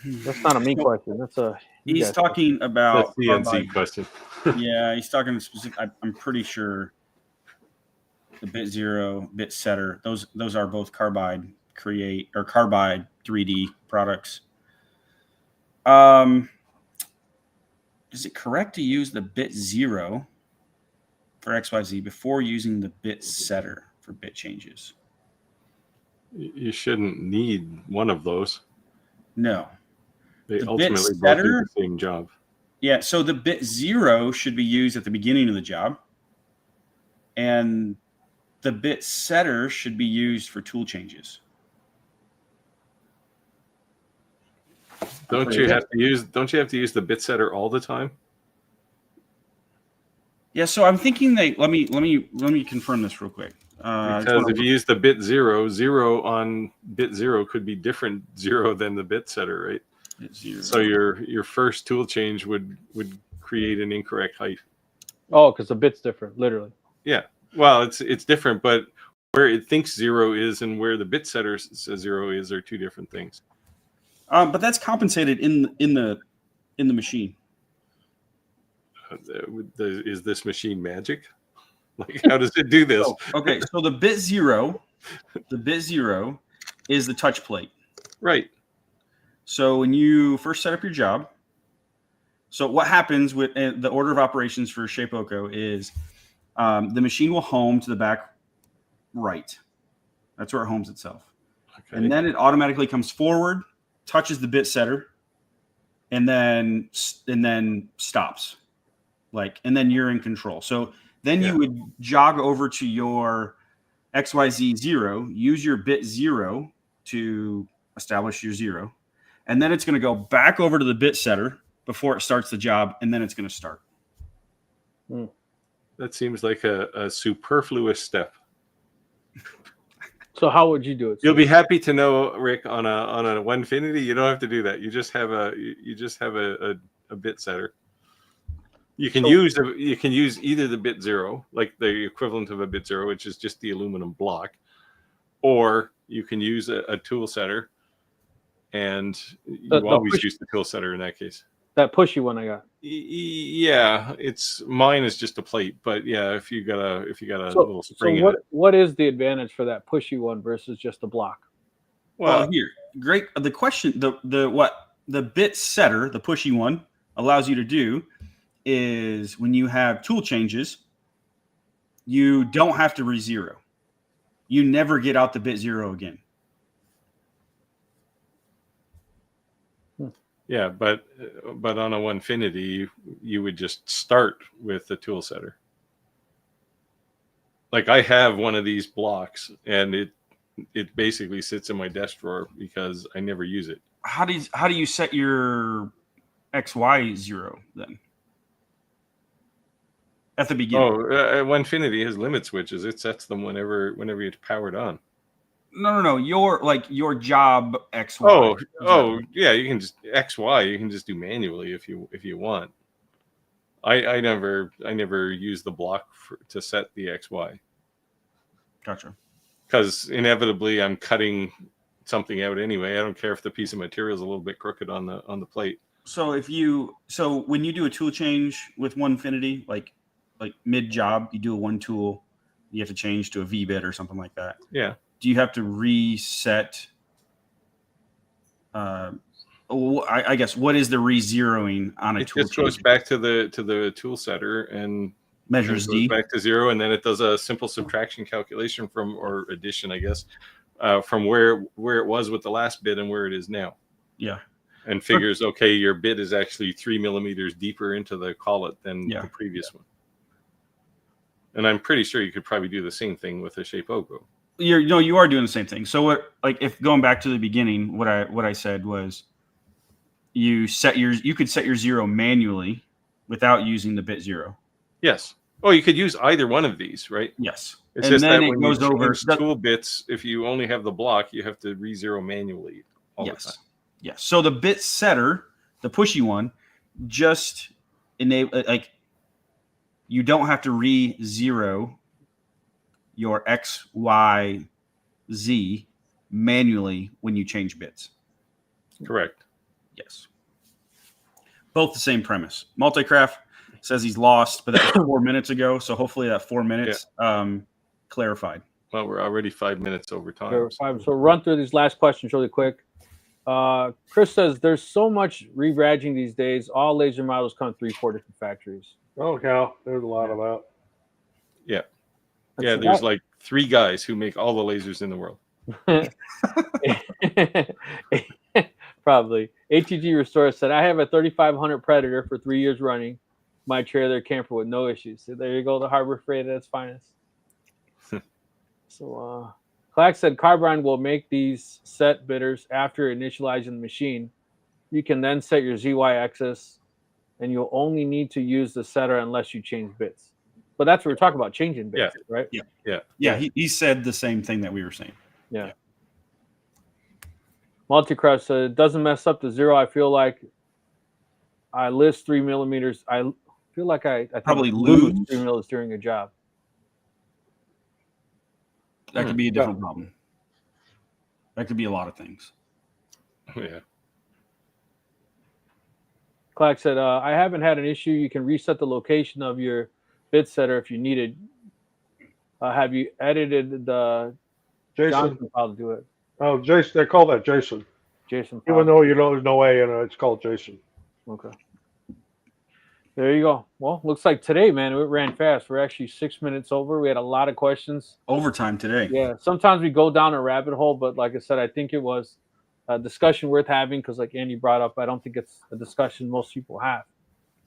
That's not a me question. That's a He's talking about the CNC question. Yeah, he's talking specific. I'm pretty sure the bit 0, bit setter. Those are both Carbide 3D products. Is it correct to use the bit 0 for XYZ before using the bit setter for bit changes? You shouldn't need one of those. No. They The ultimately bit both do setter- the same job. Yeah, so the bit 0 should be used at the beginning of the job, and the bit setter should be used for tool changes. Don't you have to use the bit setter all the time? Yeah, so I'm thinking let me confirm this real quick. Because if you use the bit 0 on bit 0 could be different 0 than the bit setter, right? Bit 0. So your first tool change would create an incorrect height. Oh, because the bit's different, literally. Yeah. Well, it's different, but where it thinks 0 is and where the bit setter says 0 is are two different things. But that's compensated in the machine. Is this machine magic? Like, how does it do this? Okay, so the bit 0 is the touch plate. Right. So when you first set up your job, so what happens with the order of operations for Shapeoko is the machine will home to the back right. That's where it homes itself. Okay. And then it automatically comes forward, touches the bit setter, and then stops. And then you're in control. So then you would jog over to your XYZ 0, use your bit 0 to establish your 0. And then it's going to go back over to the bit setter before it starts the job, and then it's going to start. That seems like a superfluous step. So how would you do it? You'll be happy to know, Rick, on a Onefinity, you don't have to do that. You just have a bit setter. You can use either the bit 0, like the equivalent of a bit 0, which is just the aluminum block, or you can use a tool setter, and you always use the tool setter in that case. That pushy one I got. Yeah, mine is just a plate, but yeah, if you got a little spring. So what is the advantage for that pushy one versus just a block? Well, here, great. The question, the bit setter, the pushy one, allows you to do is when you have tool changes, you don't have to re-0. You never get out the bit 0 again. Yeah, but on a Onefinity, you would just start with the tool setter. Like, I have one of these blocks, and it basically sits in my desk drawer because I never use it. How do you set your XY 0 then? At the beginning. Onefinity has limit switches. It sets them whenever it's powered on. No. Your job XY. Oh, yeah. You can just XY. You can just do manually if you want. I never use the block to set the XY. Gotcha. Because inevitably I'm cutting something out anyway. I don't care if the piece of material is a little bit crooked on the plate. So when you do a tool change with Onefinity, like mid job, you do a one tool, you have to change to a V bit or something like that. Yeah. Do you have to reset? I guess what is the re-zeroing on a tool? It just goes back to the tool setter and measures D back to 0, and then it does a simple subtraction calculation or addition, I guess, from where it was with the last bit and where it is now. Yeah. And figures, okay, your bit is actually 3 millimeters deeper into the collet than the previous one. And I'm pretty sure you could probably do the same thing with a Shapeoko. You are doing the same thing. So if going back to the beginning, what I said was you could set your 0 manually without using the bit 0. Yes. Oh, you could use either one of these, right? Yes. It's and just then that when it goes over tool bits, if you only have the block, you have to re-0 manually all the time. Yes. So the bit setter, the pushy one, just enable you don't have to re-0 your X, Y, Z manually when you change bits. Correct. Yes. Both the same premise. Multicraft says he's lost, but that was 4 minutes ago. So hopefully that 4 minutes clarified. Well, we're already 5 minutes over time. So run through these last questions really quick. Chris says there's so much rebadging these days. All laser models come 3-4 different factories. Oh, cow. There's a lot of that. Yeah. Yeah, there's like 3 guys who make all the lasers in the world. Probably. ATG Restore said, I have a 3500 Predator for 3 years running. My trailer camper with no issues. So there you go, the Harbor Freight at its finest. So Clack said Carbrine will make these set bitters after initializing the machine. You can then set your ZY axis, and you'll only need to use the setter unless you change bits. But that's what we're talking about, changing bits, right? Yeah. He said the same thing that we were saying. Yeah. Multicrush said it doesn't mess up to 0. I feel like I list 3 millimeters. I feel like I probably lose 3 mils during a job. That could be a different problem. That could be a lot of things. Yeah. Clack said, I haven't had an issue. You can reset the location of your bit setter if you needed. Have you edited the Jason file to do it? Oh, Jason. They call that Jason. Jason. Even though there's no A in it, it's called Jason. Okay. There you go. Well, looks like today, man, it ran fast. We're actually 6 minutes over. We had a lot of questions. Overtime today. Yeah. Sometimes we go down a rabbit hole, but like I said, I think it was a discussion worth having because, like Andy brought up, I don't think it's a discussion most people have.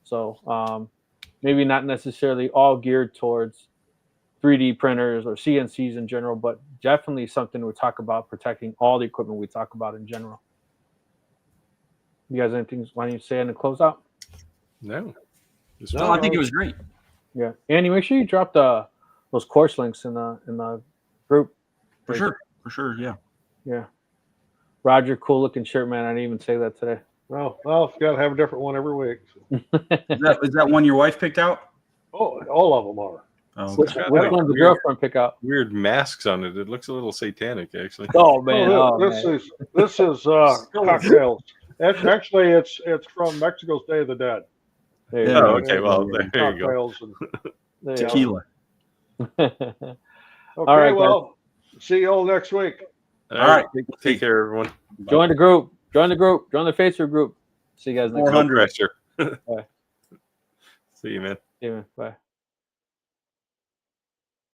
So maybe not necessarily all geared towards 3D printers or CNCs in general, but definitely something we talk about protecting all the equipment we talk about in general. You guys, anything want to say in the closeout? No. No, I think it was great. Yeah, Andy, make sure you drop those course links in the group. For sure. Yeah. Yeah. Roger, cool looking shirt, man. I didn't even say that today. Well, you got to have a different one every week. So. Is that one your wife picked out? Oh, all of them are. Oh, Which one's the girlfriend pick out? Weird masks on it. It looks a little satanic, actually. Oh man, this is cocktails. Actually, it's from Mexico's Day of the Dead. Oh, okay. Well, there you go. And tequila. okay, All right, well, see you all next week. All right. Take care, everyone. Join the group. Join the Facebook group. See you guys next week. No pressure. Bye. See you, man. See you, man. Bye.